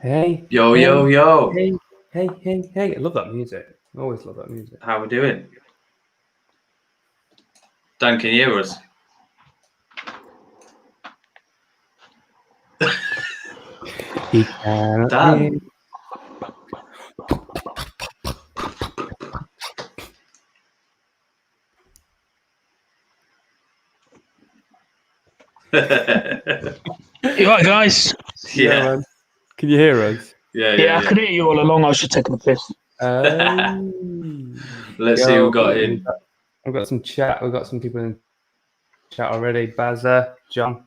Hey, Yo, hey, yo, yo. hey. I love that music. I always love that music. How we doing? Dan, can you hear us? He cannot hear. Dan. You right, guys? Yeah, man. Can you hear us? Yeah, I could hear you all along. I was just taking a piss. Let's see who Yo, got in. we've got some chat. We've got some people in chat already. Bazza, John,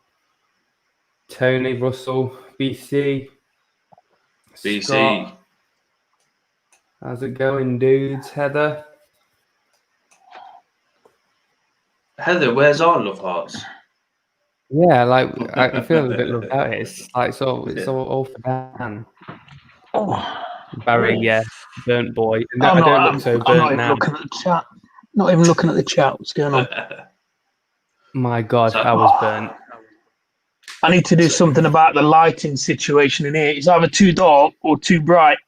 Tony, Russell, BC, BC. Scott. How's it going, dudes? Heather. Heather, where's our love hearts? Yeah, like I feel a bit loved out here. It's like it's all for Dan. Oh, Barry, yeah, burnt boy. No, I'm I not. don't look so I'm not burnt even now. looking at the chat. Not even looking at the chat. What's going on? My God, So- I was burnt. I need to do something about the lighting situation in here. It's either too dark or too bright.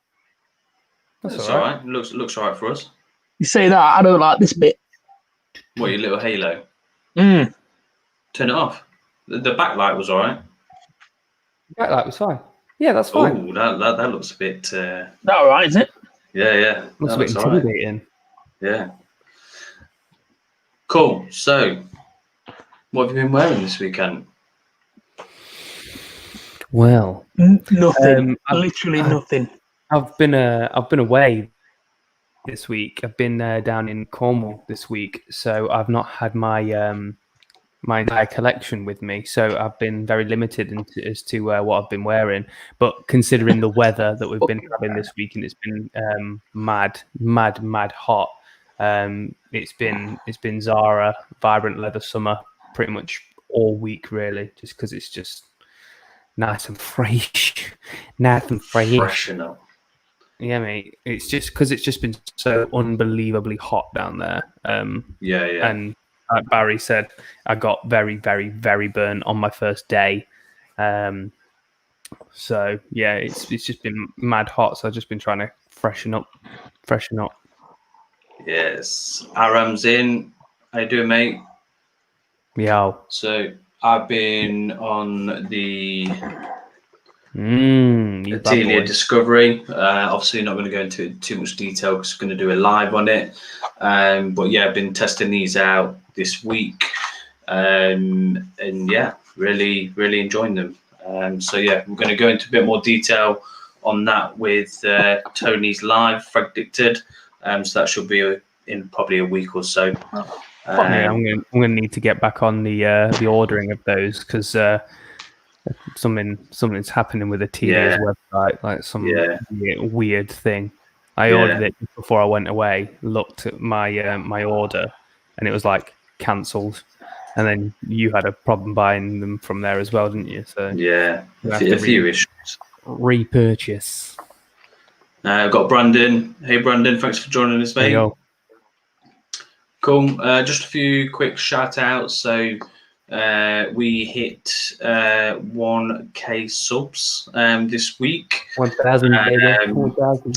That's all right. Looks all right for us. You say that, I don't like this bit. What, your little halo? Mm. Turn it off. The backlight was all right. That was fine. Yeah, that's fine. Oh, that looks a bit. That all right, is it? Yeah. Looks That a bit looks all right. intimidating. Yeah. Cool. So, what have you been wearing this weekend? Well, Nothing. Literally nothing. I've been away this week. I've been down in Cornwall this week, so I've not had my my entire collection with me. So I've been very limited as to what I've been wearing. But considering the weather that we've been having this week, and it's been mad hot. It's been Zara Vibrant Leather Summer pretty much all week, really, just because it's just nice and fresh. Freshen up. Yeah, mate. It's just because it's just been so unbelievably hot down there. Yeah. And like Barry said, I got very burnt on my first day. So yeah, it's just been mad hot. So I've just been trying to freshen up. Yes. Aram's in. How you doing, mate? Yeah. So I've been on the You bad Atelia boy. Discovery. Obviously, not going to go into too much detail because we're going to do a live on it. But yeah, I've been testing these out this week, and yeah, really enjoying them. So yeah, we're going to go into a bit more detail on that with Tony's live frag dicted. So that should be in probably a week or so. Yeah, I'm gonna need to get back on the ordering of those because something's happening with Atelia's website, like some weird thing. I ordered it before I went away. Looked at my my order, and it was like cancelled. And then you had a problem buying them from there as well, didn't you? So yeah, a few issues. Repurchase. I've got Brandon. Hey, Brandon, thanks for joining us, mate. Hey, cool. Just a few quick shout outs. So we hit 1K subs this week. 1,000, baby. 1,000.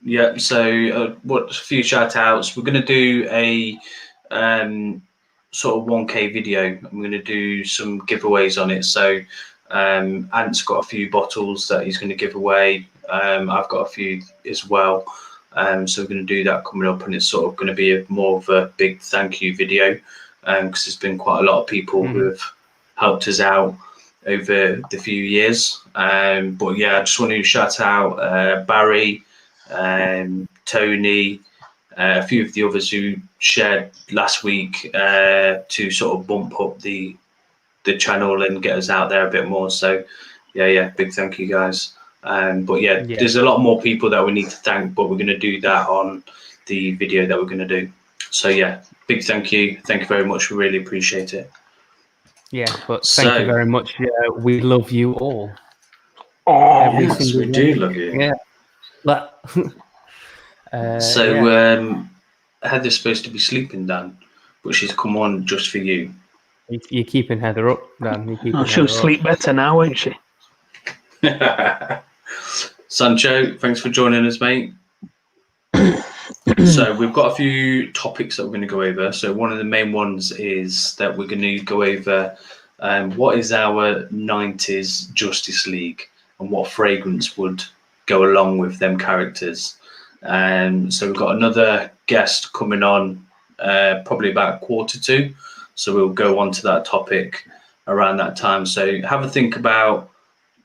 Yeah, so what a few shout outs. We're going to do a sort of 1K video. I'm going to do some giveaways on it. So Ant's got a few bottles that he's going to give away. I've got a few as well. So we're going to do that coming up, and it's sort of going to be more of a big thank you video because there's been quite a lot of people who have helped us out over the few years. But yeah, I just want to shout out Barry, Tony, a few of the others who shared last week to sort of bump up the channel and get us out there a bit more. So yeah, big thank you guys. But yeah, there's a lot more people that we need to thank, but we're going to do that on the video that we're going to do. So yeah, big thank you very much. We really appreciate it. Yeah, but thank you very much. We love you all. Oh, yes, we do love you. Yeah. But so Heather's supposed to be sleeping, Dan, but she's come on just for you. You're keeping Heather up, Dan. She'll sleep better now, won't she? Sancho, thanks for joining us, mate. So we've got a few topics that we're going to go over. So one of the main ones is that we're going to go over what is our 90s Justice League and what fragrance would go along with them characters. So we've got another guest coming on probably about 1:45. So we'll go on to that topic around that time. So have a think about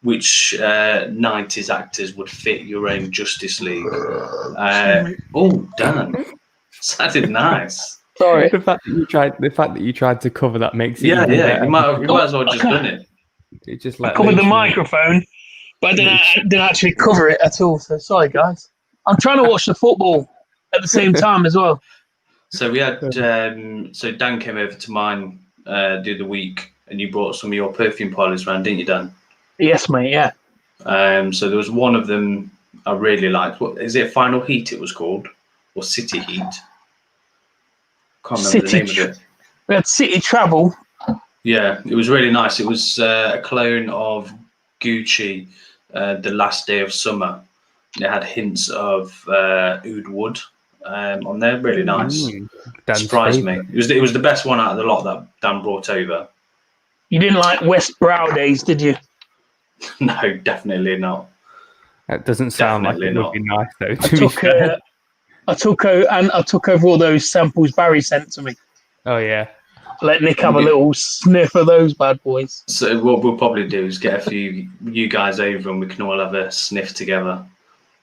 which 90s actors would fit your own Justice League. Oh, Dan, sounded nice. Sorry. The fact that you tried to cover that makes it Yeah, even better. you might as well just done it. It just I covered the microphone, but I didn't actually cover it at all. So sorry, guys. I'm trying to watch the football at the same time as well. So we had so Dan came over to mine the other week, and you brought some of your perfume parlours around, didn't you, Dan? Yes, mate. Yeah. So there was one of them I really liked. What is it? Final Heat, it was called, or City Heat? Can't remember the name of it. We had City Travel. Yeah, it was really nice. It was a clone of Gucci, The Last Day of Summer. It had hints of oud wood on there. Really nice. Surprised me. It was the best one out of the lot that Dan brought over. You didn't like West Brow Days, did you? No, definitely not. That doesn't sound Definitely like it would not. be nice, though. I took over all those samples Barry sent to me. Oh yeah. Let Nick have a little sniff of those bad boys. So what we'll probably do is get a few you guys over, and we can all have a sniff together.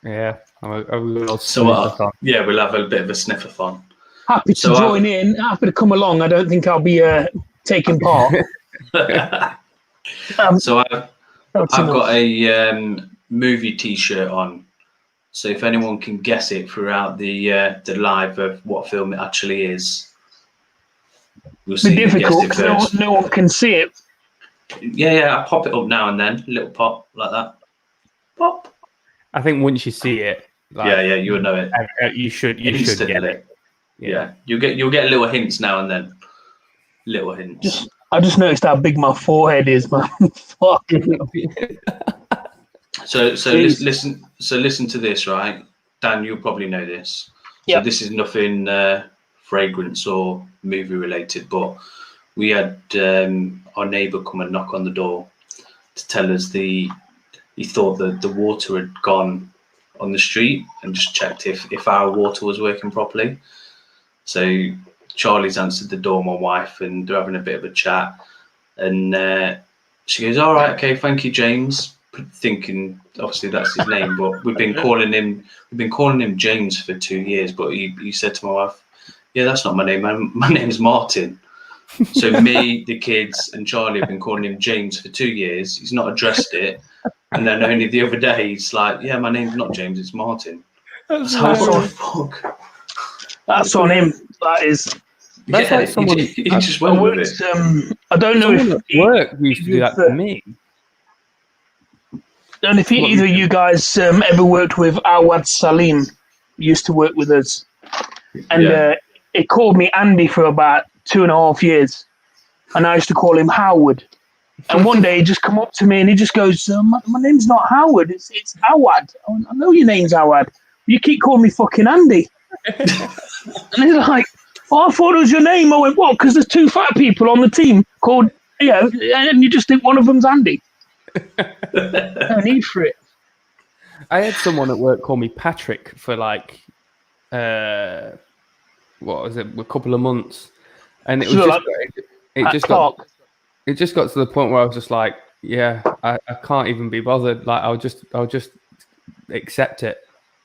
Yeah. We'll have a bit of a sniffer-thon. Happy to join in. Happy to come along. I don't think I'll be taking part. So I've got a movie T-shirt on. So if anyone can guess it throughout the live of what film it actually is, we'll see. It's difficult because no one can see it. Yeah, I pop it up now and then, a little pop like that. Pop. I think once you see it, you'll know it. You should get it. Yeah, you'll get little hints now and then. Little hints. I just noticed how big my forehead is, man. Fuck. So listen to this, right? Dan, you'll probably know this. Yeah. So this is nothing fragrance or movie related, but we had our neighbour come and knock on the door to tell us he thought that the water had gone on the street, and just checked if our water was working properly. So Charlie's answered the door, my wife, and they're having a bit of a chat. And she goes, "All right, okay, thank you, James." Thinking obviously that's his name, but we've been calling him James for 2 years. But he said to my wife, "Yeah, that's not my name. My name's Martin." So me, the kids, and Charlie have been calling him James for 2 years. He's not addressed it, and then only the other day he's like, "Yeah, my name's not James, it's Martin." That's on him. That is. That's like someone. He just went with it. I don't know if work used to do that to me. And if either of you guys ever worked with Awad Salim, used to work with us, and he called me Andy for about 2.5 years, and I used to call him Howard. And one day he just come up to me and he just goes, "My name's not Howard, it's Awad. I know your name's Awad. You keep calling me fucking Andy." And he's like, "Oh, I thought it was your name." I went, "What? Because there's 2 fat people on the team called, and you just think one of them's Andy." No need for it. I had someone at work call me Patrick for like, what was it, a couple of months, and it was it just got to the point where I was just like, yeah, I can't even be bothered. Like I'll just accept it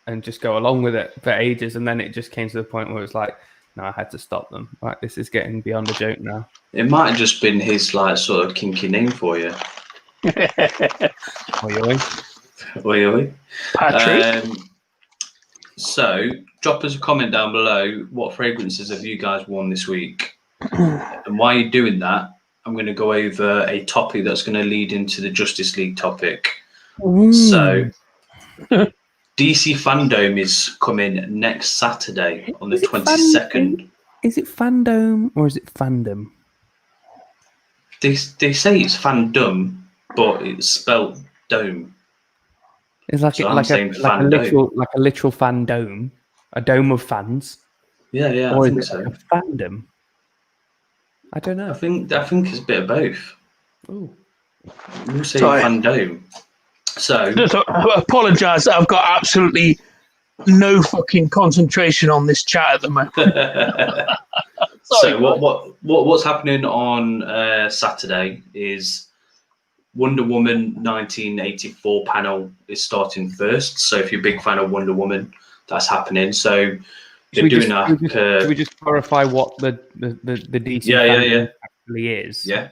and just go along with it for ages, and then it just came to the point where it was like, no, I had to stop them. Like this is getting beyond a joke now. It might have just been his like sort of kinky name for you. Oi. Patrick. So drop us a comment down below. What fragrances have you guys worn this week? And while you're doing that, I'm going to go over a topic that's going to lead into the Justice League topic. So DC Fandom is coming next Saturday on the 22nd. Is it Fandom or is it Fandom? They say it's Fandom, but it's spelt dome. It's like So a, I'm like a saying like a fandom. literal fan dome, a dome of fans, Yeah, or I is think it so. like a fandom? I don't know. I think it's a bit of both. Ooh. We'll say Sorry. fandom. So Just apologise. I've got absolutely no fucking concentration on this chat at the moment. Sorry, so what's happening on Saturday is Wonder Woman 1984 panel is starting first. So if you're a big fan of Wonder Woman, that's happening. So they're doing should we just clarify what the DC fandom actually is? Yeah.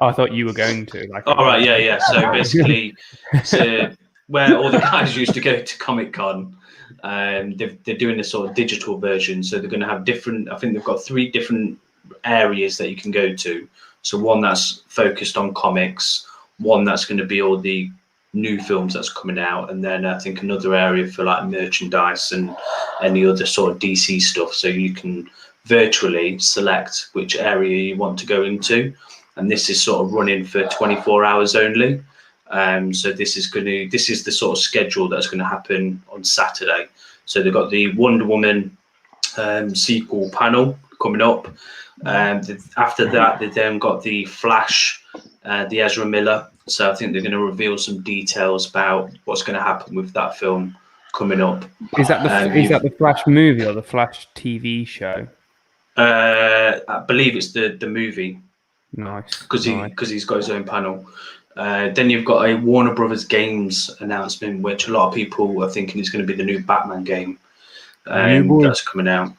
Oh, I thought you were going to. Like, all right, yeah. So basically, where all the guys used to go to Comic-Con, they're doing a sort of digital version. So they're going to have different. I think they've got 3 different areas that you can go to. So one that's focused on comics, one that's going to be all the new films that's coming out, and then I think another area for like merchandise and any other sort of DC stuff. So you can virtually select which area you want to go into, and this is sort of running for 24 hours only. So this is the sort of schedule that's going to happen on Saturday. So they've got the Wonder Woman sequel panel coming up. After that, they then got the Flash, the Ezra Miller. So I think they're going to reveal some details about what's going to happen with that film coming up. Is that the Flash movie or the Flash TV show? I believe it's the movie. Nice. Because he's got his own panel. Then you've got a Warner Brothers Games announcement, which a lot of people are thinking is going to be the new Batman game that's coming out.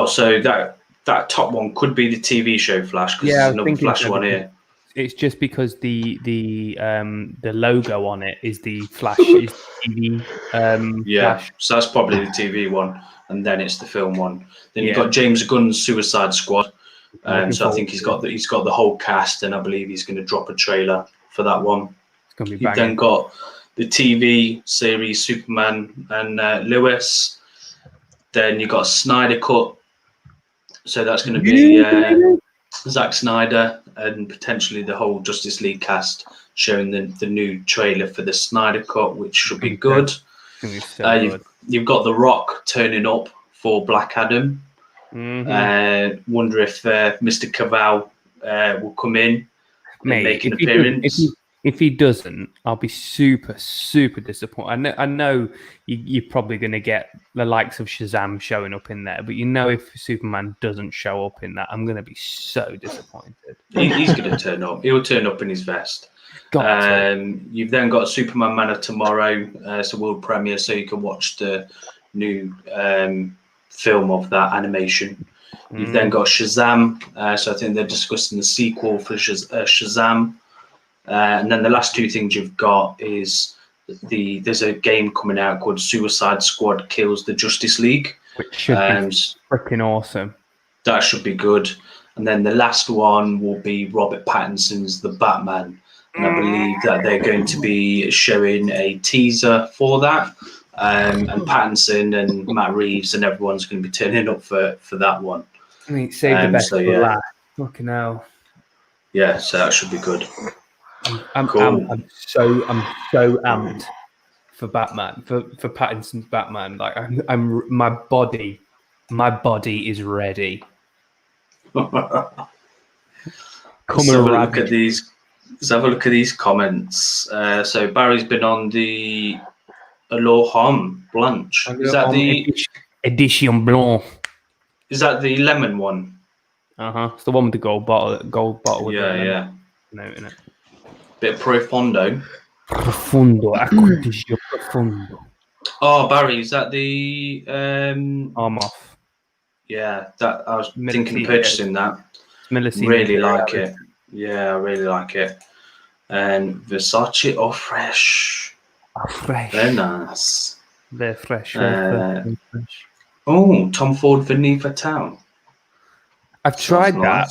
So that top one could be the TV show Flash, because there's another Flash one here. It's just because the logo on it is the Flash is TV. Flash. So that's probably the TV one, and then it's the film one. Then you've got James Gunn's Suicide Squad. So I think he's got the whole cast, and I believe he's going to drop a trailer for that one. It's going to be You've then got the TV series Superman and Lewis. Then you got Snyder Cut. So that's going to be Zack Snyder and potentially the whole Justice League cast showing the new trailer for the Snyder Cut, which should be good. You've got The Rock turning up for Black Adam. Mm-hmm. Wonder if Mr. Cavill will come in and make an appearance. If he doesn't, I'll be super, super disappointed. I know you're probably going to get the likes of Shazam showing up in there, but if Superman doesn't show up in that, I'm going to be so disappointed. He's going to turn up. He'll turn up in his vest. You've then got Superman Man of Tomorrow. It's a world premiere, so you can watch the new film of that animation. You've then got Shazam. So I think they're discussing the sequel for Shazam. And then the last 2 things you've got is there's a game coming out called Suicide Squad Kills the Justice League, which should be freaking awesome. That should be good. And then the last one will be Robert Pattinson's The Batman, and I believe that they're going to be showing a teaser for that. And Pattinson and Matt Reeves and everyone's going to be turning up for that one. I mean, save the best for last. Fucking hell. Yeah, so that should be good. I'm so amped for Batman, for Pattinson's Batman. Like my body is ready. Let's have a look at these comments. So Barry's been on the Aloha Blanche. Is that the Edition Blanc? Is that the lemon one? It's the one with the gold bottle. Yeah. Note in it. Bit Profondo. Acquisition Profondo. Oh, Barry, is that the Arm off? Yeah, that I was thinking of purchasing that. Really like it. Yeah, I really like it. And Versace Eau Fresh. Very nice. They're fresh. Oh, Tom Ford Vanille Fatale. I've tried that.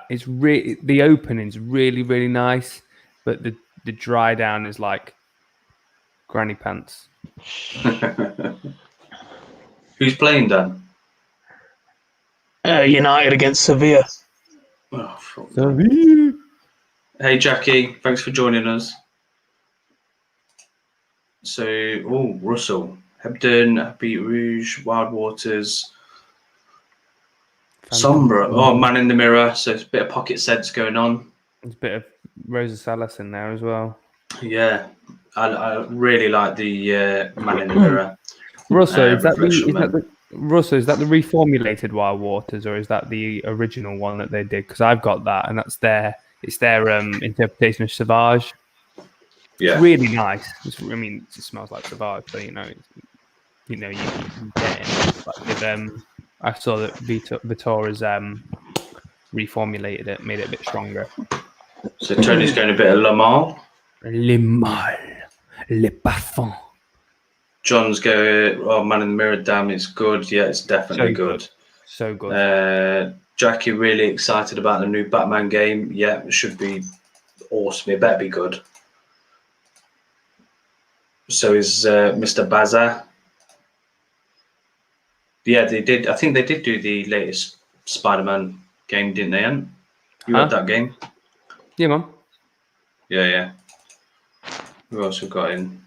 It's really, the opening's really, really nice, but the dry down is like granny pants. Who's playing, Dan? United against Sevilla. Oh, Sevilla. Hey, Jackie. Thanks for joining us. So, Russell, Hebden, Happy Rouge, Wild Waters, Sombra. Oh, Man in the Mirror. So it's a bit of Pocket Sense going on. There's a bit of Rosa Salas in there as well. Yeah, I really like the Man in the Mirror. Russell, is that Reflection Man. is that the reformulated Wild Waters, or is that the original one that they did? Because I've got that, and it's their interpretation of Sauvage. Yeah. It's really nice. It smells like Sauvage, but you get it. But with, I saw that Vittora's reformulated it, made it a bit stronger. So Tony's going a bit of Le Mans. Le Mal, Le Parfum. John's going, Man in the Mirror, damn, it's good. Yeah, it's definitely good. So good. Jackie, really excited about the new Batman game. Yeah, it should be awesome. It better be good. So is Mr. Baza. Yeah, they did. I think they did do the latest Spider-Man game, didn't they? Ant? You had that game? Yeah, man. Yeah. Who else we got in?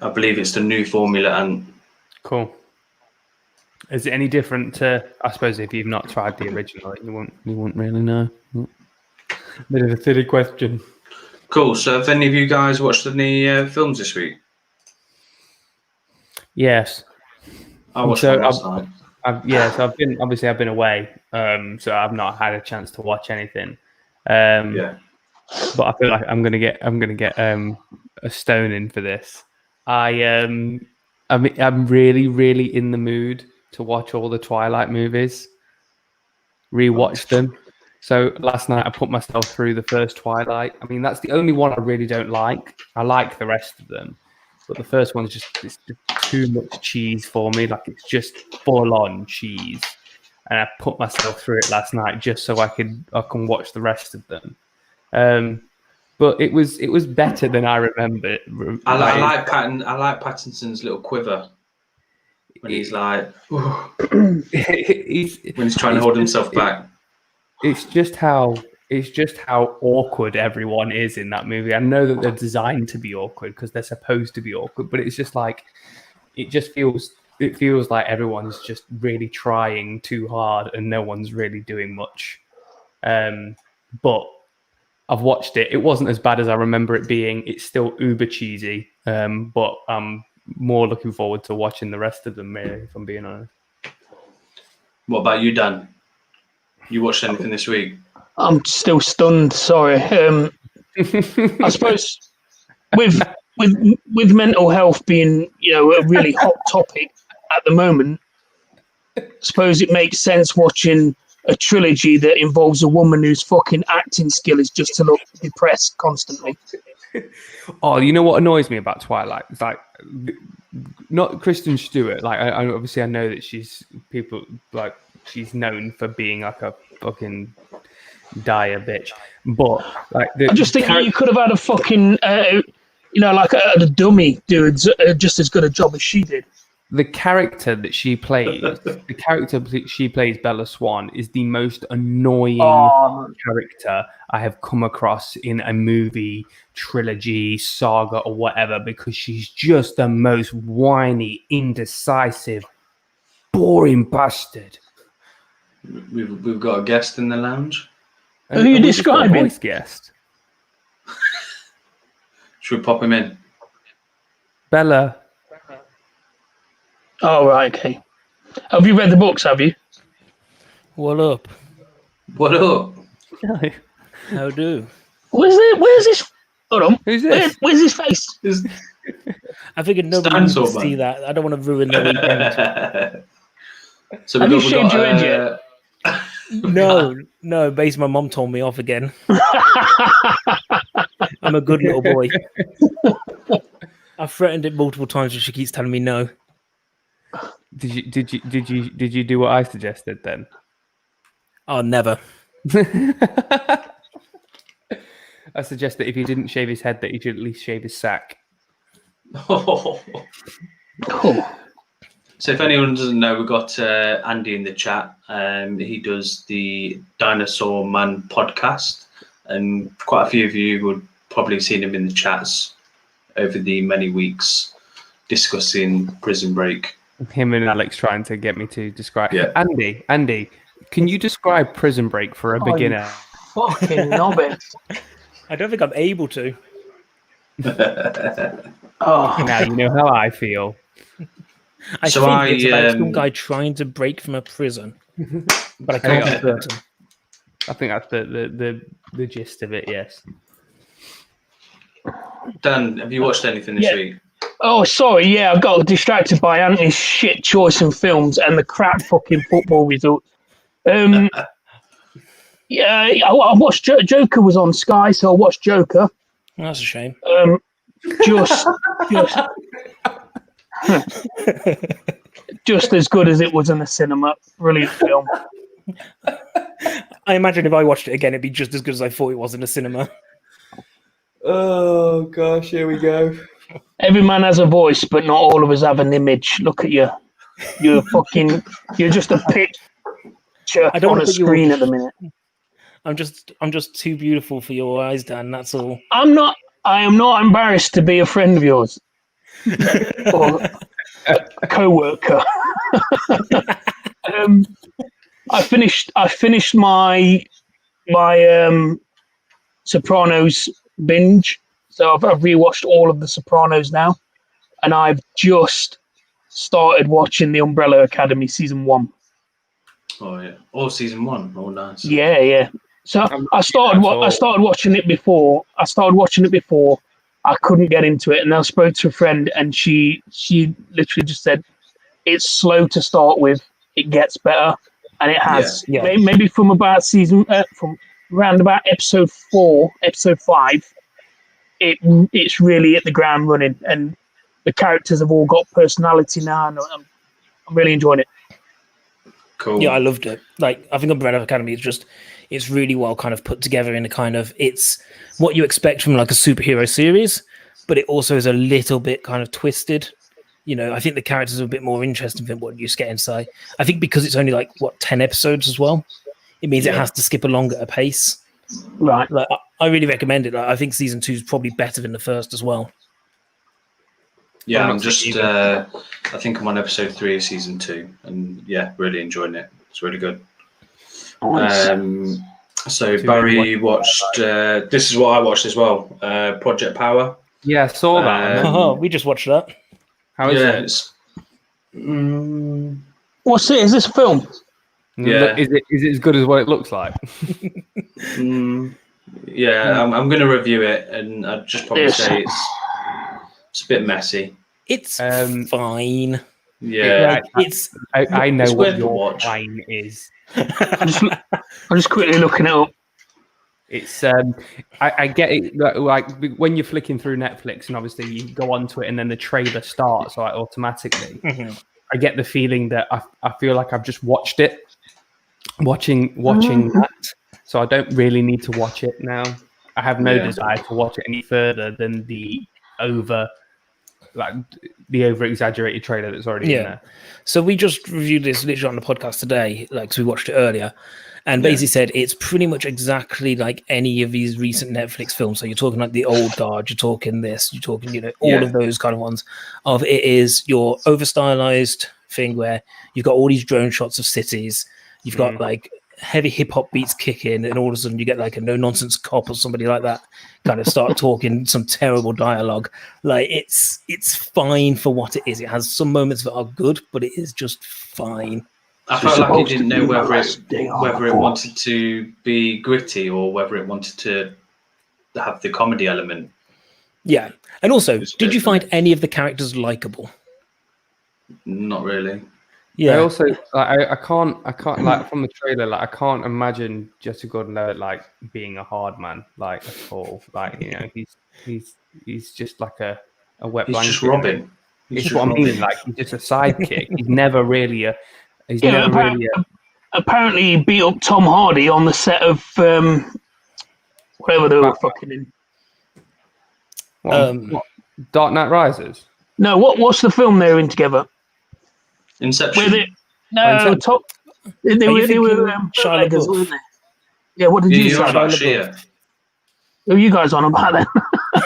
I believe it's the new formula, and cool. Is it any different to? I suppose if you've not tried the original, you won't really know. Bit of a silly question. Cool. So, have any of you guys watched any films this week? Yes. I watched one last night. So I've been away, so I've not had a chance to watch anything. But I feel like I'm gonna get a stone in for this. I'm really, really in the mood to watch all the Twilight movies, rewatch them. So last night I put myself through the first Twilight. I mean, that's the only one I really don't like. I like the rest of them, but the first one's it's just too much cheese for me. Like, it's just full on cheese. And I put myself through it last night just so I can watch the rest of them. But it was better than I remember. I like Pattinson's little quiver when he's like, when he's trying to hold himself back. It's just how awkward everyone is in that movie. I know that they're designed to be awkward because they're supposed to be awkward, but it's just like it feels like everyone's just really trying too hard and no one's really doing much. But I've watched it. It wasn't as bad as I remember it being. It's still uber cheesy, but I'm more looking forward to watching the rest of them, really, if I'm being honest. What about you, Dan? You watched anything this week? I'm still stunned. Sorry. I suppose with mental health being, a really hot topic at the moment, I suppose it makes sense watching a trilogy that involves a woman whose fucking acting skill is just to look depressed constantly. Oh, you know what annoys me about Twilight? It's like, not Kristen Stewart. Like, I obviously I know that she's known for being like a fucking dire bitch, but like I just think you could have had a fucking like a dummy doing just as good a job as she did. The character that she plays, Bella Swan, is the most annoying character I have come across in a movie, trilogy, saga, or whatever, because she's just the most whiny, indecisive, boring bastard. We've got a guest in the lounge. Who are you describing? Voice guest. Should we pop him in? Bella. Oh, right, okay. Have you read the books, have you? What up? What up? How do? Where's this? Hold on. Who's this? Where's his face? I figured nobody needs to see that. I don't want to ruin their weekend. So have you shaved your head yet? No. Basically, my mom told me off again. I'm a good little boy. I've threatened it multiple times, but she keeps telling me no. Did you do what I suggested then? Oh, never. I suggest that if he didn't shave his head, that he should at least shave his sack. Oh. So if anyone doesn't know, we've got Andy in the chat. He does the Dinosaur Man podcast, and quite a few of you would probably have seen him in the chats over the many weeks discussing Prison Break. Him and Alex trying to get me to describe. Yeah. Andy, can you describe Prison Break for a beginner? Fucking knobhead. I don't think I'm able to. Oh, Now you know how I feel. I So think it's about some I, guy trying to break from a prison, but I can't be certain. I think that's the gist of it. Yes. Dan, have you watched anything this Yeah. week? oh, sorry. Yeah, I got distracted by Anthony's shit choice in films and the crap fucking football results. Yeah, I watched Joker was on Sky, so I watched Joker. That's a shame. Just just as good as it was in the cinema. Brilliant film. I imagine if I watched it again, it'd be just as good as I thought it was in the cinema. Oh gosh, here we go. Every man has a voice, but not all of us have an image. Look at you. You're just a picture I don't on wanna a put you screen on- at the minute. I'm just too beautiful for your eyes, Dan. That's all. I am not embarrassed to be a friend of yours or a co-worker. I finished my Sopranos binge, so I've rewatched all of the Sopranos now, and I've just started watching the Umbrella Academy season 1. Oh yeah, season 1. Oh, nice. Yeah. So I started watching it before. I couldn't get into it, and I spoke to a friend, and she literally just said it's slow to start with. It gets better, and it has. Yeah. Maybe from about from around about episode 4, episode 5, it's really hit the ground running, and the characters have all got personality now, and I'm really enjoying it. Cool. Yeah, I loved it. Like, I think Umbrella Academy it's really well kind of put together in a kind of, it's what you expect from like a superhero series, but it also is a little bit kind of twisted. You know, I think the characters are a bit more interesting than what you just get inside. I think because it's only 10 episodes as well, it means it has to skip along at a pace. Right. Like, I really recommend it. Like, I think season 2 is probably better than the first as well. Yeah, I'm I'm not just. thinking either. I think I'm on episode 3 of season 2, and yeah, really enjoying it. It's really good. Nice. So Barry watched. This is what I watched as well. Project Power. Yeah, I saw that. Um, We just watched that. How is it? It's, What's it? Is this a film? Yeah. Is it as good as what it looks like? yeah, I'm going to review it, and I'd just probably Yes. say it's a bit messy. It's Yeah, fine. Yeah, I know It's what worth a your watch. line is. I'm just quickly looking it up. It's I get it, like when you're flicking through Netflix and obviously you go onto it and then the trailer starts like automatically. Mhm. I get the feeling that I feel like I've just watched it, watching that, so I don't really need to watch it now. I have no desire to watch it any further than the over exaggerated trailer that's already in there. So we just reviewed this literally on the podcast today, because we watched it earlier, and basically said it's pretty much exactly like any of these recent Netflix films. So you're talking like The Old Guard, you're talking this, you're talking, all of those kind of ones. Of it is your over stylized thing where you've got all these drone shots of cities, you've got like heavy hip hop beats kick in, and all of a sudden you get like a no nonsense cop or somebody like that kind of start talking some terrible dialogue. Like it's fine for what it is. It has some moments that are good, but it is just fine. I felt like it didn't know whether it wanted to be gritty or whether it wanted to have the comedy element. Yeah, and also, It's did you different. find any of the characters likable? Not really. I also I can't like from the trailer, like I can't imagine Jesse Gordon-Levitt like being a hard man like at all. Like he's just like a wet He's blanket. just Robin. He's He's what I just mean. Robin. Like he's just a sidekick. He's never really a. He's Yeah, never really a. Apparently, he beat up Tom Hardy on the set of whatever they were fucking in. What, Dark Knight Rises. No, what's the film they were in together? Inception. No, top. They Are were you Shia bootleggers, LaBeouf? weren't they? Yeah, what did Yeah, you you're say? on about Shia Shia. Who are you guys on about then?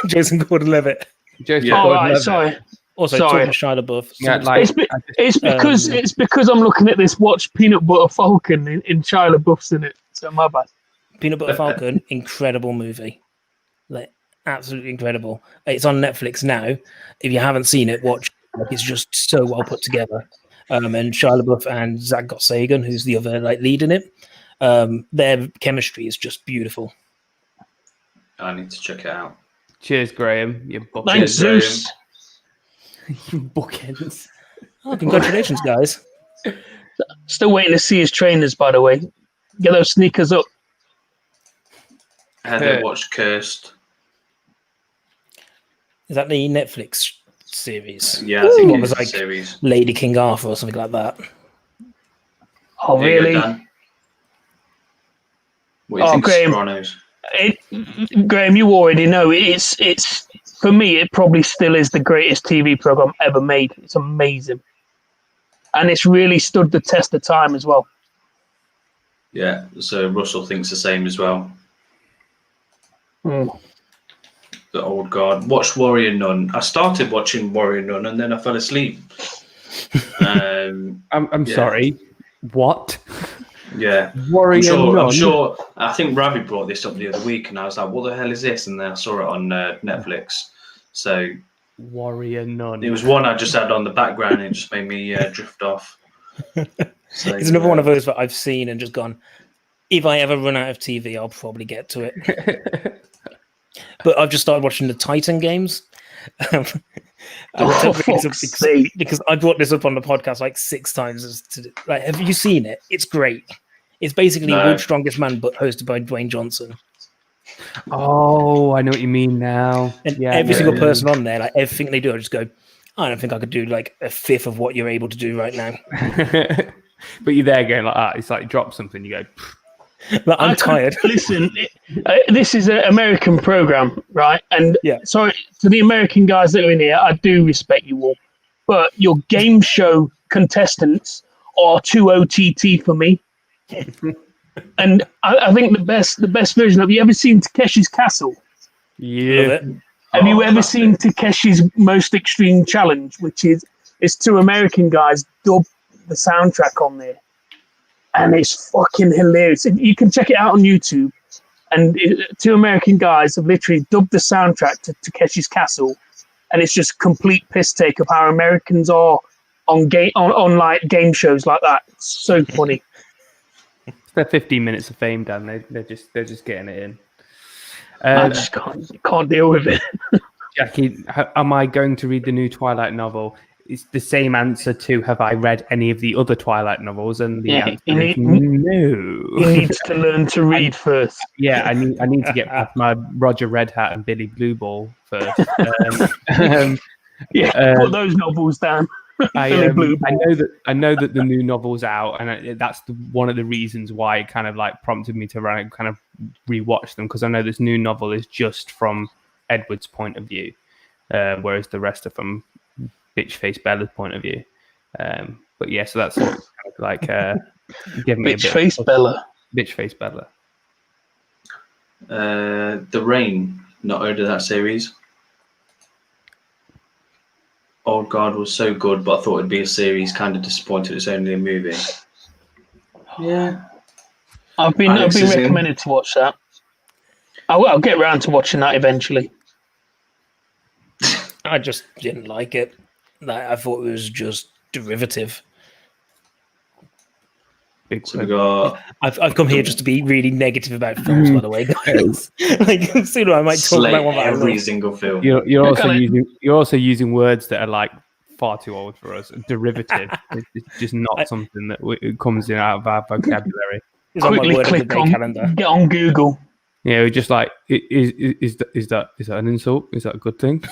Jason Gordon-Levitt. Joseph Yeah. Oh, right, Gordon-Levitt. sorry. Also, Sorry. talking to Shia LaBeouf. Yeah, somebody's- like It's because I'm looking at this watch Peanut Butter Falcon in Shia LaBeouf's in it. So my bad. Peanut Butter Falcon, incredible movie. Like, absolutely incredible. It's on Netflix now. If you haven't seen it, watch. Like, it's just so well put together. And Shia LaBeouf and Zach Gottsagen, who's the other lead in it, their chemistry is just beautiful. I need to check it out. cheers, Graham. You bookends. Thanks, Zeus. You bookends. Oh, congratulations, guys. Still waiting to see his trainers, by the way. Get those sneakers up. Heather watched Cursed. Is that the Netflix series? Yeah, I think What it was was like a series. Lady King Arthur or something like that? Oh, There you go, really? Dan. What do you think, Graham. Sopranos? Graham, you already know it's for me. It probably still is the greatest TV program ever made. It's amazing, and it's really stood the test of time as well. Yeah, so Russell thinks the same as well. Mm. The old guard. Watched Warrior Nun. I started watching Warrior Nun and then I fell asleep. I'm Yeah. sorry. What? Yeah. Warrior I'm Nun? sure. I think Ravi brought this up the other week and I was like, what the hell is this? And then I saw it on Netflix. So Warrior Nun. it was one I just had on the background and it just made me drift off. So, It's another one of those that I've seen and just gone, if I ever run out of TV, I'll probably get to it. But I've just started watching the Titan games. I would tell because I brought this up on the podcast like 6 times. Like, have you seen it? It's great. It's basically No. World's Strongest Man, but hosted by Dwayne Johnson. Oh, I know what you mean now. And Yeah, every yeah, single yeah. person on there, like everything they do, I just go, I don't think I could do like a fifth of what you're able to do right now. But you're there going like that. It's like drop something, you go. Like, I'm tired. Listen, this is an American program, right? And Yeah. sorry to the American guys that are in here, I do respect you all, but your game show contestants are too OTT for me. And I think the best version of. You ever seen Takeshi's Castle? Love Yeah. it. Have you ever classic. seen Takeshi's Most Extreme Challenge, which is it's 2 American guys dub the soundtrack on there, and it's fucking hilarious. You can check it out on YouTube. And 2 American guys have literally dubbed the soundtrack to Takeshi's Castle, and it's just complete piss take of how Americans are on like game shows like that. It's so funny. It's their 15 minutes of fame, Dan. They're just getting it in. I just can't deal with it. Jackie, am I going to read the new Twilight novel? It's the same answer to have I read any of the other Twilight novels, and the answer is no. He needs to learn to read first. Yeah, I need to get past my Roger Red Hat and Billy Blue Ball first. Put those novels down. I Blue Ball. know that the new novel's out, and that's one of the reasons why it kind of like prompted me to kind of rewatch them, because I know this new novel is just from Edward's point of view, whereas the rest are from Bitch Face Bella's point of view. But yeah, so that's kind of like give me Bitch Face Bella. Bitch Face Bella. The Rain, not heard of that series. Old Guard was so good, but I thought it'd be a series. Kind of disappointed it's only a movie. Yeah, I've been Alex is in. recommended to watch that. I'll get round to watching that eventually. I just didn't like it. Like, I thought it was just derivative. Big so we got I've come here just to be really negative about films, by the way, guys. Like, soon I might talk slay about one that I every love. single film. You're also using words that are like far too old for us. Derivative. It's just not something that it comes in out of our vocabulary. It's on my Quickly word of the click day on, calendar. get on Google. Yeah, we're just like, is that an insult? Is that a good thing?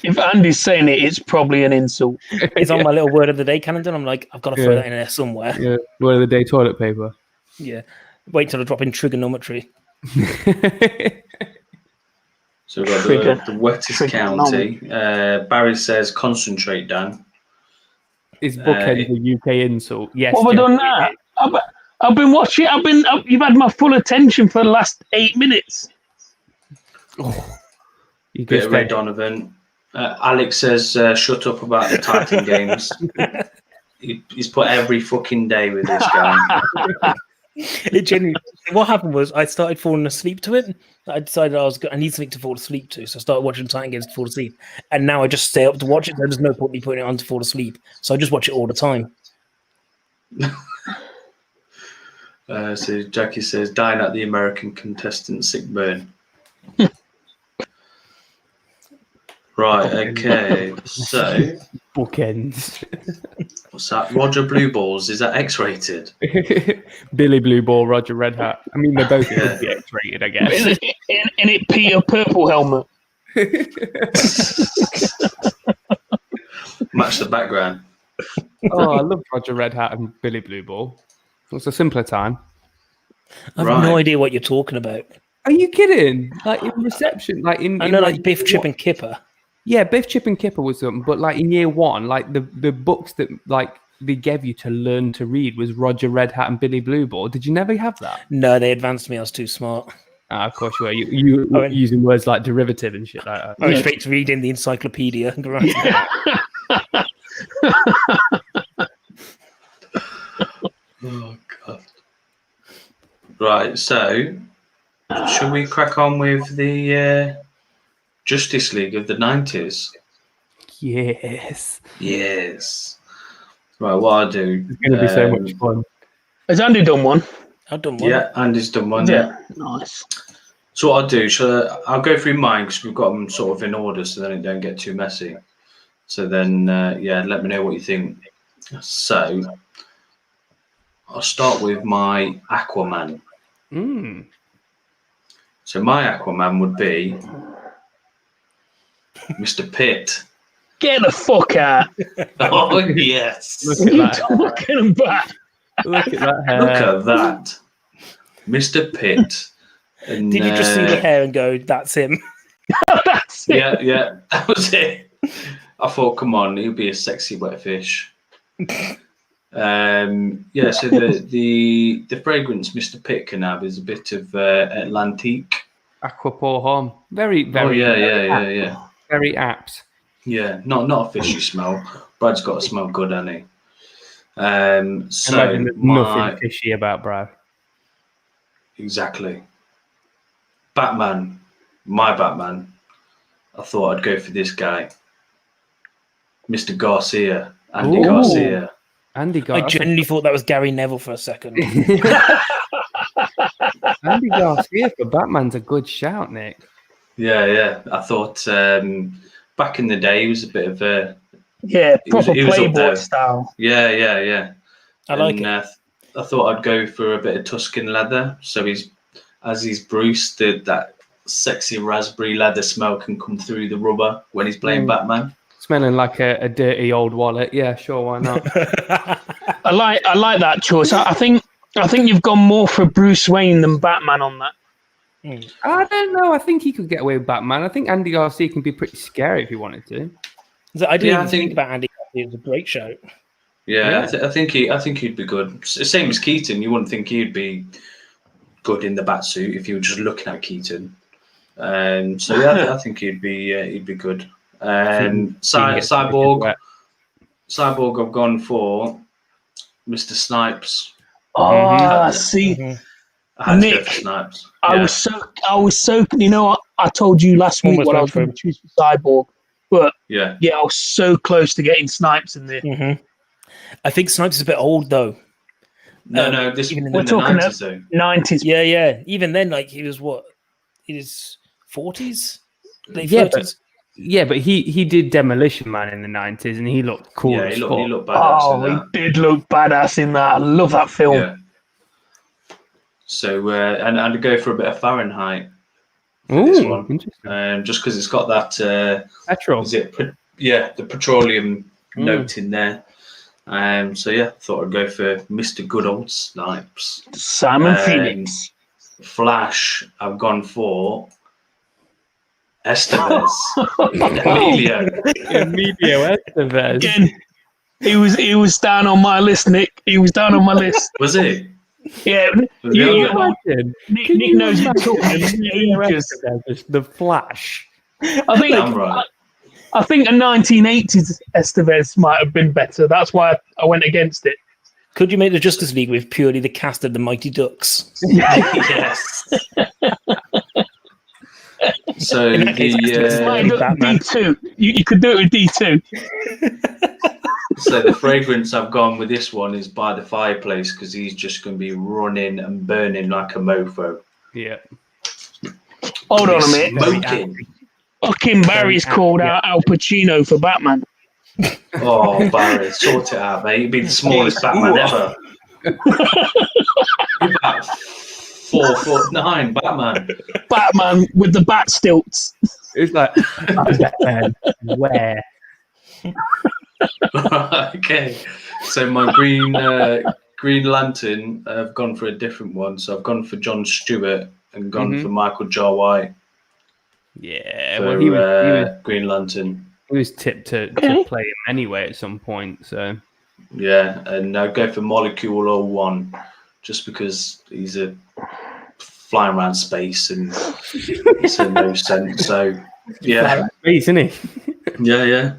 If Andy's saying it, it's probably an insult. It's on my little word of the day calendar. I'm like, I've got to throw that in there somewhere. Yeah, word of the day, toilet paper. Yeah. Wait till I drop in trigonometry. So we've got the wettest county. Barry says, concentrate, Dan. Is bookend a UK insult? Yes. What have I done now? I've been watching. You've had my full attention for the last 8 minutes. Oh, you Bit of Ray Donovan. Alex says, shut up about the Titan games. He's put every fucking day with this guy. It genuinely. What happened was I started falling asleep to it. I decided I need something to fall asleep to, so I started watching Titan games to fall asleep. And now I just stay up to watch it. There's no point me putting it on to fall asleep, so I just watch it all the time. So Jackie says, dying at the American contestant sick burn. Right, okay. So bookends. What's that? Roger Blue Balls, is that X-rated? Billy Blue Ball, Roger Red Hat. I mean, they're both could be X-rated, I guess. In it, Peter Purple Helmet. Match the background. Oh, I love Roger Red Hat and Billy Blue Ball. It was a simpler time. I have no idea what you're talking about. Are you kidding? Like in reception, like in I know, like Biff, Chip, and Kipper. Yeah, Biff, Chip, and Kipper was something, but like in year one, like the books that like they gave you to learn to read was Roger Red Hat and Billy Blue Ball. Did you never have that? No, they advanced me. I was too smart. Of course you were. You were using words like derivative and shit like that. I went straight to reading the encyclopedia. Oh god. Right, so shall we crack on with the Justice League of the 90s? Yes. Yes. Right, what I'll do. It's going to be so much fun. Has Andy done one? I've done one. Yeah, Andy's done one. Yeah. Nice. So what I'll do, I'll go through mine because we've got them sort of in order so then it don't get too messy. So then, let me know what you think. So I'll start with my Aquaman. So my Aquaman would be Mr. Pitt. Get the fuck out. Oh, yes. Look What are you at that. talking about? Look at that hair. Look at that. Mr. Pitt. And, Did you just see the hair and go, that's him? That's it. Yeah, that was it. I thought, come on, he'll be a sexy wet fish. So the fragrance Mr. Pitt can have is a bit of Atlantique. Aquapore home. Very, very. Oh yeah. Very apt. Yeah, not a fishy smell. Brad's got to smell good, hasn't he? So Imagine there's nothing fishy about Brad. Exactly. Batman, my Batman. I thought I'd go for this guy, Mr. Garcia, Andy Garcia. Andy Garcia. I genuinely thought that was Gary Neville for a second. Andy Garcia for Batman's a good shout, Nick. Yeah. I thought back in the day he was a bit of a proper he was up Playboy there. style. Yeah. I like it. I thought I'd go for a bit of Tuscan leather, so he's Bruce, that sexy raspberry leather smell can come through the rubber when he's playing Batman. Smelling like a dirty old wallet. Yeah, sure, why not? I like that choice. I think you've gone more for Bruce Wayne than Batman on that. I don't know. I think he could get away with Batman. I think Andy Garcia can be pretty scary if he wanted to. I didn't even think about Andy Garcia. It was a great show. Yeah. I think he'd be good. Same as Keaton. You wouldn't think he'd be good in the Batsuit if you were just looking at Keaton. I think he'd be good. Cyborg, I've gone for Mr. Snipes. Oh, see, I had to go Nick, for Snipes. I was so. You know what? I told you last week what I was going to choose for Cyborg, but I was so close to getting Snipes in there. Mm-hmm. I think Snipes is a bit old though. No, we're talking 90s, though. 90s. Yeah. Even then, like he was what? His 40s, late 30s. Yeah, but he did Demolition Man in the 90s, and he looked cool. Yeah, he looked badass. He did look badass in that. I love that film. Yeah. So and I'd go for a bit of Fahrenheit. This one, interesting. just because it's got that petrol. Is it? The petroleum note in there. Thought I'd go for Mr. Good Old Snipes. Simon Phoenix. Flash, I've gone for Estevez. Emilio Estevez. Again, he was down on my list, Nick. He was down on my list. Was he? Yeah, Was he on there? Imagine. Nick Can you knows it imagine took him Emilio ages. Estevez, the Flash. I think Damn right. I think a 1980s Estevez might have been better. That's why I went against it. Could you make the Justice League with purely the cast of the Mighty Ducks? Yes. So In that case, the Batman. D2. You could do it with D2. so the fragrance I've gone with this one is By the Fireplace, because he's just going to be running and burning like a mofo. Yeah. Hold on a minute. Smoking. Fucking Barry's called out Al Pacino for Batman. Oh, Barry, sort it out, mate. You'd be the smallest Batman ever. You're about 4'9", Batman. Batman with the bat stilts. It's like, where? Okay. So my Green Lantern, I've gone for a different one. So I've gone for John Stewart and gone for Michael J. White. Yeah, For, well, he was Green Lantern. he was tipped to play him anyway at some point. So Yeah, and I'll go for Molecule 01 just because he's a flying around space and it's in no sense. So yeah, isn't he? yeah.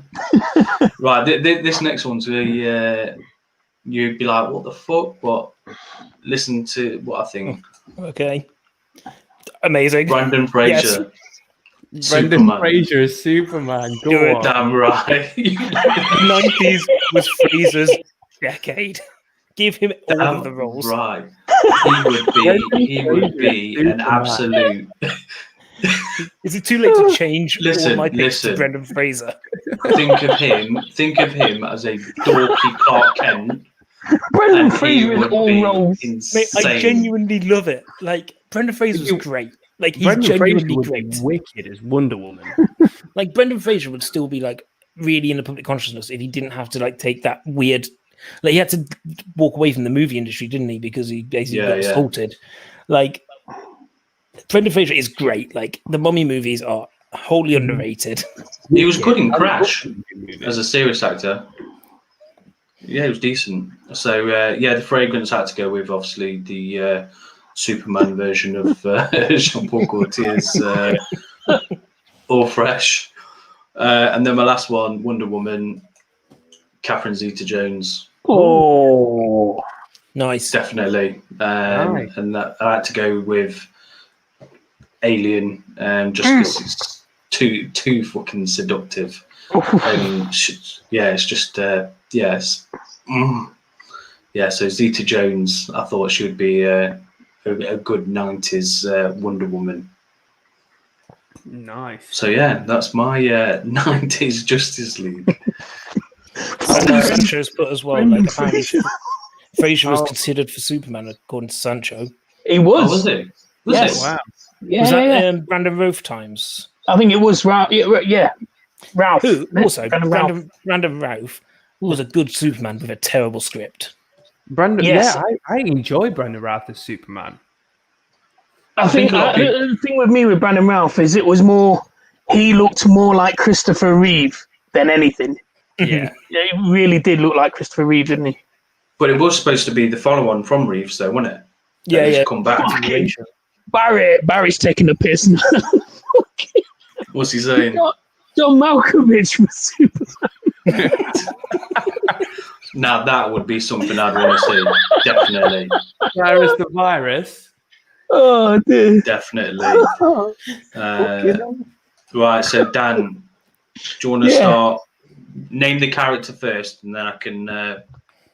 Right, this next one's you'd be like, what the fuck? But listen to what I think. Okay. Amazing. Brendan Fraser. Brendan Superman. Fraser is Superman. Go Do it, on. Damn right. The 90s was Fraser's decade. Give him all of the roles. Right. He would be an absolute. Is it too late to change Listen, all my picks to listen. Brendan Fraser? Think of him as a dorky Clark Kent. Brendan And he Fraser in would all be roles. Mate, insane. I genuinely love it. Like, Brendan Fraser was great. Like, he's Brendan Fraser genuinely would great. be wicked as Wonder Woman. Like, Brendan Fraser would still be, like, really in the public consciousness if he didn't have to, like, take that weird... Like, he had to walk away from the movie industry, didn't he? Because he basically got assaulted. Like, Brendan Fraser is great. Like, the Mummy movies are wholly underrated. He was good in Crash as a serious actor. Yeah, he was decent. So, the fragrance had to go with, obviously, the Superman version of Jean-Paul Gaultier's All Fresh. And then my last one, Wonder Woman, Catherine Zeta-Jones. Oh, Nice. Definitely. Nice. And that, I had to go with Alien, just because it's too fucking seductive. And it's just yes. So Zeta Jones, I thought she would be a good 90s Wonder Woman. Nice. So yeah, that's my 90s Justice League. Sancho's put as well. Like, apparently, Fraser was considered for Superman, according to Sancho. he was. Oh, was it? Yes. Wow. Yeah, Was that yeah. Brandon Routh times? I think it was Ralph. Yeah, Ralph. Who also Ralph. Brandon Routh was a good Superman with a terrible script. Brandon, Yes. yeah, I enjoy Brandon Routh as Superman. I think the thing with me with Brandon Ralph is it was more. He looked more like Christopher Reeve than anything. Yeah. Yeah, he really did look like Christopher Reeve, didn't he? But it was supposed to be the follow-on from Reeves, though, wasn't it? Yeah, That he's yeah. Come back. Fucking Barry's taking the piss now. What's he saying? John Malkovich was Superman. Now that would be something I'd want to see. Definitely. Virus the virus. Oh, dear. Definitely. Right, so Dan, do you want to start? Name the character first, and then I can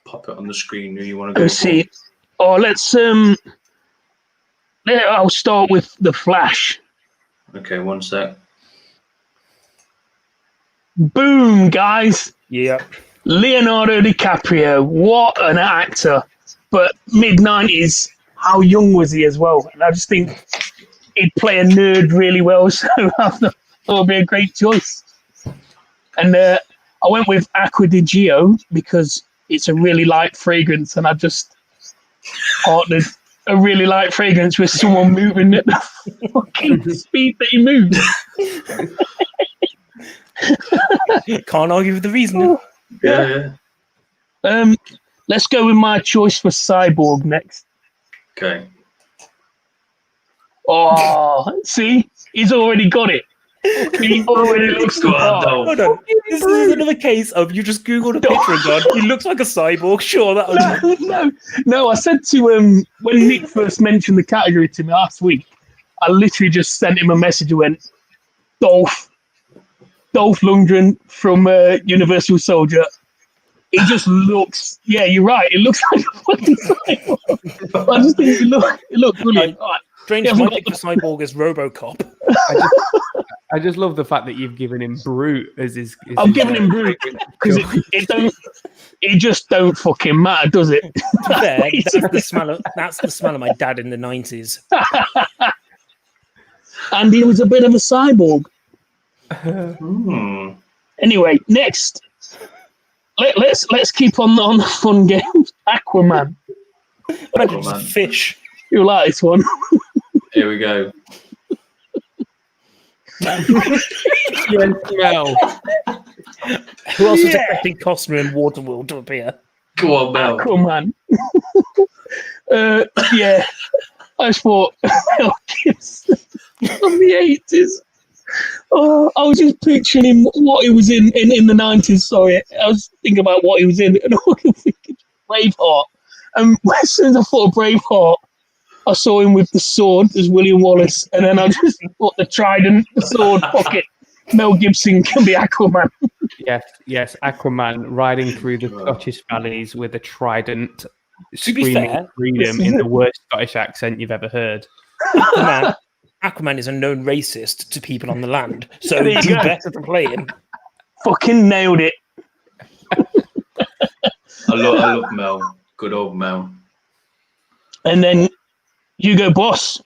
pop it on the screen. Who you want to go Let's see. Oh, let's I'll start with the Flash. for? Okay, one sec. Boom, guys. Yeah. Leonardo DiCaprio. What an actor. But mid-90s, how young was he as well? And I just think he'd play a nerd really well, so I thought it would be a great choice. And I went with Acqua di Gio because it's a really light fragrance, and I just partnered a really light fragrance with someone moving at the fucking speed that he moves. Can't argue with the reasoning. Yeah. Let's go with my choice for Cyborg next. Okay. Oh, see? He's already got it. He already looks the Go on, part. Dolph. Hold on. This is another case of you just Googled a picture and gone, he looks like a cyborg. Sure, that was... No. I said to him when Nick first mentioned the category to me last week, I literally just sent him a message and went, Dolph Lundgren from Universal Soldier. He just looks, yeah, you're right. It looks like a fucking cyborg. I just think it looked brilliant. Right. Strange, my pick for cyborg is RoboCop. I just love the fact that you've given him Brute as his. I'm giving him Brute because it just don't fucking matter, does it? To be fair, that's the smell of my dad in the 90s. And he was a bit of a cyborg. Anyway, next. Let's keep on the fun games. Aquaman. Imagine a fish. You like this one? Here we go. Mel. Who else was expecting Costner and Waterworld to appear? Go on, Mel. Aquaman. Yeah. I just thought Mel Gibson from the 80s. Oh, I was just picturing him, what he was in the 90s, sorry. I was thinking about what he was in, and I was thinking Braveheart. And as soon as I thought of Braveheart, I saw him with the sword as William Wallace, and then I just thought the trident, the sword, pocket. Mel Gibson can be Aquaman. Yes, Aquaman riding through the Scottish valleys with a trident, To be screaming fair, freedom in the worst Scottish accent you've ever heard. Aquaman is a known racist to people on the land, so There you do go. better to play him. Fucking nailed it. I love Mel. Good old Mel. And then Hugo Boss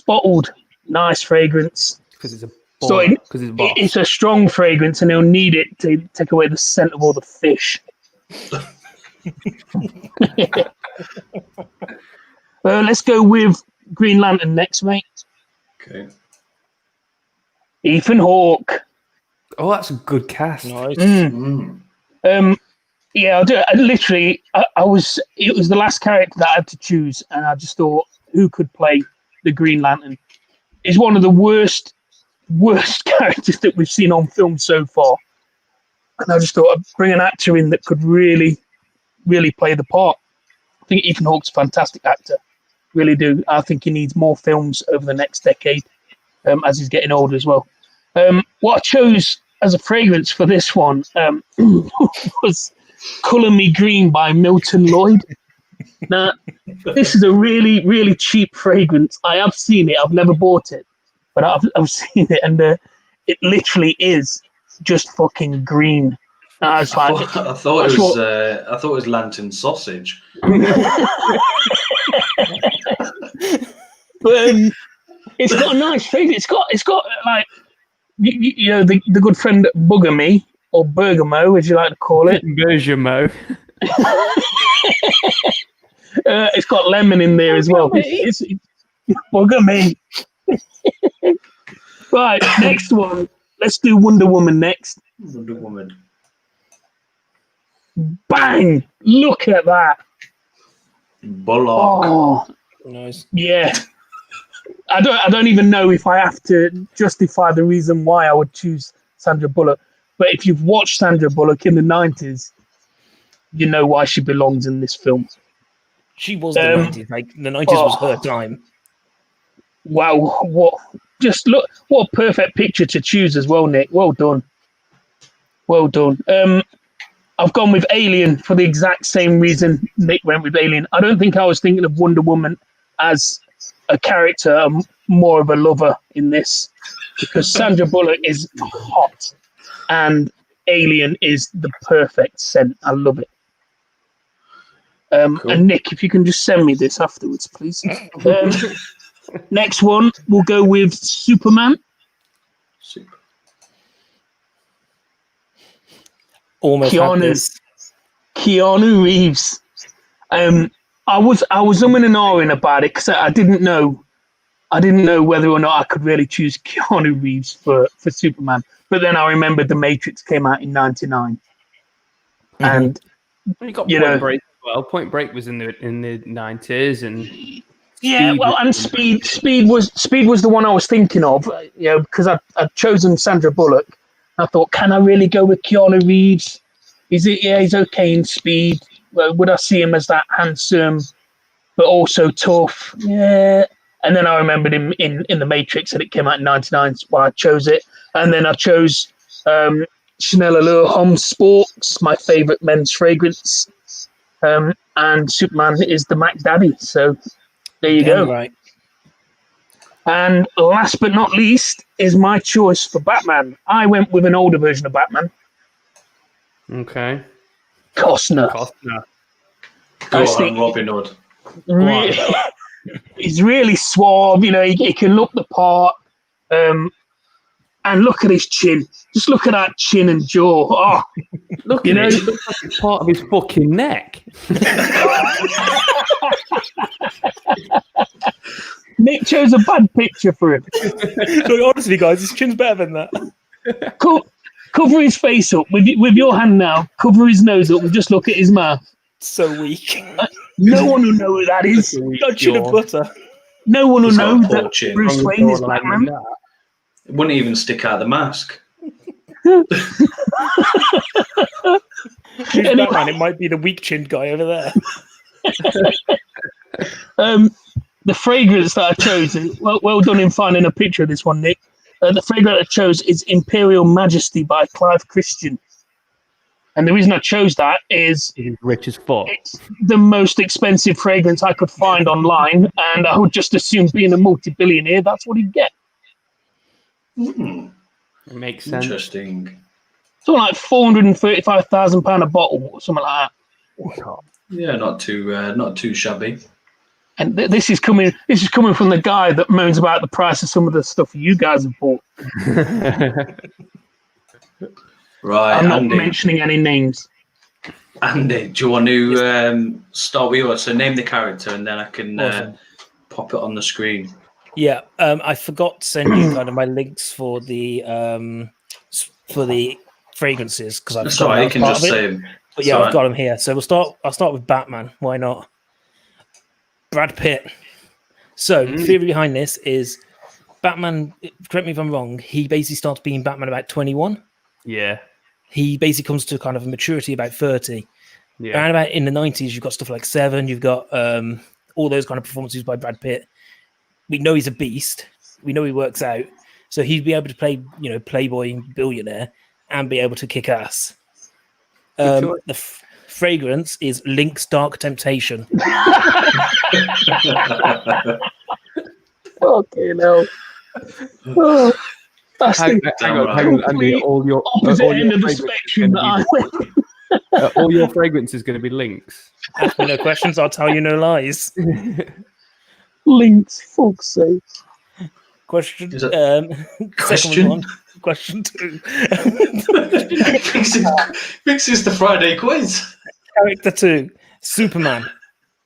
bottled. Nice fragrance. Because it's a So boss. it's a strong fragrance, and he'll need it to take away the scent of all the fish. Let's go with Green Lantern next, mate. Okay. Ethan Hawke. Oh, that's a good cast. Nice. Yeah, I'll do it. It was the last character that I had to choose, and I just thought, who could play the Green Lantern? He's one of the worst characters that we've seen on film so far. And I just thought I'd bring an actor in that could really, really play the part. I think Ethan Hawke's a fantastic actor. Really do. I think he needs more films over the next decade as he's getting older as well. What I chose as a fragrance for this one was Colour Me Green by Milton Lloyd. Now, this is a really, really cheap fragrance. I have seen it. I've never bought it, but I've seen it, and it literally is just fucking green. I thought it was Lantern Sausage. But it's got a nice fragrance. It's got like you know the good friend Bugger Me or Bergamo, as you like to call it. Bergamo. It's got lemon in there as well. It's Bugger Me. Right, next one. Let's do Wonder Woman next. Wonder Woman. Bang! Look at that. Bullock. Oh, Nice. yeah. I don't even know if I have to justify the reason why I would choose Sandra Bullock. But if you've watched Sandra Bullock in the 90s, you know why she belongs in this film. She was the 90s. Like, the 90s was her time. Wow, what a perfect picture to choose as well, Nick. Well done. Well done. I've gone with Alien for the exact same reason Nick went with Alien. I don't think I was thinking of Wonder Woman as a character. I'm more of a lover in this because Sandra Bullock is hot and Alien is the perfect scent. I love it. Cool. And Nick, if you can just send me this afterwards, please. Next one, we'll go with Superman. Super. Almost had this. Keanu Reeves. I was umming and ahhing about it because I didn't know whether or not I could really choose Keanu Reeves for Superman. But then I remembered The Matrix came out in '99, and You got you Point know, Break as well. Point Break was in the 90s, and yeah, Speed well, was- and Speed was the one I was thinking of, because I'd chosen Sandra Bullock. I thought, can I really go with Keanu Reeves? Is it? Yeah, he's okay in Speed. Well, would I see him as that handsome but also tough? Yeah. And then I remembered him in The Matrix, and it came out in '99, so why I chose it. And then I chose Chanel Allure Homme Sports, my favourite men's fragrance. And Superman is the Mac Daddy. So there you Damn go. right. And last but not least is my choice for Batman. I went with an older version of Batman, Okay. Costner. Costner. Go I on, Robin Hood. He's really suave. He can look the part. And look at his chin. Just look at that chin and jaw. Oh, Look, it looks like it's part of his fucking neck. Nick chose a bad picture for him. So honestly, guys, his chin's better than that. Cover his face up with your hand now. Cover his nose up and just look at his mouth. So weak. No one will know who that is. Got chin of butter. No one will He's got know a poor that chin. Bruce Wayne is Batman. It wouldn't even stick out of the mask. Who's Batman? It might be the weak-chinned guy over there. The fragrance that I chose, well done in finding a picture of this one, Nick. The fragrance I chose is Imperial Majesty by Clive Christian. And the reason I chose that is He's rich as fuck. it's the most expensive fragrance I could find online, and I would just assume being a multi-billionaire, that's what he'd get. Hmm, It makes sense. interesting. Something like £435,000 a bottle, or something like that. Yeah, not too shabby. And this is coming from the guy that moans about the price of some of the stuff you guys have bought. Right, I'm not Andy. mentioning any names. Andy, do you want to start with yours? So name the character, and then I can Awesome. pop it on the screen. Yeah, I forgot to send you kind of my links for the fragrances because I've That's got all right. You that can part just of it. say them. But yeah, It's I've got them here. So I'll start with Batman. Why not? Brad Pitt. So the theory behind this is Batman. Correct me if I'm wrong. He basically starts being Batman about 21. Yeah. He basically comes to kind of a maturity about 30. Yeah. Around about in the 90s, you've got stuff like Seven. You've got all those kind of performances by Brad Pitt. We know he's a beast. We know he works out. So he'd be able to play, playboy billionaire and be able to kick ass. The fragrance is Link's Dark Temptation. Okay, no. Oh, that's Hang the on, Andy. All your opposite end of the fragrances spectrum that gonna I went. be- all your fragrance is going to be Links. Ask me no questions, I'll tell you no lies. Links, fuck's sake. Question. Is it- Second one. Question 2. Fixes the Friday quiz. Character 2. Superman.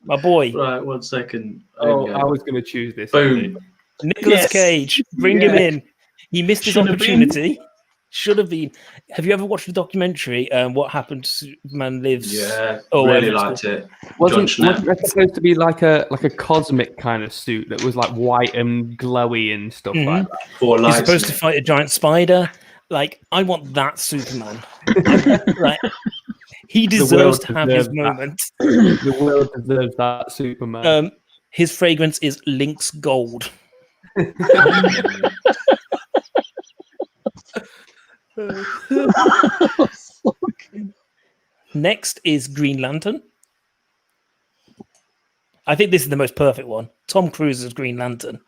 My boy. Right, 1 second. There we go. I was going to choose this. Boom. Nicolas Yes. Cage. Bring him in. He missed his Should have opportunity. Should have been. Have you ever watched the documentary? What happened to Superman Lives? Yeah, Oh, really whatever liked it's it. Wasn't John Schnapp. that supposed to be like a cosmic kind of suit that was like white and glowy and stuff like that? Four He's lights. supposed in to it. fight a giant spider. Like, I want that Superman. Like, he deserves world to have his deserves that. moment. The world deserves that Superman. His fragrance is Lynx Gold. Next is Green Lantern. I think this is the most perfect one. Tom Cruise's Green Lantern.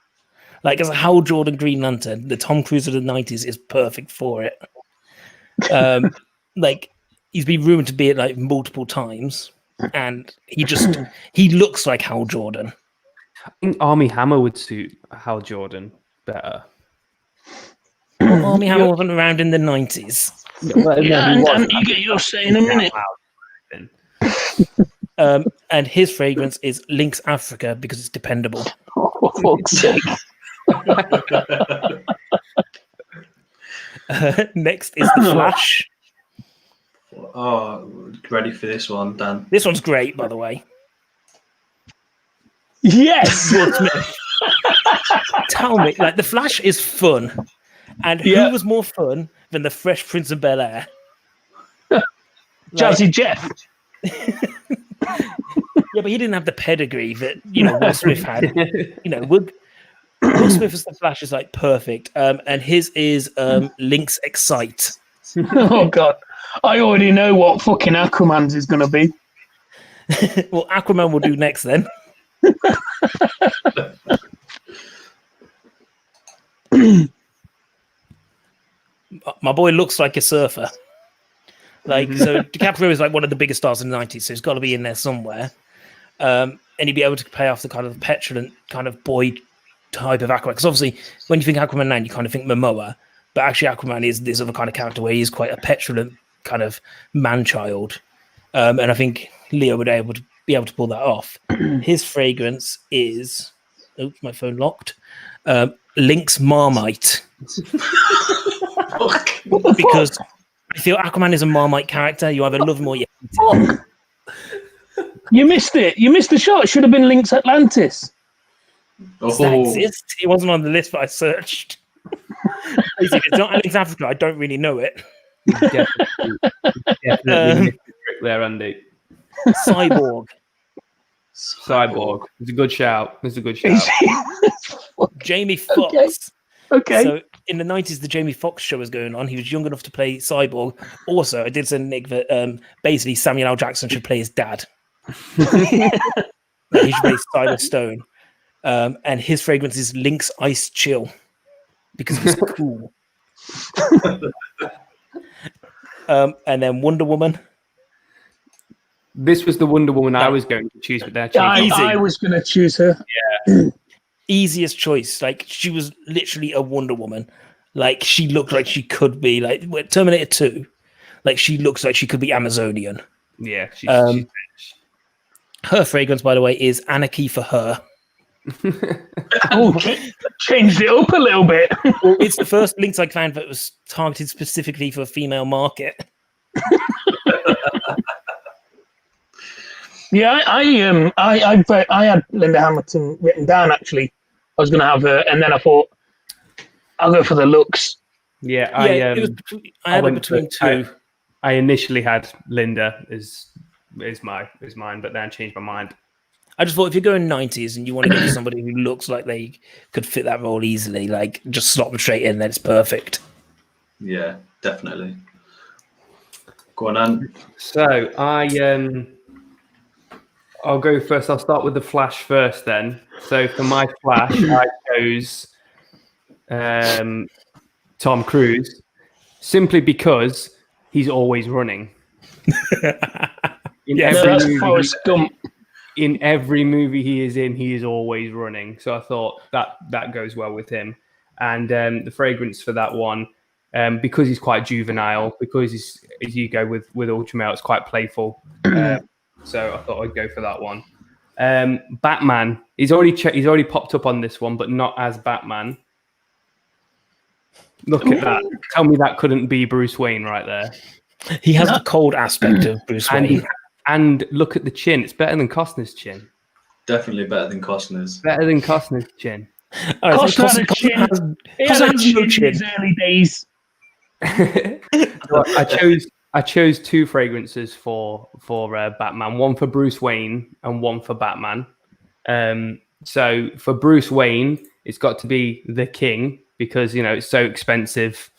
Like, as a Hal Jordan Green Lantern, the Tom Cruise of the 90s is perfect for it. Like, he's been rumored to be it like multiple times, and he looks like Hal Jordan. I think Army Hammer would suit Hal Jordan better. Well, Army Hammer wasn't around in the 90s. Yeah, and you get your say in a minute. And his fragrance is Lynx Africa because it's dependable. Oh, for fuck's sake. Next is the Flash. Oh, ready for this one, Dan? This one's great, by the way. Yes. Will Smith. Tell me, like, the Flash is fun, and who was more fun than the Fresh Prince of Bel-Air? Jazzy Jeff. Yeah, but he didn't have the pedigree that Will Smith had. Will Smith as the Flash is like perfect, and his is Lynx Excite. Oh God, I already know what fucking Aquaman's is gonna be. Well, Aquaman will do next then. My boy looks like a surfer. So DiCaprio is like one of the biggest stars in the 90s, so he's got to be in there somewhere. And he'd be able to pay off the kind of petulant kind of boy type of Aquaman. Because obviously, when you think Aquaman 9, you kind of think Momoa, but actually Aquaman is this other kind of character where he's quite a petulant kind of man-child. And I think Leo would be able to pull that off. His fragrance is... Oops, my phone locked. Lynx Marmite. Because I feel Aquaman is a Marmite character. You either love him or you hate him. You missed it. You missed the shot. It should have been Lynx Atlantis. Does that exist? It wasn't on the list, but I searched. It's not Lynx Africa. I don't really know it. Definitely there, Andy. Cyborg. It's a good shout. Jamie Foxx. Okay. So in the 90s, the Jamie Foxx show was going on. He was young enough to play Cyborg. Also, I did send Nick that basically Samuel L. Jackson should play his dad. He should play Silas Stone. And his fragrance is Lynx Ice Chill because it's cool. And then Wonder Woman. This was the Wonder Woman I was going to choose, but they're I was going to choose her. Yeah. Easiest choice. Like, she was literally a Wonder Woman. Like, she looked like she could be like Terminator 2. Like, she looks like she could be Amazonian. Yeah. Her fragrance, by the way, is Anarchy for Her. Oh, changed it up a little bit. Well, it's the first Lynx I found that was targeted specifically for a female market. Yeah, I had Linda Hamilton written down. Actually, I was going to have her, and then I thought I'll go for the looks. Yeah, I had it between two. I initially had Linda is mine, but then I changed my mind. I just thought if you're going 90s and you want to go for somebody who looks like they could fit that role easily, like just slot them straight in, then it's perfect. Yeah, definitely. Go on, Anne. So I'll go first. I'll start with the Flash first then. So for my Flash, I chose Tom Cruise simply because he's always running. In every movie he is in, he is always running. So I thought that goes well with him. And the fragrance for that one, because he's quite juvenile, because he's, as you go with Ultramale, it's quite playful. So I thought I'd go for that one. Batman. He's already popped up on this one, but not as Batman. Look at that. Tell me that couldn't be Bruce Wayne right there. He has the cold aspect of Bruce Wayne. And look at the chin. It's better than Costner's chin. Definitely better than Costner's. Better than Costner's chin. Costner had a chin. He had a chin in his early days. I chose two fragrances for Batman. One for Bruce Wayne and one for Batman. So for Bruce Wayne, it's got to be the King because it's so expensive,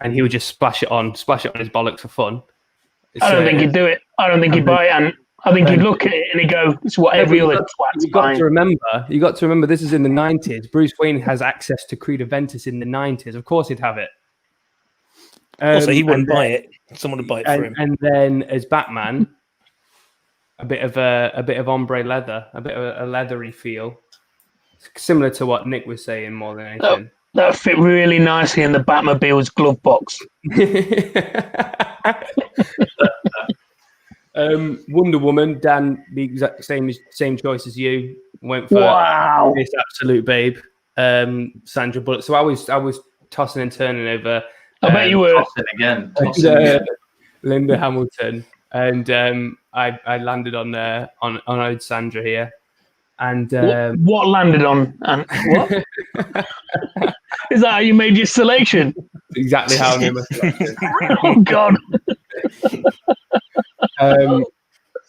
and he would just splash it on his bollocks for fun. I don't think he'd do it. I don't think he'd buy it, and I think he'd look at it and he'd go, "It's what every other twat's buying." You got to remember, this is in the 90s. Bruce Wayne has access to Creed Aventus in the 90s. Of course, he'd have it. Also, he wouldn't buy it. Someone would buy it for him. And then as Batman, a bit of ombre leather, a bit of a leathery feel, similar to what Nick was saying more than anything. That fit really nicely in the Batmobile's glove box. Wonder Woman, Dan, the exact same choice as you. Went for Wow. this absolute babe, Sandra Bullock. So I was tossing and turning over. I bet you were. Tossing again. Linda Hamilton, and I landed on old Sandra here. And What landed on? And what? Is that how you made your selection? exactly how I made my selection. Oh God.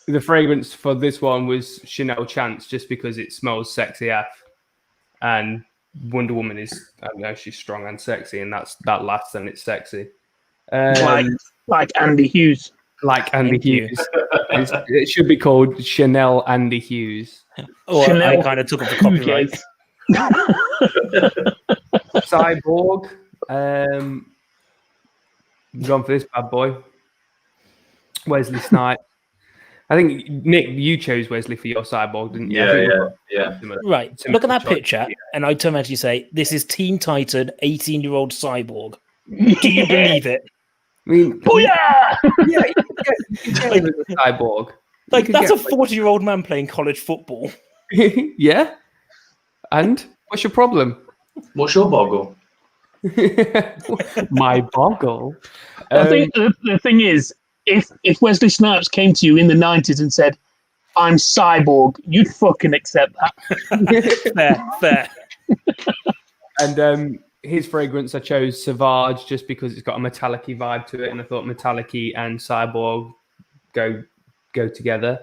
The fragrance for this one was Chanel Chance, just because it smells sexy af. And Wonder Woman is, I know she's strong and sexy, and that lasts and it's sexy. Like Andy Hughes. Like Andy Hughes. It should be called Chanel Andy Hughes. Oh, Chanel I kind of took up the copyright. Cyborg. Gone for this bad boy. Wesley Snipes. I think, Nick, you chose Wesley for your cyborg, didn't you? Yeah. Right. Look at that picture, and I turn around to you say, "This is Teen Titan, 18-year-old cyborg." Do you believe it? I mean, Booyah! yeah, you can get him as a cyborg. Like, that's a 40-year-old man playing college football. Yeah. And what's your problem? What's your boggle? My boggle. I think the thing is, if Wesley Snipes came to you in the 90s and said, "I'm cyborg," you'd fucking accept that. Fair. And his fragrance, I chose Sauvage just because it's got a metallic-y vibe to it, and I thought metallic-y and cyborg go together.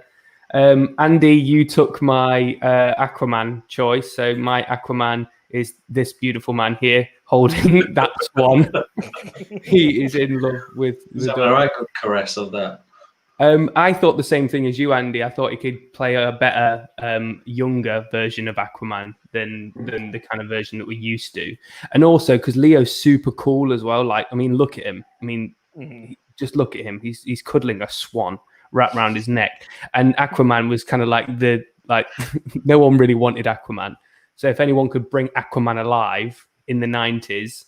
Andy, you took my Aquaman choice, so my Aquaman is this beautiful man here holding that swan. He is in love with the dog. A right good caress of that. I thought the same thing as you, Andy. I thought he could play a better, younger version of Aquaman than the kind of version that we used to. And also because Leo's super cool as well. Like, I mean, look at him. I mean, just look at him. He's cuddling a swan wrapped around his neck. And Aquaman was kind of like no one really wanted Aquaman. So if anyone could bring Aquaman alive in the 90s,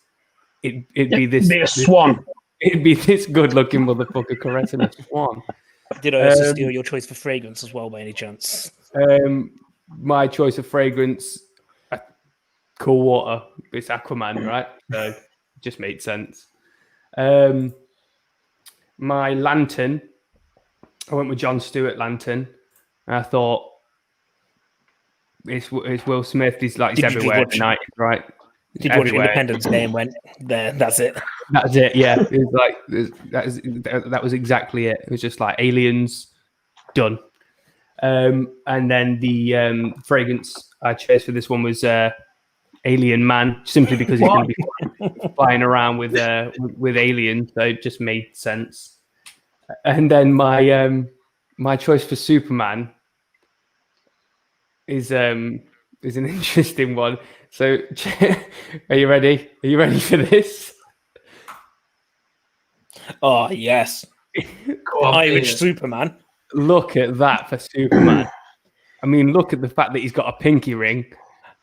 it'd be this. Be a swan. It'd be this good-looking motherfucker caressing a swan. Did I also steal your choice for fragrance as well, by any chance? My choice of fragrance, cool water. It's Aquaman, right? So it just made sense. My lantern, I went with Jon Stewart lantern. And I thought it's Will Smith. He's everywhere at night, right? Did you watch Independence Day and went, there, that's it? That's it, yeah. It was like, that was exactly it. It was just like aliens, done. And then the fragrance I chose for this one was Alien Man, simply because he's going to be flying around with aliens, so it just made sense. And then my choice for Superman is an interesting one. So, are you ready? Are you ready for this? Oh, yes. Irish Superman. Look at that for Superman. I mean, look at the fact that he's got a pinky ring.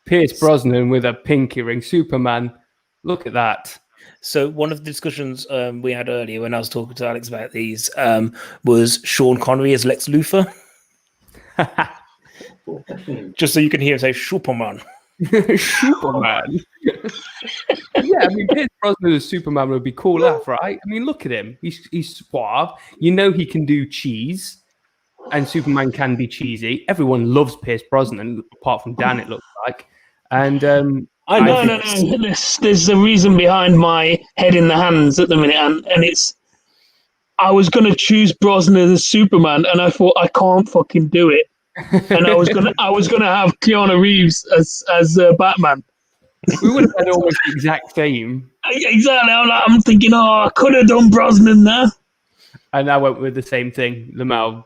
Pierce Brosnan with a pinky ring. Superman. Look at that. So one of the discussions we had earlier when I was talking to Alex about these was Sean Connery as Lex Luthor. Just so you can hear him say Superman. Superman. Yeah, I mean, Pierce Brosnan as Superman would be cool, right? I mean, look at him. He's suave. You know he can do cheese, and Superman can be cheesy. Everyone loves Pierce Brosnan, apart from Dan, it looks like. And No. There's a reason behind my head in the hands at the minute, and it's I was gonna choose Brosnan as Superman, and I thought I can't fucking do it. And I was gonna have Keanu Reeves as Batman. We would have had almost the exact same. Exactly. I'm thinking, I could have done Brosnan there. And I went with the same thing. Lamal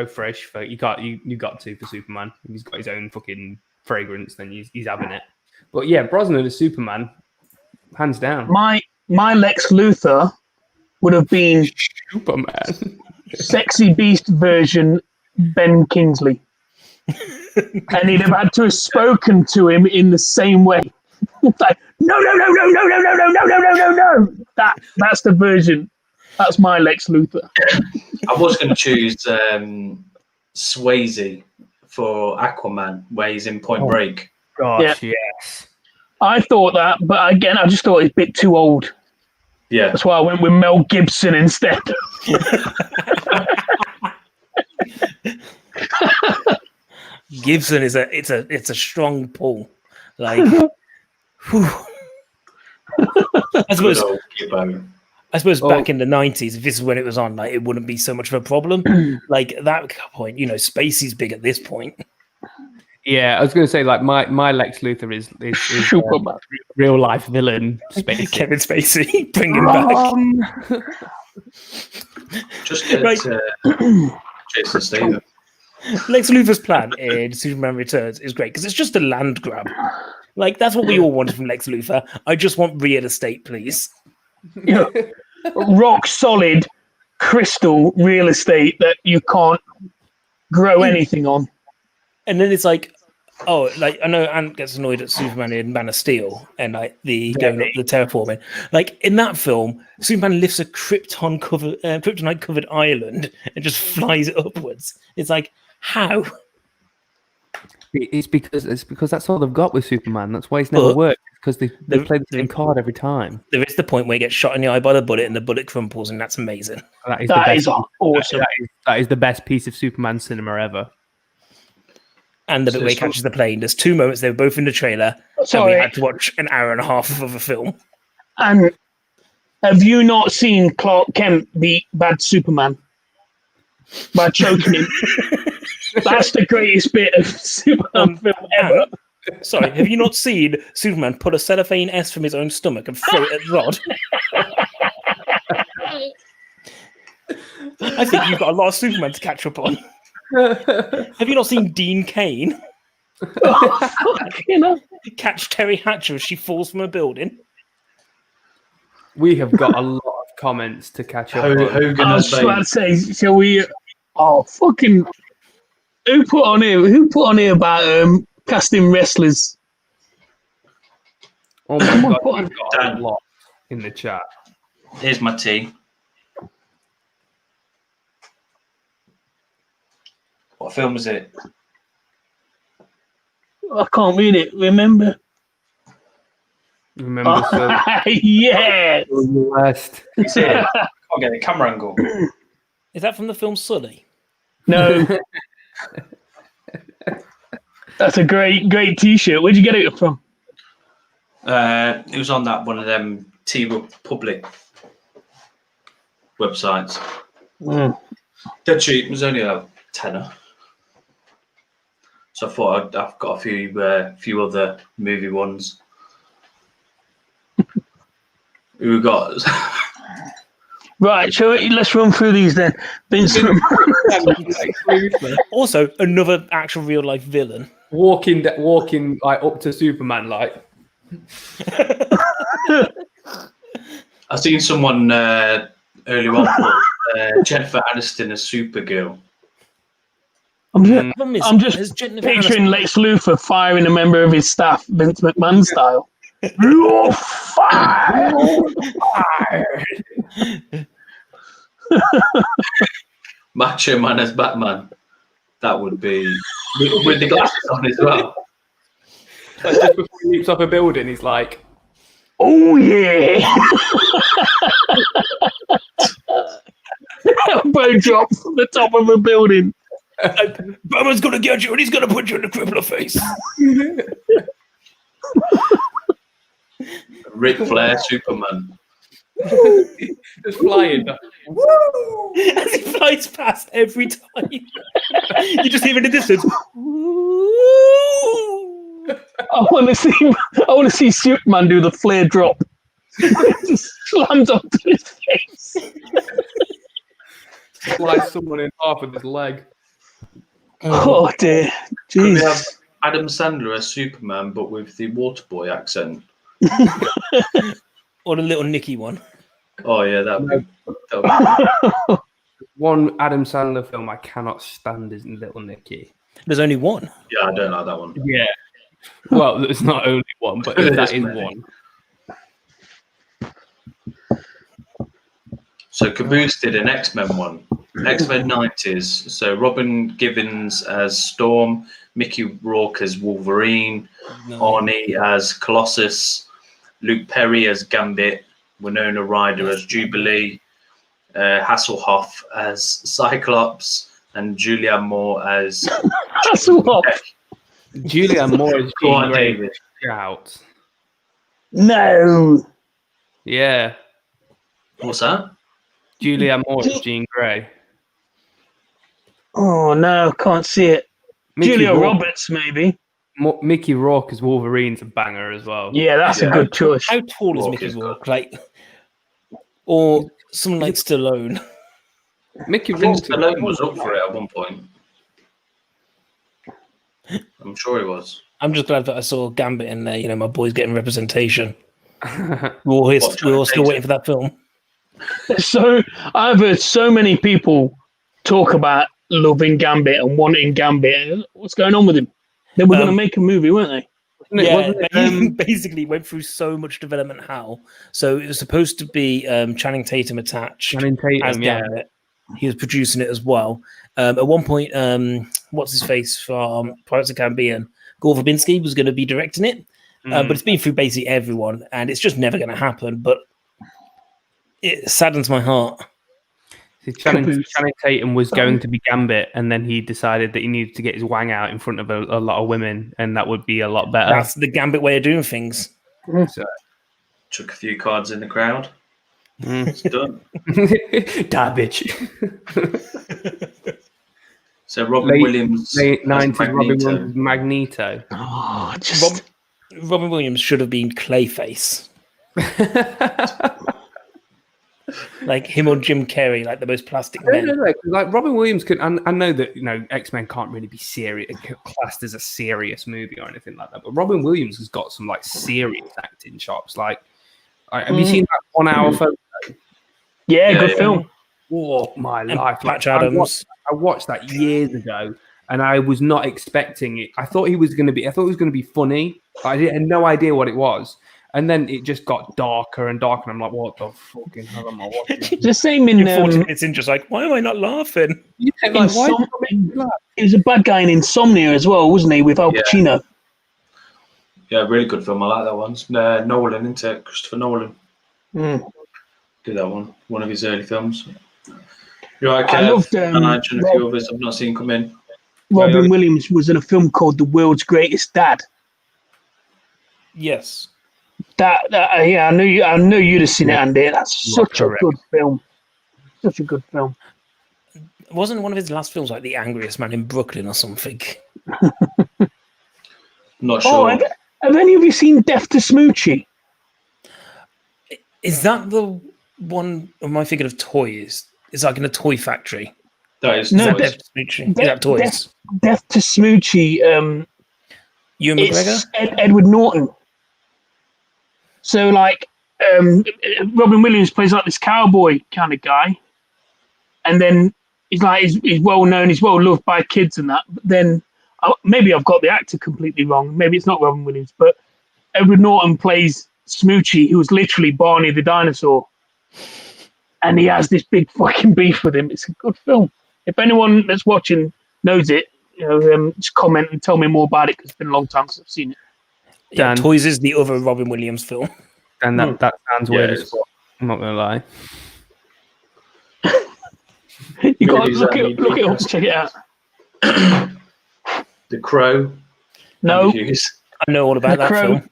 fresh. For you got to for Superman. He's got his own fucking fragrance. Then he's having it. But yeah, Brosnan as Superman, hands down. My Lex Luthor would have been Superman, sexy beast version Ben Kingsley. And he'd have had to have spoken to him in the same way. Like, no. That's the version. That's my Lex Luthor. I was going to choose Swayze for Aquaman, where he's in Point Break. Gosh, yes. I thought that, but again, I just thought he's a bit too old. Yeah. That's why I went with Mel Gibson instead. Gibson is a strong pull. Like, whew. I suppose back in the 90s, if this is when it was on, like, it wouldn't be so much of a problem. Like at that point, Spacey's big at this point. Yeah, I was going to say, like, my Lex Luthor is real life villain Spacey. Kevin Spacey, bring him back. Just get Jason Statham. Lex Luthor's plan in Superman Returns is great because it's just a land grab. Like, that's what we all wanted from Lex Luthor. I just want real estate, please. Rock solid, crystal real estate that you can't grow anything on. And then it's like, oh, like, I know Ant gets annoyed at Superman in Man of Steel and like the going up the terraforming. Like in that film, Superman lifts a kryptonite covered island and just flies it upwards. It's like, how? It's because that's all they've got with Superman. That's why he's never worked, because they play the same card every time. There is the point where he gets shot in the eye by the bullet and the bullet crumples, and that's amazing. That is awesome. That is the best piece of Superman cinema ever. And the bit where he catches the plane. There's two moments. They were both in the trailer. Sorry. And we had to watch an hour and a half of a film. And have you not seen Clark Kent beat bad Superman by choking him? That's the greatest bit of Superman film ever. Sorry, have you not seen Superman pull a cellophane S from his own stomach and throw it at Rod? I think you've got a lot of Superman to catch up on. Have you not seen Dean Cain catch Terry Hatcher as she falls from a building? We have got a lot of comments to catch up on. I was about to say, shall we? Oh, fucking! Who put on here about casting wrestlers? Oh my god, we've got a lot in the chat. Here's my tea. What film is it? I can't read it. Remember, sir? Yeah. West. Is it? I can't get a camera angle. Is that from the film Sully? No. That's a great T-shirt. Where'd you get it from? It was on one of them T-Republic websites. Dead cheap. It was only a tenner. So I thought I've got a few other movie ones. Who got? Right, let's run through these then. Also, another actual real life villain. Walking like up to Superman, like. I've seen someone earlier on put Jennifer Aniston as Supergirl. I'm just picturing Lex Luthor firing a member of his staff, Vince McMahon style. You're fired! Macho Man as Batman. That would be with the glasses on as well. Like just before he leaps off a building, he's like, "Oh yeah!" Elbow drop from the top of a building. Batman's gonna get you, and he's gonna put you in the crippler face. Ric Flair, Superman. Just flying. As he flies past every time. You just hear in the distance. I want to see Superman do the flare drop. Just slams onto his face. Slice someone in half with his leg. Oh dear. Jeez. We have Adam Sandler as Superman, but with the Waterboy accent. Or the Little Nicky one. Oh yeah, that would be. One Adam Sandler film I cannot stand is Little Nicky. There's only one. Yeah, I don't like that one. Yeah. Well, there's not only one, but that is one. So Caboose did an X-Men one, X-Men 90s. So Robin Givens as Storm, Mickey Rourke as Wolverine, Arnie as Colossus, Luke Perry as Gambit, Winona Ryder as Jubilee, Hasselhoff as Cyclops, and Julianne Moore as Hasselhoff. Julianne Moore is Go on, Jean Grey. David. Out. No. Yeah. What's that? Julianne Moore is Jean Grey. Oh no, can't see it. Julia Roberts, maybe. Mickey Rourke as Wolverine's a banger as well. Yeah, that's a good choice. How tall is Mickey Rourke? Like, or someone like Stallone. Mickey I think Rourke Stallone was up for it at one point. I'm sure he was. I'm just glad that I saw Gambit in there. You know, my boy's getting representation. We're all still waiting for that film. So I've heard so many people talk about loving Gambit and wanting Gambit. What's going on with him? They were going to make a movie, weren't they? Yeah, he basically went through so much development. How? So it was supposed to be Channing Tatum attached as Gambit. He was producing it as well. At one point, what's his face from Pirates of the Caribbean? Gore Verbinski was going to be directing it, but it's been through basically everyone, and it's just never going to happen. But it saddens my heart. Channing Tatum was going to be Gambit, and then he decided that he needed to get his wang out in front of a lot of women, and that would be a lot better. That's the Gambit way of doing things. So, took a few cards in the crowd. It's done. Die, bitch. So Robin Williams, late 90s Robin Williams Magneto. Oh, Robin Williams should have been Clayface. Like him or Jim Carrey, like the most plastic men. No, like Robin Williams could. I know that X-Men can't really be serious, classed as a serious movie or anything like that. But Robin Williams has got some like serious acting chops. Like, have you seen that 1 hour photo? Yeah, good film. Oh my life! Patch Adams. I watched that years ago, and I was not expecting it. I thought it was going to be funny. I had no idea what it was. And then it just got darker and darker, and I'm like, "What the fucking hell am I watching?" The same in 40 minutes in, just like, why am I not laughing? Yeah, like, he was a bad guy in Insomnia as well, wasn't he, with Al Pacino? Yeah, really good film. I like that one. It's, Nolan, isn't it? Christopher Nolan. Did that one. One of his early films. You're right, Kev. I loved and a few others I've not seen come in. Robin Williams was in a film called The World's Greatest Dad. Yes. I knew you'd have seen it, Andy. That's such a good film. Such a good film. Wasn't one of his last films like The Angriest Man in Brooklyn or something? Not sure. Have any of you seen Death to Smoochie? Is that the one? Am I thinking of toys? It's like in a toy factory. That is no, toys. Death to Smoochie. Is that toys? Death to Smoochie. Ewan McGregor? Edward Norton. So, like, Robin Williams plays like this cowboy kind of guy, and then he's well known, he's well loved by kids and that. But then maybe I've got the actor completely wrong. Maybe it's not Robin Williams, but Edward Norton plays Smoochie, who was literally Barney the dinosaur, and he has this big fucking beef with him. It's a good film. If anyone that's watching knows it, just comment and tell me more about it because it's been a long time since I've seen it. Yeah, Toys is the other Robin Williams film. And that sounds weird as well. I'm not going to lie. You got to look it up, check it out. The Crow. No. I know all about that film.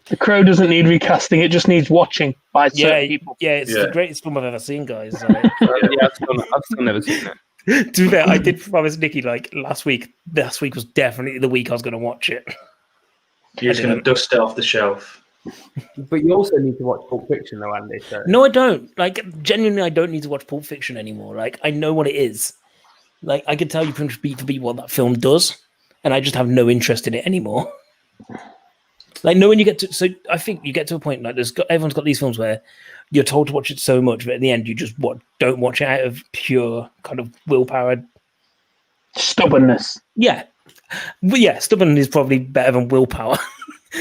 The Crow doesn't need recasting, it just needs watching by certain people. Yeah, it's the greatest film I've ever seen, guys. I've still never seen it. To be fair, I did promise Nikki last week. Last week was definitely the week I was going to watch it. You're just going to dust it off the shelf. But you also need to watch Pulp Fiction, though, Andy. So. No, I don't. Like, genuinely, I don't need to watch Pulp Fiction anymore. Like, I know what it is. Like, I can tell you pretty much beat for beat what that film does, and I just have no interest in it anymore. Like, when you get to, so I think you get to a point like everyone's got these films where you're told to watch it so much, but at the end you just don't watch it out of pure kind of willpower, stubbornness. Yeah, but yeah, stubbornness is probably better than willpower.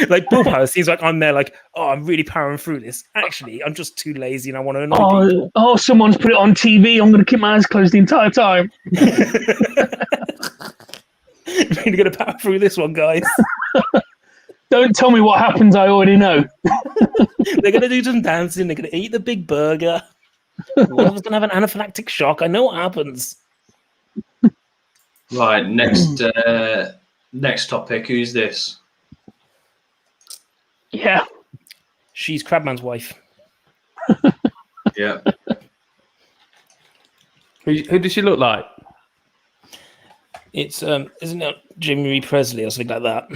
Like Bill Power seems like I'm there, like, oh, I'm really powering through this. Actually, I'm just too lazy and I want to annoy people. Oh, someone's put it on TV. I'm going to keep my eyes closed the entire time. Really gonna power through this one, guys. Don't tell me what happens. I already know. They're gonna do some dancing. They're gonna eat the big burger. One of us gonna have an anaphylactic shock. I know what happens. Right, next topic. Who's this? Yeah. She's Crabman's wife. Yeah. Who does she look like? It's isn't it Jimmy Presley or something like that?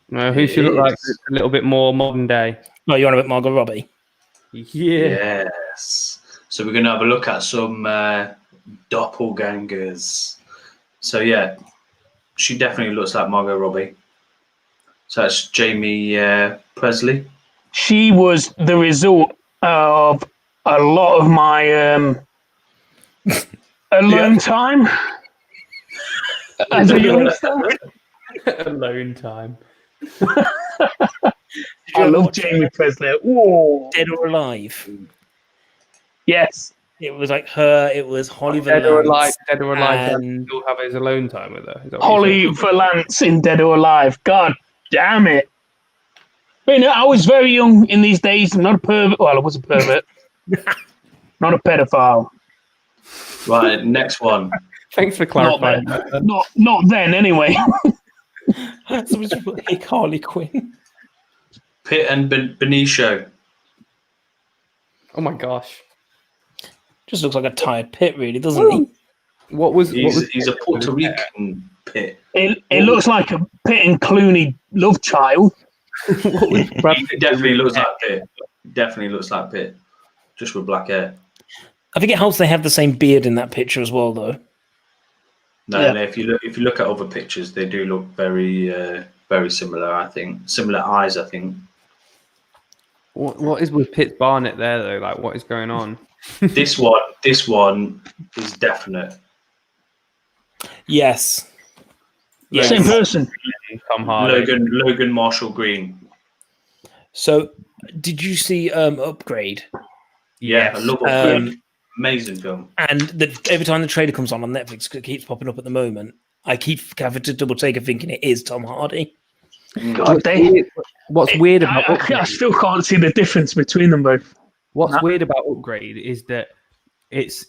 No, who she look like? A little bit more modern day. No, you're on about Margot Robbie. Yeah. Yes. So we're going to have a look at some doppelgangers. So yeah, she definitely looks like Margot Robbie. So that's Jamie Presley. She was the result of a lot of my alone time as a youngster. Alone time. I love Jamie Presley. Whoa. Dead or Alive. Yes. It was like her. It was Holly Dead or Valance. Alive. Dead or Alive. and- Still have his alone time with her. Is that what Holly you said? Valance in Dead or Alive. God damn it. But, you know, I was very young in these days. I'm not a pervert. Well, I was a pervert. Not a pedophile. Right, next one. Thanks for clarifying. Not then, anyway. Someone's just put Hick Harley Quinn. Pitt and Benicio. Oh my gosh. Just looks like a tired Pit, really, doesn't he? He's a Puerto Rican Pitt. It looks like a Pitt and Clooney love child. What was Brad He Pitt definitely doing? looks like Pitt. Definitely looks like Pitt. Just with black hair. I think it helps they have the same beard in that picture as well, though. No, Yeah. no, if you look at other pictures, they do look very very similar. I think similar eyes. I think What is with Pitt Barnett there though? Like, what is going on? this one is definite. Yes. Yes. Same person. Tom Hardy. Logan Marshall Green. So, did you see Upgrade? Yeah, Yes. I love it. Amazing film. And every time the trailer comes on Netflix, 'cause it keeps popping up at the moment, I keep having to double take and thinking it is Tom Hardy. God, What's weird about I Upgrade? still can't see the difference between them both. What's weird about Upgrade is that it's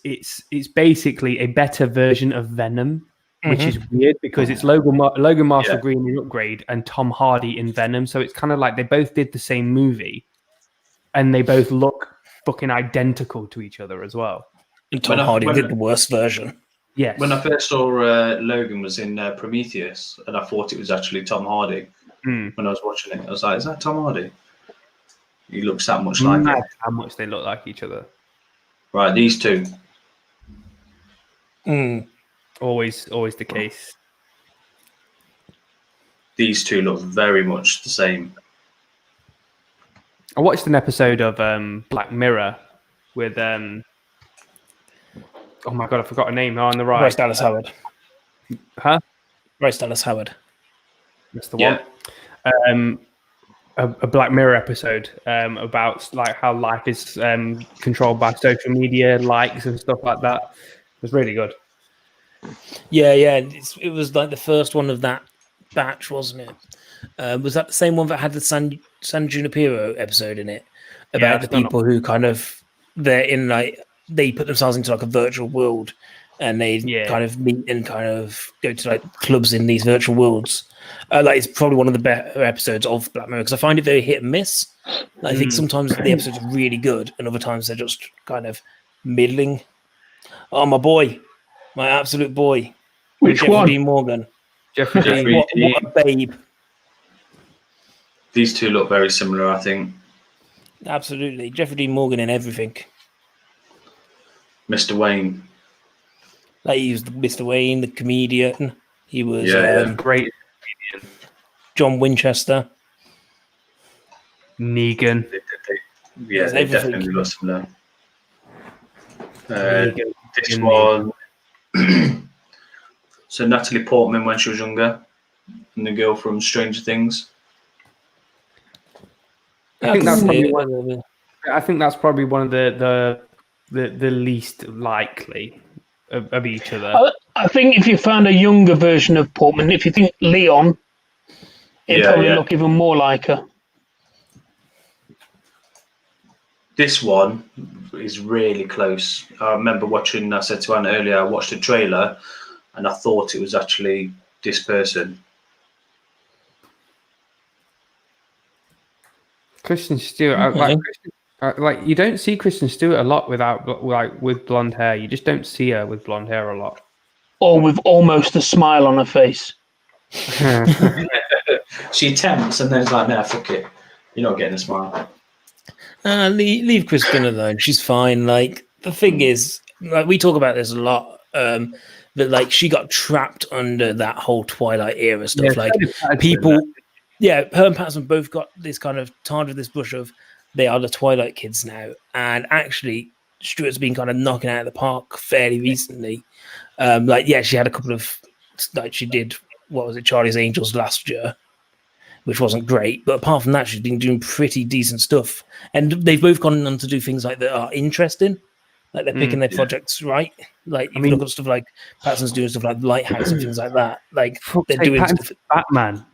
basically a better version of Venom, which is weird because it's Logan Marshall Yeah. Green in Upgrade and Tom Hardy in Venom. So it's kind of like they both did the same movie, and they both look fucking identical to each other as well. And Tom Hardy did the worst version. Yes. When I first saw Logan was in Prometheus, and I thought it was actually Tom Hardy. When I was watching it, I was like, "Is that Tom Hardy?" He looks that much like Mad it. how much they look like each other. Right, these two. Always the case. These two look very much the same. I watched an episode of Black Mirror with oh my god, I forgot her name. Oh, on the right. Bryce Dallas Howard. Huh? Bryce Dallas Howard. That's the Yeah. one. A Black Mirror episode about like how life is controlled by social media likes and stuff like that. It was really good. Yeah. It was like the first one of that batch, wasn't it? Was that the same one that had the San Junipero episode in it about the people who kind of they put themselves into like a virtual world and they kind of meet and kind of go to like clubs in these virtual worlds. Like it's probably one of the better episodes of Black Mirror because I find it very hit and miss. I think sometimes the episodes are really good and other times they're just kind of middling. Oh, my boy, my absolute boy, Which Jeffrey one? Dean Morgan. Jeffrey Dean. Jeffrey What Dean. a babe! These two look very similar, I think. Absolutely, Jeffrey Dean Morgan in everything. Mr. Wayne. Like he was Mr. Wayne, the comedian. He was Great. John Winchester. Negan. Yeah, they everything. definitely look similar. Negan. This one. So Natalie Portman when she was younger, and the girl from Stranger Things. I think that's probably one of the least likely of each other. I think if you found a younger version of Portman, if you think Leon, it'd probably look even more like her. This one is really close. I remember watching, I said to Anna earlier, I watched the trailer and I thought it was actually this person. Kristen Stewart, like you don't see Kristen Stewart a lot with blonde hair. You just don't see her with blonde hair a lot. Or with almost a smile on her face. She attempts and then it's like, nah, fuck it. You're not getting a smile. Leave Kristen alone. She's fine. Like, the thing is, like, we talk about this a lot, but like, she got trapped under that whole Twilight era stuff. Like, people, her and Patterson both got this kind of tarred with this brush of they are the Twilight kids now. And actually, Stewart's been kind of knocking out of the park fairly recently. She had a couple of, like, she did, what was it, Charlie's Angels last year, which wasn't great. But apart from that, she's been doing pretty decent stuff. And they've both gone on to do things like that are interesting. Like, they're picking their projects right. Like, you look at stuff like Patterson's doing stuff like Lighthouse and things like that. Like, they're doing stuff. Batman.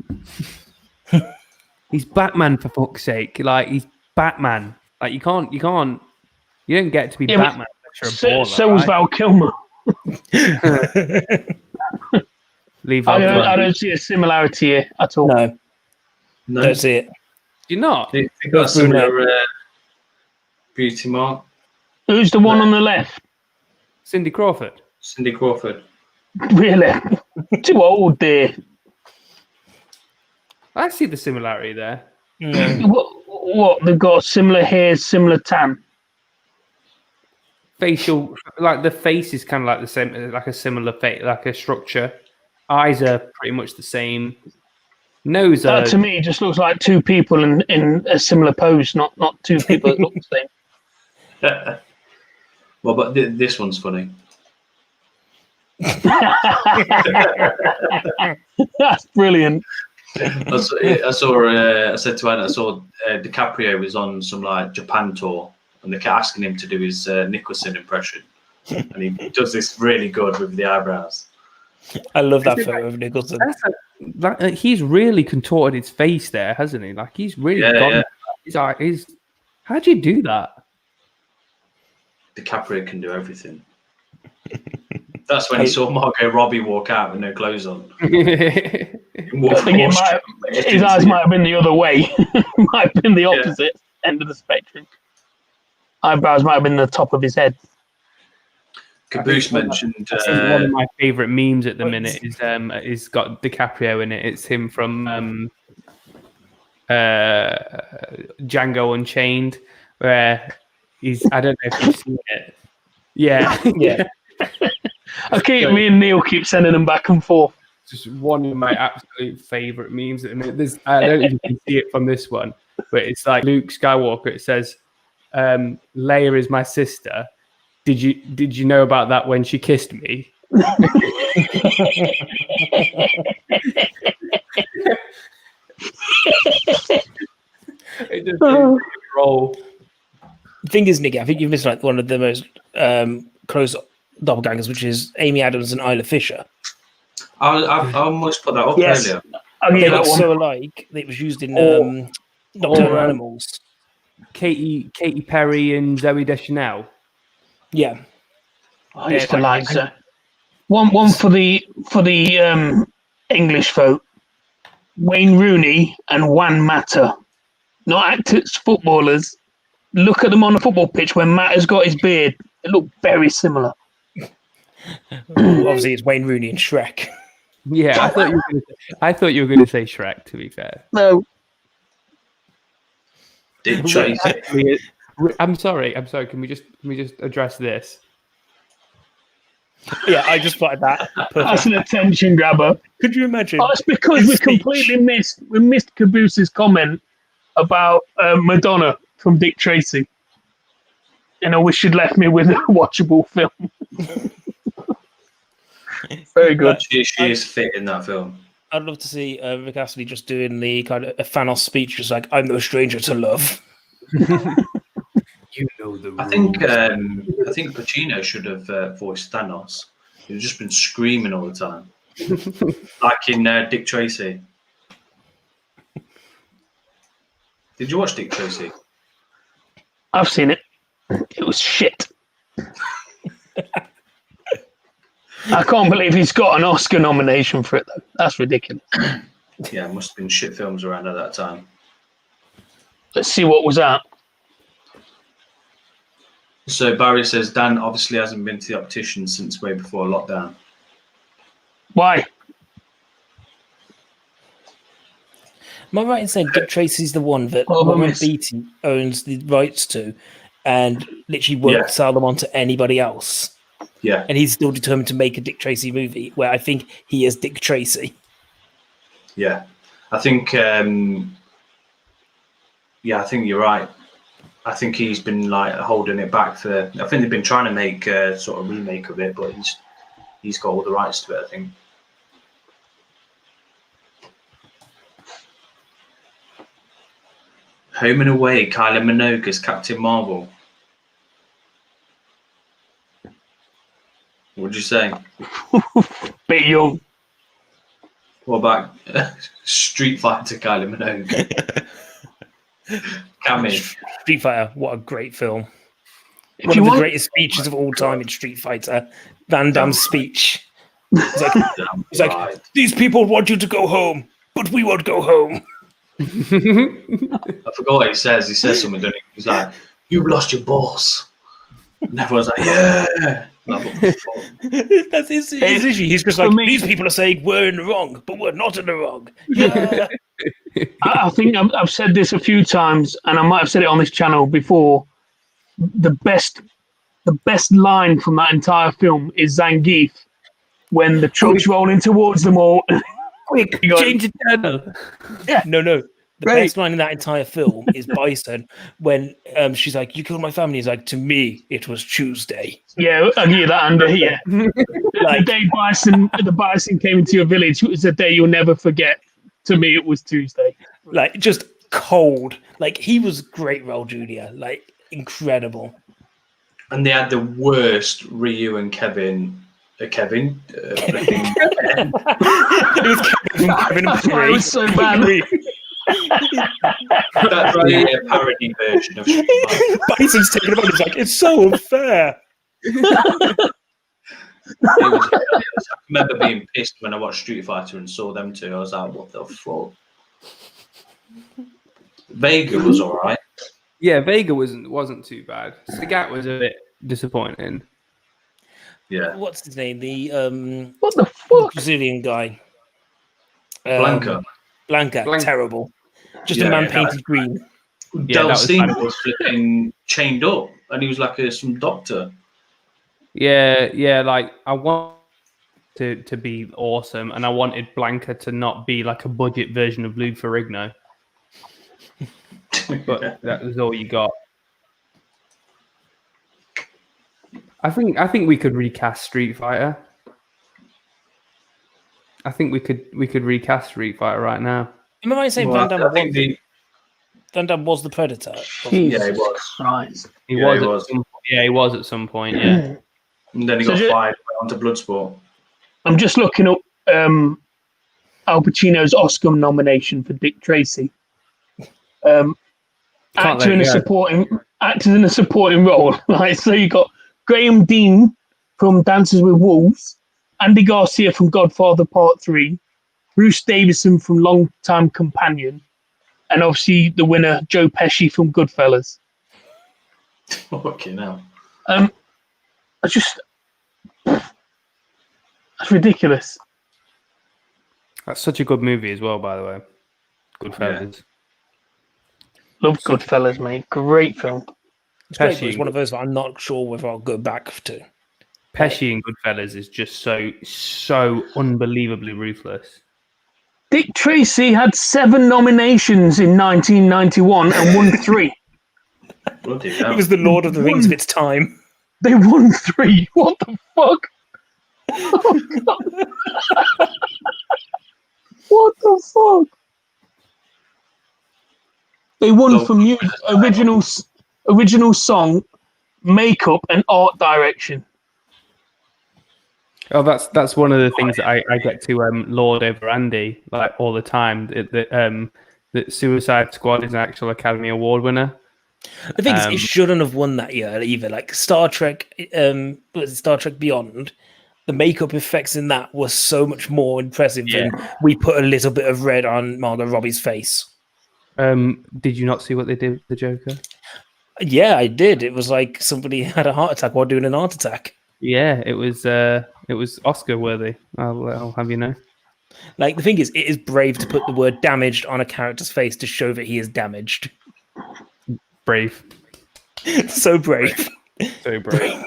He's Batman, for fuck's sake. Like, he's Batman. Like, you don't get to be Batman. So was Val Kilmer. I don't see a similarity here at all. No. Don't see it. You're not? They got a similar beauty mark. Who's the one on the left? Cindy Crawford. Cindy Crawford. Really? Too old there. I see the similarity there. What? They've got similar hair, similar tan? Facial, like the face is kind of like the same, like a similar face, like a structure. Eyes are pretty much the same. Nose That to me just looks like two people in a similar pose, not two people that look the same. Well, but this one's funny. That's brilliant. I said to Anna, I saw DiCaprio was on some like Japan tour, and they kept asking him to do his Nicholson impression, and he does this really good with the eyebrows. I love that photo of Nicholson. He's really contorted his face there, hasn't he? Like, he's really got his eyes. How'd you do that? DiCaprio can do everything. That's when he saw Margot Robbie walk out with no clothes on. His eyes might have been the other way. Might have been the opposite end of the spectrum. Eyebrows might have been the top of his head. Caboose mentioned one of my favorite memes at the minute is got DiCaprio in it. It's him from Django Unchained, where I don't know if you've seen it. Yeah. Okay, me and Neil keep sending them back and forth. Just one of my absolute favorite memes. I don't know if you can see it from this one, but it's like Luke Skywalker. It says, "Leia is my sister. Did you know about that when she kissed me?" It just roll. The thing is, Nicky, I think you've missed like one of the most close doppelgangers, which is Amy Adams and Isla Fisher. I almost put that up earlier. They look so alike. It was used in Nocturnal Animals. Katy Perry and Zooey Deschanel. Yeah, I used to like that. One for the English folk. Wayne Rooney and Juan Mata, not actors, footballers. Look at them on the football pitch when Matt has got his beard. They look very similar. Obviously, it's Wayne Rooney and Shrek. Yeah, I thought you were going to say Shrek. To be fair, no. I'm sorry. Can we just address this? Yeah, I just spotted that. Perfect. That's an attention grabber. Could you imagine? Oh, it's because we completely missed Caboose's comment about Madonna from Dick Tracy. And I wish she'd left me with a watchable film. Very good. She is fit in that film. I'd love to see Rick Astley just doing the kind of a Thanos speech, just like, I'm no stranger to love. You know the rules. I think Pacino should have voiced Thanos. He's just been screaming all the time, like in Dick Tracy. Did you watch Dick Tracy? I've seen it. It was shit. I can't believe he's got an Oscar nomination for it, though. That's ridiculous. Yeah, it must have been shit films around at that time. Let's see what was out. So Barry says Dan obviously hasn't been to the optician since way before lockdown. Why? Am I right in saying Dick Tracy's the one that Warren Beatty owns the rights to and literally won't sell them on to anybody else? Yeah. And he's still determined to make a Dick Tracy movie where I think he is Dick Tracy. Yeah. I think I think you're right. I think he's been like holding it back for. I think they've been trying to make a sort of remake of it, but he's got all the rights to it, I think. Home and Away, Kylie Minogue as Captain Marvel. What'd you say? Bit young. What about Street Fighter, Kylie Minogue? Cammy. Street Fighter, what a great film. If One you of the want- greatest speeches of all time in Street Fighter. Van Damme's speech. It's like, these people want you to go home, but we won't go home. I forgot what he says. He says something, doesn't he? He's like, "You lost your boss." And everyone's like, "Yeah." Like, what the fuck? That's his issue. He's just like, these people are saying we're in the wrong, but we're not in the wrong. Yeah. I think I've said this a few times, and I might have said it on this channel before. The best line from that entire film is Zangief when the truck's rolling towards them all. Quick, change the channel. Yeah. No. The best line in that entire film is Bison when she's like, "You killed my family." He's like, "To me, it was Tuesday." Yeah, I hear that under here. Like, The day the bison came into your village, it was a day you'll never forget. To me, it was Tuesday. like just cold. Like, he was great, Raul Jr. Like, incredible. And they had the worst Ryu and Kevin. Kevin. It was Kevin from Kevin and That's why it Free. was so bad. That's right, a parody version of Street Fighter. Bison's taking about. He's like, it's so unfair. I remember being pissed when I watched Street Fighter and saw them two. I was like, what the fuck? Vega was alright. Yeah, Vega wasn't too bad. Sagat was a bit disappointing. Yeah. What's his name? The What the fuck? Brazilian guy. Blanca. Blanca. Terrible. Just a man painted green. Yeah, Delcina was flipping chained up, and he was like some doctor. Yeah, like I want to be awesome, and I wanted Blanca to not be like a budget version of Lou Ferrigno. But that was all you got. I think we could recast Street Fighter. I think we could recast Street Fighter right now. Am I right in saying Well, Van Damme was the Predator? Yeah, he was. Christ. He Yeah, he was. He was at some point. Yeah. And then he got fired onto Bloodsport. I'm just looking up Al Pacino's Oscar nomination for Dick Tracy. Actor in a supporting role. Right, so you got Graham Dean from Dances with Wolves, Andy Garcia from Godfather Part 3, Bruce Davison from Longtime Companion, and obviously the winner Joe Pesci from Goodfellas. Okay, now. That's ridiculous. That's such a good movie as well, by the way. Goodfellas. Love Goodfellas, mate. Great film. It's great, but it's one of those that I'm not sure whether I'll go back to. Pesci in Goodfellas is just so unbelievably ruthless. Dick Tracy had 7 nominations in 1991 and won 3. Bloody hell. It was the Lord of the Rings of its time. They won 3. What the fuck? What the fuck? They won for original song, makeup, and art direction. Oh, that's one of the things that I get to lord over Andy like all the time. That Suicide Squad is an actual Academy Award winner. The thing is, it shouldn't have won that year either. Like Star Trek, was it Star Trek Beyond? The makeup effects in that were so much more impressive than we put a little bit of red on Margot Robbie's face. Did you not see what they did with the Joker? Yeah, I did. It was like somebody had a heart attack while doing an art attack. Yeah, it was Oscar worthy. I'll have you know. Like the thing is, it is brave to put the word "damaged" on a character's face to show that he is damaged. Brave. So brave. So brave.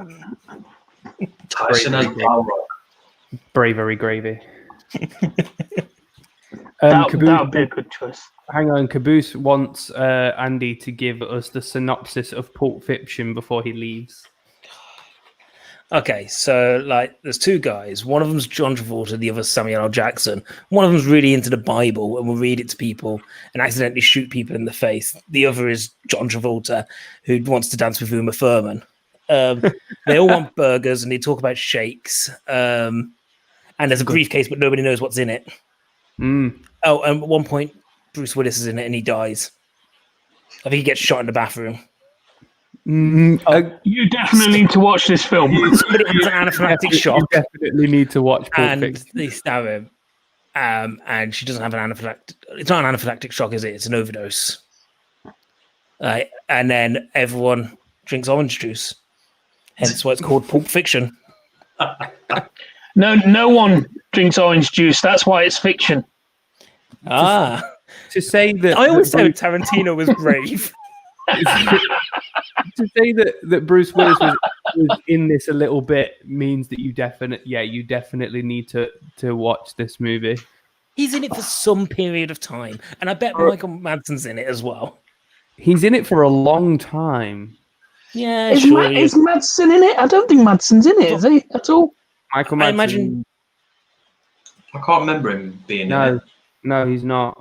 Tyson and Balrog. Bravery gravy. That would be a good choice. Hang on, Caboose wants Andy to give us the synopsis of Pulp Fiction before he leaves. Okay, so like, there's two guys. One of them's John Travolta, the other's Samuel L. Jackson. One of them's really into the Bible and will read it to people and accidentally shoot people in the face. The other is John Travolta, who wants to dance with Uma Thurman. They all want burgers and they talk about shakes. And there's a briefcase, but nobody knows what's in it. Oh, and at one point, Bruce Willis is in it and he dies. I think he gets shot in the bathroom. You definitely need to watch this film. Somebody has an anaphylactic shock. You definitely need to watch Pulp And Fiction. they stab him. And she doesn't have an anaphylactic... It's not an anaphylactic shock, is it? It's an overdose. And then everyone drinks orange juice. Hence why it's called Pulp Fiction. No one drinks orange juice. That's why it's fiction. To say that I always said Tarantino was brave. To say that Bruce Willis was in this a little bit means that you definitely need to watch this movie. He's in it for some period of time, and I bet Michael Madsen's in it as well. He's in it for a long time. Yeah, Is Madsen in it? I don't think Madsen's in it, is he? At all? Michael Madsen. I imagine. I can't remember him being in it. No, he's not.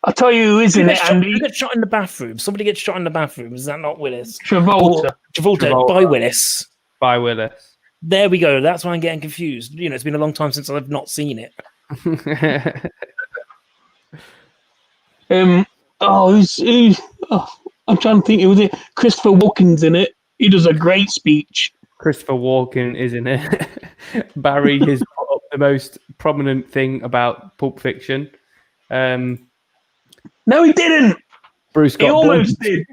I'll tell you who is in it, Andy. Who gets shot in the bathroom? Somebody gets shot in the bathroom. Is that not Willis? Travolta. Travolta by Willis. By Willis. There we go. That's why I'm getting confused. You know, it's been a long time since I've not seen it. I'm trying to think. It was Christopher Walken's in it. He does a great speech. Christopher Walken is in it. Barry has put up the most prominent thing about Pulp Fiction. No, he didn't. Bruce got He almost did.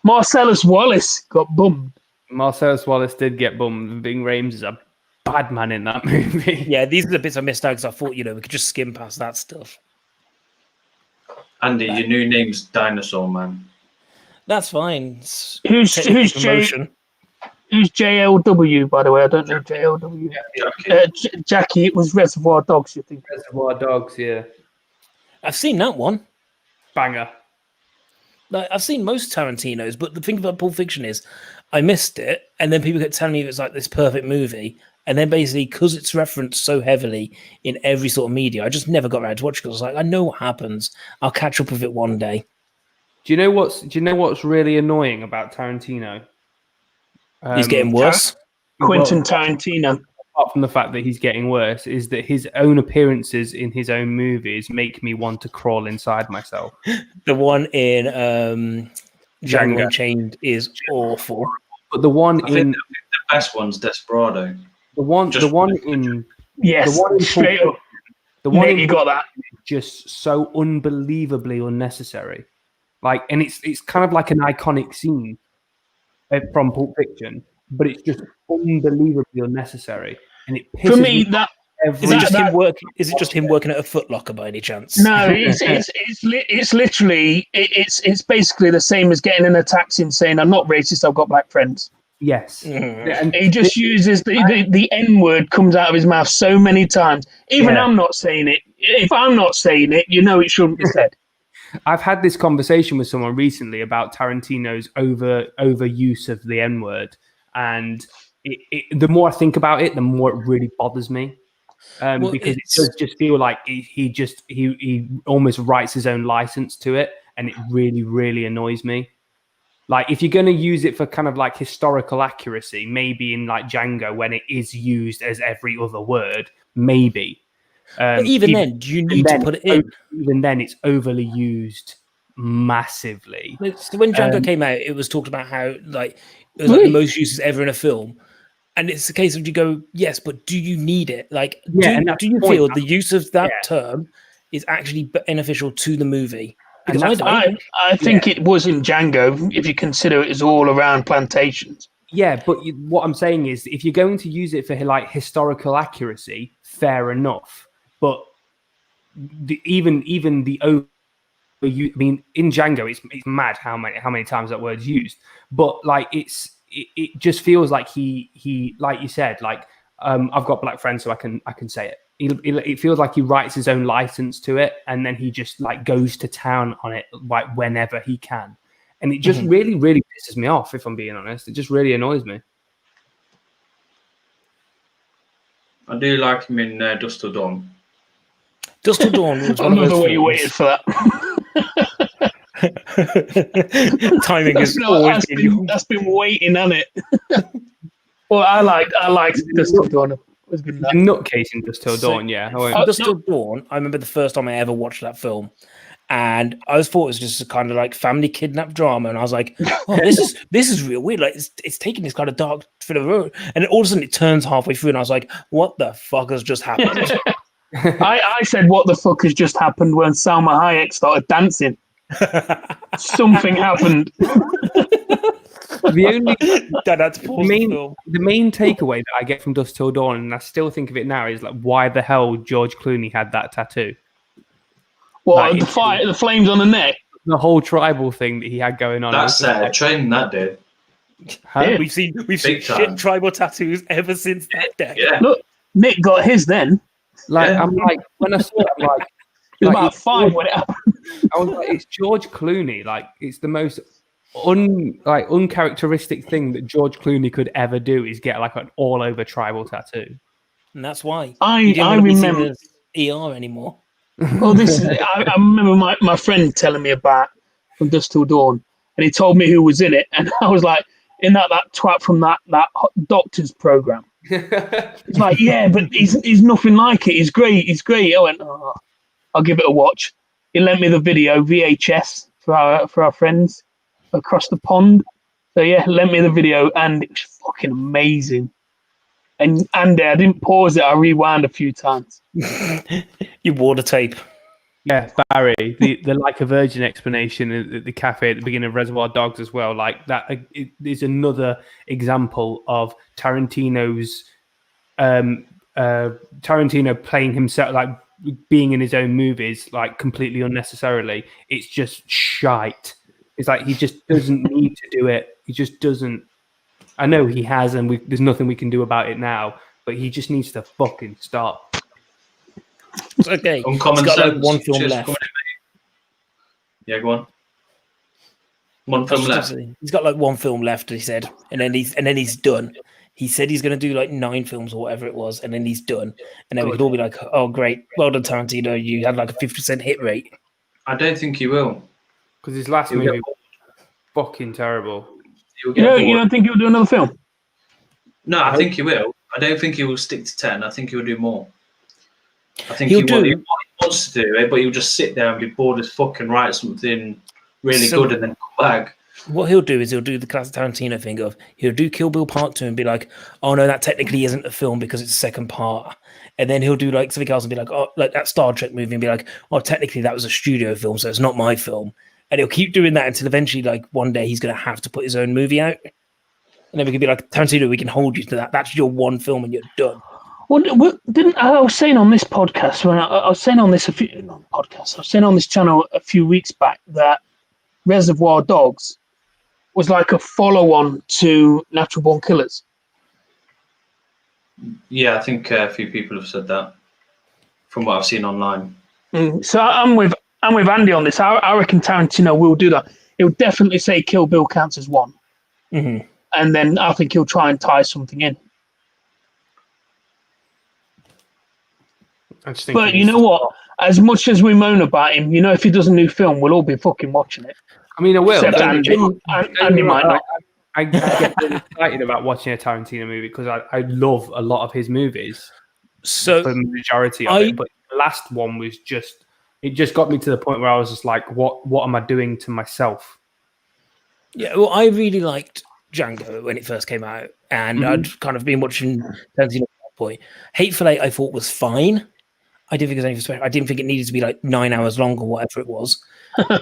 Marcellus Wallace got bummed. Marcellus Wallace did get bummed. Ving Rhames is a bad man in that movie. Yeah, these are the bits I missed out because I thought, we could just skim past that stuff. Andy, your new name's Dinosaur Man. That's fine. Who's JLW, by the way? I don't know JLW. Jackie, it was Reservoir Dogs, you think? Reservoir Dogs, yeah. I've seen that one. Banger. Like, I've seen most Tarantino's, but the thing about Pulp Fiction is I missed it, and then people kept telling me it was like this perfect movie, and then basically, because it's referenced so heavily in every sort of media, I just never got around to watch it because I was like, I know what happens. I'll catch up with it one day. Do you know what's really annoying about Tarantino? He's getting worse. Quentin Tarantino. Apart from the fact that he's getting worse, is that his own appearances in his own movies make me want to crawl inside myself. The one in Django Unchained is awful. But the one I think the best one's Desperado. The one in Yes, the one in straight up. The one Nick, you got that. Just so unbelievably unnecessary. Like, and it's kind of like an iconic scene from Pulp Fiction, but it's just unbelievably unnecessary. And it pisses For me, that is it just him working at a Foot Locker by any chance? No, it's literally it's basically the same as getting in a taxi and saying, "I'm not racist. I've got black friends." Yes, and he just uses the N word comes out of his mouth so many times. Even I'm not saying it. If I'm not saying it, it shouldn't be said. I've had this conversation with someone recently about Tarantino's overuse of the N word, and the more I think about it, the more it really bothers me. because it does just feel like he almost writes his own license to it, and it really, really annoys me. Like, if you're going to use it for kind of like historical accuracy, maybe in like Django when it is used as every other word, maybe. But even then, do you need to put it in? Even then, it's overly used massively. So when Django came out, it was talked about how like it was like the most uses ever in a film. And it's a case of you go, yes, but do you need it? Like, do you feel the use of that term is actually beneficial to the movie? Because I think it was in Django, if you consider it as all around plantations. Yeah, but what I'm saying is, if you're going to use it for like historical accuracy, fair enough. But even the over, I mean, in Django, it's mad how many times that word's used. But like, it just feels like he like you said, like I've got black friends, so I can say it. It feels like he writes his own license to it, and then he just like goes to town on it like whenever he can, and it just really, really pisses me off. If I'm being honest, it just really annoys me. I do like him in Dusk Till Dawn. Dusk Till Dawn was one of those films. You waited for that. Timing is always that's been waiting on it. Well, I liked Dusk Till Dawn. The nutcase in Dusk Till Dawn, yeah. Dusk Till Dawn, I remember the first time I ever watched that film, and I thought it was just a kind of like family kidnap drama, and I was like, "Oh, this is real weird. Like, it's taking this kind of dark for the road," and then all of a sudden it turns halfway through, and I was like, "What the fuck has just happened?" I said, "What the fuck has just happened?" when Salma Hayek started dancing. Something happened. The main takeaway that I get from Dusk Till Dawn, and I still think of it now, is like, why the hell George Clooney had that tattoo? Well, like, the flames on the neck, the whole tribal thing that he had going on. That's training that did. Yeah. We've seen shit tribal tattoos ever since that day. Yeah. Look, Nick got his then. Like, I'm like, when I saw it, I'm like, it was about 5 when it happened. I was like, it's George Clooney. Like, it's the most uncharacteristic thing that George Clooney could ever do is get like an all over tribal tattoo. And that's why I remember ER anymore. Well, I remember my friend telling me about from Dusk Till Dawn, and he told me who was in it, and I was like, in that twat from that doctor's program. He's like, yeah, but he's nothing like it. He's great. I went, oh, I'll give it a watch. He lent me the video VHS for our friends across the pond. So yeah, lent me the video, and it was fucking amazing. And I didn't pause it. I rewound a few times. You wore the tape. Yeah, Barry, the like a virgin explanation at the cafe at the beginning of Reservoir Dogs as well. Like that is another example of Tarantino's Tarantino playing himself, like being in his own movies, like completely unnecessarily. It's just shite. It's like he just doesn't need to do it. He just doesn't. I know he has, and there's nothing we can do about it now. But he just needs to fucking stop. It's okay. Uncommon He's got sense. like one film left. Yeah, go on. One film left. He's got like one film left, he said, and then he's done. He said he's going to do like 9 films or whatever it was, and then he's done. And then we could all be like, "Oh, great, well done, Tarantino. You had like a 50% hit rate." I don't think he will, because his last movie was fucking terrible. You don't think he'll do another film? No, I think he will. I don't think he will stick to 10. I think he'll do more. I think he wants to do it, but he'll just sit there and be bored as fuck and write something really good and then come back. What he'll do is he'll do the classic Tarantino thing of he'll do Kill Bill Part 2 and be like, "Oh no, that technically isn't a film because it's a second part." And then he'll do like something else and be like, "Oh, like that Star Trek movie," and be like, "Oh, technically that was a studio film, so it's not my film." And he'll keep doing that until eventually, like one day, he's going to have to put his own movie out. And then we can be like, "Tarantino, we can hold you to that. That's your one film, and you're done." Well, I was saying on this podcast when I was saying on this I was saying on this channel a few weeks back that Reservoir Dogs was like a follow-on to Natural Born Killers. Yeah, I think a few people have said that from what I've seen online. So I'm with Andy on this. I reckon Tarantino will do that. He'll definitely say Kill Bill counts as one, and then I think he'll try and tie something in. I just think. But you know what? As much as we moan about him, you know, if he does a new film, we'll all be fucking watching it. I mean, I will. Except Andy. Andy might not. I get really excited about watching a Tarantino movie because I love a lot of his movies. So for the majority of it, but the last one was just got me to the point where I was just like, what am I doing to myself? Yeah, well, I really liked Django when it first came out, and I'd kind of been watching Tarantino at that point. Hateful Eight I thought was fine. I didn't think it was anything special. I didn't think it needed to be like 9 hours long or whatever it was.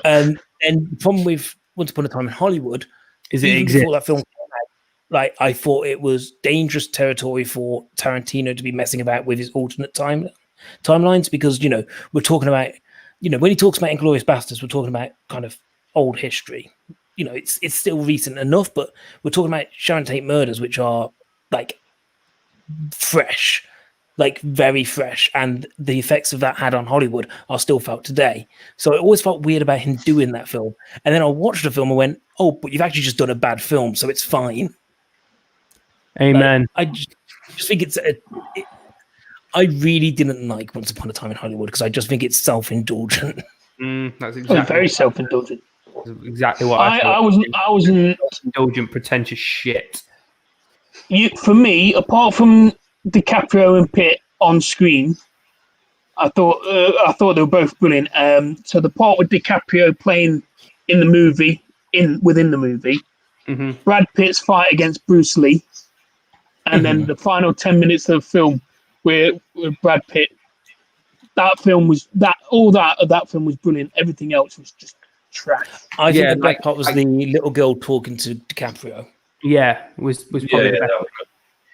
And the problem with Once Upon a Time in Hollywood is even before that film came out, like I thought it was dangerous territory for Tarantino to be messing about with his alternate timelines because, you know, we're talking about, you know, when he talks about Inglourious Basterds, we're talking about kind of old history. You know, it's still recent enough, but we're talking about Sharon Tate murders, which are like fresh, like very fresh, and the effects of that had on Hollywood are still felt today. So it always felt weird about him doing that film. And then I watched the film and went, oh, but you've actually just done a bad film, so it's fine. Amen. Like, I just think I really didn't like Once Upon a Time in Hollywood because I just think it's self-indulgent. That's exactly very self-indulgent. Exactly what I wasn't indulgent, pretentious shit. For me, apart from DiCaprio and Pitt on screen, I thought they were both brilliant. So the part with DiCaprio playing in the movie, within the movie, Brad Pitt's fight against Bruce Lee, and then the final 10 minutes of the film where Brad Pitt. That film was that film was brilliant. Everything else was just trash. I think the best part was the little girl talking to DiCaprio. Yeah, was probably the best.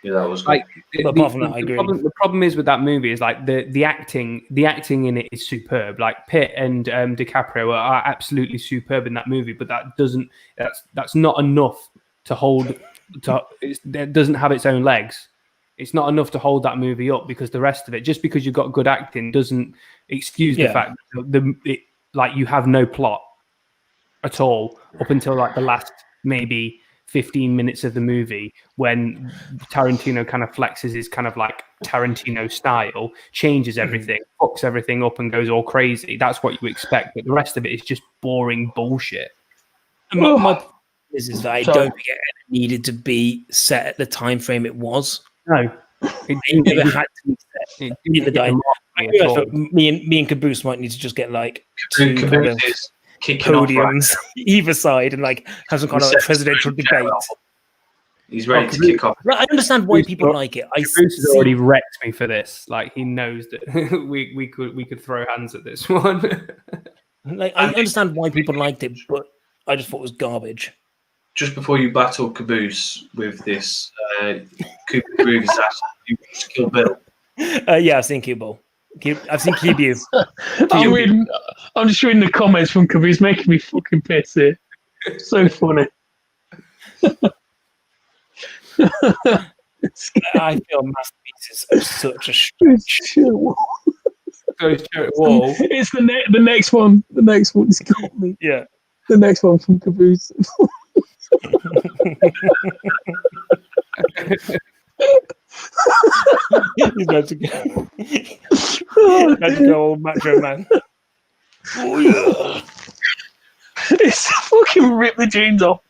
That was good. Like, apart from that, I agree. The problem is with that movie is like the acting in it is superb. Like Pitt and DiCaprio are absolutely superb in that movie, but that's not enough to hold. It doesn't have its own legs. It's not enough to hold that movie up because the rest of it, just because you've got good acting, doesn't excuse the fact that like you have no plot at all up until like the last maybe 15 minutes of the movie when Tarantino kind of flexes his kind of like Tarantino style, changes everything, fucks everything up and goes all crazy. That's what you expect, but the rest of it is just boring bullshit. My point is that I don't think it needed to be set at the time frame it was. No, it never had to be set in the time. Me and Caboose might need to just get like two podiums either side and like have some kind of like presidential debate. He's ready to kick off. I understand why people like it. Caboose has already wrecked me for this. Like he knows that we could throw hands at this one. Like I understand why people liked it, but I just thought it was garbage. Just before you battle Caboose with this, Cooper Groove is actually Kill Bill. Yeah, I've seen Kill Bill. I've seen Kill Bill. I'm just reading the comments from Caboose, making me fucking piss here. So funny. I feel masterpieces are such a stretch. It's the next one. The next one's got me. Yeah. The next one from Caboose. He's about to go. About to go old macho man. Oh yeah. It's fucking rip the jeans off.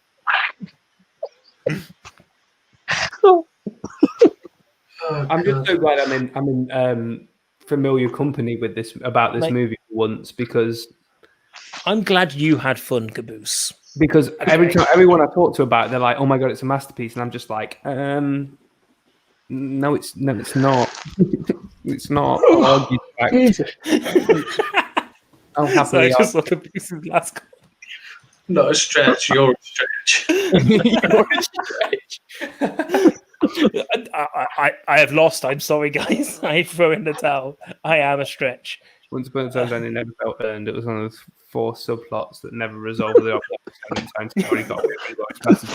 I'm just so glad I'm in familiar company with this movie for once because I'm glad you had fun, Caboose. Because everyone I talk to about it, they're like, "Oh my god, it's a masterpiece," and I'm just like, "No, it's not. It's not." I'll argue I'll happily. So I just saw Caboose's last call. Not a stretch. You're a stretch. You're a stretch. I have lost. I'm sorry, guys. I throw in the towel. I am a stretch. Once upon a time, it never felt earned. It was one of those 4 subplots that never resolved the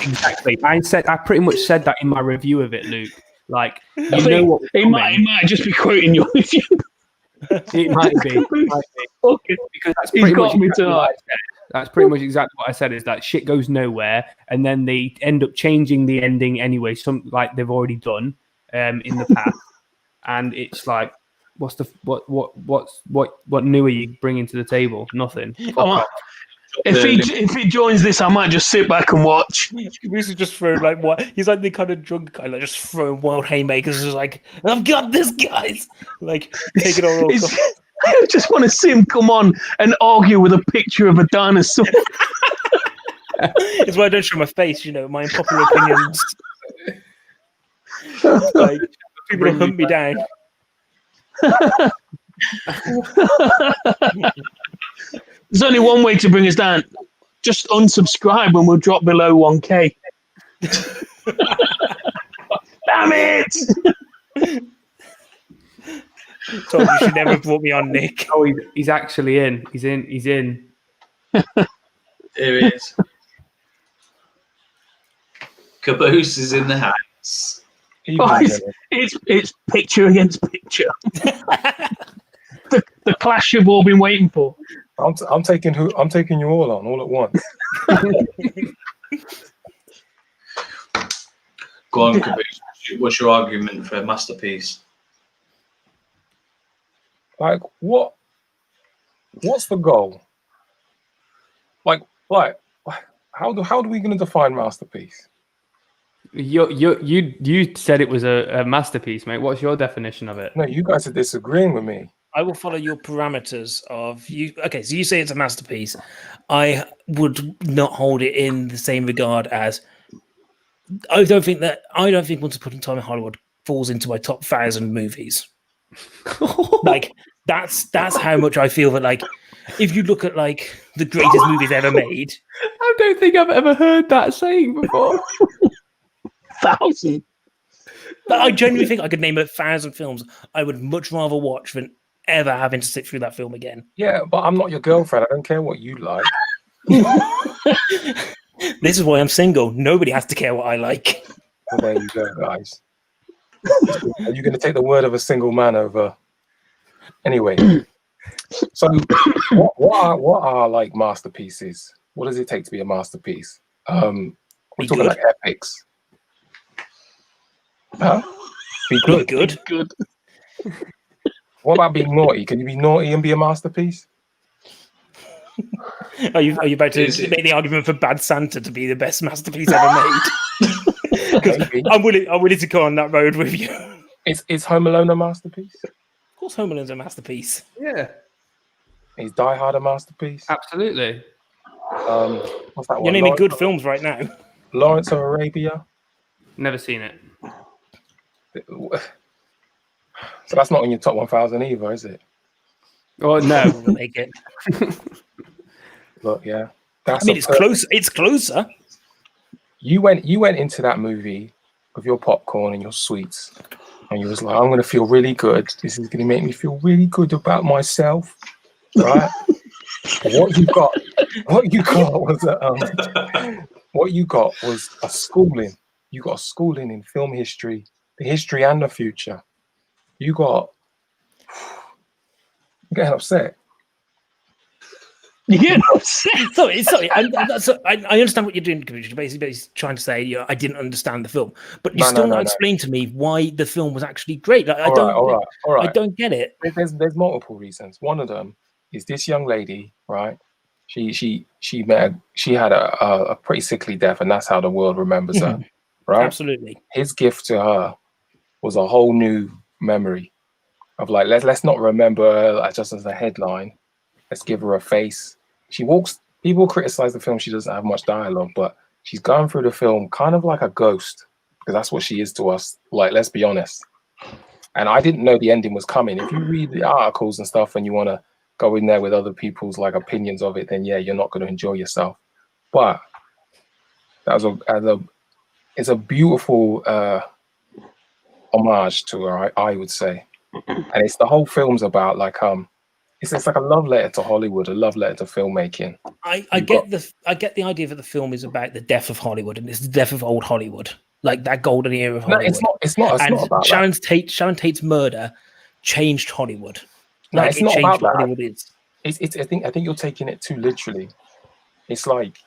Exactly. I pretty much said that in my review of it, Luke. Like, know what? He might just be quoting your review. It might be. Okay. Because that's pretty much exactly what I said. That's pretty much exactly what I said. Is that shit goes nowhere, and then they end up changing the ending anyway. Some like they've already done in the past, and it's like, What's the what new are you bringing to the table? Nothing. Fuck off. If he joins this, I might just sit back and watch. Bruce is just throwing like what he's like the kind of drunk guy, like just throwing wild haymakers, just like I've got this, guys. Like take it all. I just want to see him come on and argue with a picture of a dinosaur. It's why I don't show my face, my unpopular opinions. Like people will hunt me down. There's only one way to bring us down. Just unsubscribe and we'll drop below 1K. Damn it! Told you should never have brought me on, Nick. Oh, he's actually in. He's in. Here he is. Caboose is in the house. Oh, it's picture against picture. the clash you've all been waiting for. I'm taking you all on all at once. Go on, Caboose. What's your argument for a masterpiece? Like what's the goal? Like how do we going to define masterpiece? You said it was a masterpiece, mate. What's your definition of it? No, you guys are disagreeing with me. I will follow your parameters of you. Okay, so you say it's a masterpiece. I would not hold it in the same regard as. I don't think Once Upon a Time in Hollywood falls into my top 1,000 movies. Like that's how much I feel that like if you look at like the greatest movies ever made. I don't think I've ever heard that saying before. 1,000. But I genuinely think I could name 1,000 films I would much rather watch than ever having to sit through that film again. Yeah, but I'm not your girlfriend. I don't care what you like. This is why I'm single. Nobody has to care what I like. Well, there you go, guys. Are you going to take the word of a single man over? Anyway, so what are like masterpieces? What does it take to be a masterpiece? We're talking like epics. Huh? Be good. Good. What about being naughty? Can you be naughty and be a masterpiece? Are you about to make the argument for Bad Santa to be the best masterpiece ever made? I'm willing to go on that road with you. Is Home Alone a masterpiece? Of course, Home Alone's a masterpiece. Yeah, Is Die Hard a masterpiece? absolutely. What's that one? You're naming good films right now. Lawrence of Arabia. Never seen it. So that's not in your top 1,000 either, is it? Oh no. We'll make it. Look, yeah. It's close. It's closer. You went into that movie with your popcorn and your sweets, and you was like, "I'm going to feel really good. This is going to make me feel really good about myself." Right? What you got was a schooling. You got a schooling in film history, the history and the future. I'm getting upset. You get upset. Sorry. I understand what you're doing. You're basically trying to say, I didn't understand the film, but you're still not explaining to me why the film was actually great. Like, All right. I don't get it. There's multiple reasons. One of them is this young lady, right? She had a pretty sickly death, and that's how the world remembers her, right? Absolutely. His gift to her was a whole new memory of like let's not remember her just as a headline. Let's give her a face. She walks. People criticize the film. She doesn't have much dialogue, but she's going through the film kind of like a ghost, because that's what she is to us. Like, let's be honest. And I didn't know the ending was coming. If you read the articles and stuff, and you want to go in there with other people's like opinions of it, then yeah, you're not going to enjoy yourself. But it's a beautiful homage to her, I would say. And it's the whole film's about like it's like a love letter to Hollywood, a love letter to filmmaking. I get the idea that the film is about the death of Hollywood, and it's the death of old Hollywood, like that golden era of Hollywood. No, it's not about Sharon Tate's murder changed Hollywood. No, like, it's not about that. Hollywood is. I think you're taking it too literally. It's like,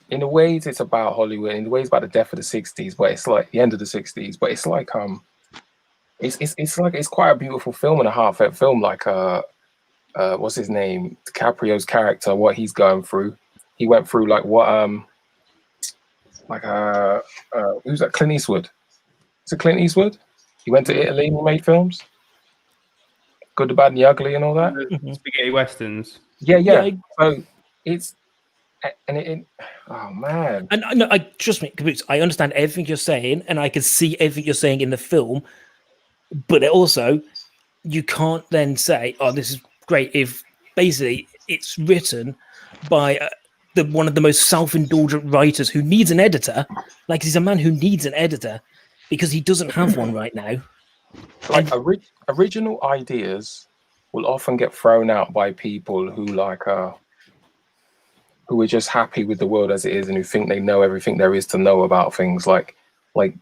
in a ways, it's about Hollywood. In a ways, about the death of the '60s, but it's like the end of the '60s. But it's like it's quite a beautiful film and a heartfelt film. Like what's his name? DiCaprio's character, what he's going through. He went through like what who's that? Clint Eastwood. Is it Clint Eastwood? He went to Italy and he made films. Good, the Bad, and the Ugly, and all that. Spaghetti westerns. Yeah. So it's oh man. And no, I trust me, Caboose, I understand everything you're saying, and I can see everything you're saying in the film. But also, you can't then say, "Oh, this is great." If basically it's written by one of the most self-indulgent writers who needs an editor, like he's a man who needs an editor because he doesn't have one right now. Like original ideas will often get thrown out by people who who are just happy with the world as it is and who think they know everything there is to know about things. Like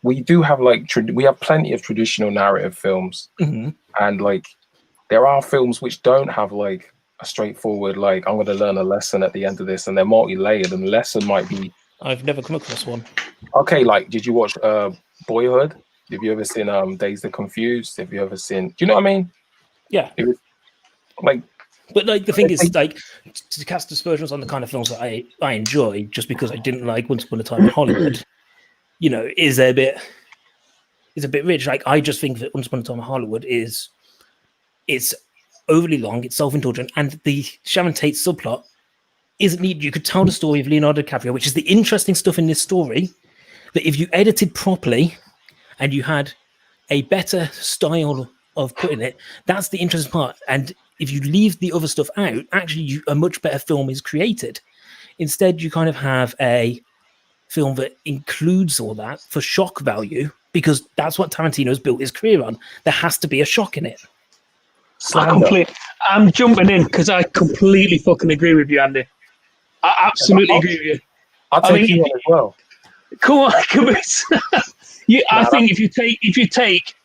we do have we have plenty of traditional narrative films, and like there are films which don't have like a straightforward like I'm going to learn a lesson at the end of this, and they're multi-layered, and the lesson might be. I've never come across one. Okay, like did you watch Boyhood? Have you ever seen Dazed and Confused? Have you ever seen? Do you know what I mean? Yeah. But like the thing is, like to cast aspersions on the kind of films that I enjoy, just because I didn't like Once Upon a Time in Hollywood, is a bit rich. Like I just think that Once Upon a Time in Hollywood it's overly long, it's self-indulgent, and the Sharon Tate subplot isn't needed. You could tell the story of Leonardo DiCaprio, which is the interesting stuff in this story, that if you edited properly and you had a better style of putting it, that's the interesting part. And if you leave the other stuff out, actually a much better film is created. Instead, you kind of have a film that includes all that for shock value, because that's what Tarantino's built his career on. There has to be a shock in it. I'm jumping in because I completely fucking agree with you, Andy. I absolutely agree with you. I'll take you on as well. Come on. I think if you take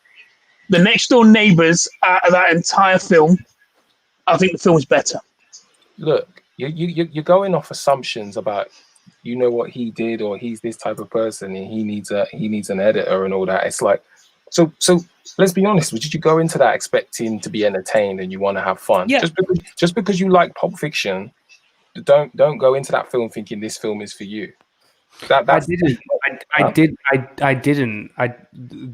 the next door neighbors out of that entire film, I think the film's better. Look, you're going off assumptions about what he did, or he's this type of person and he needs an editor and all that. It's like so let's be honest. Did you go into that expecting to be entertained and you want to have fun? Yeah. Just because you like Pulp Fiction, don't go into that film thinking this film is for you. I didn't.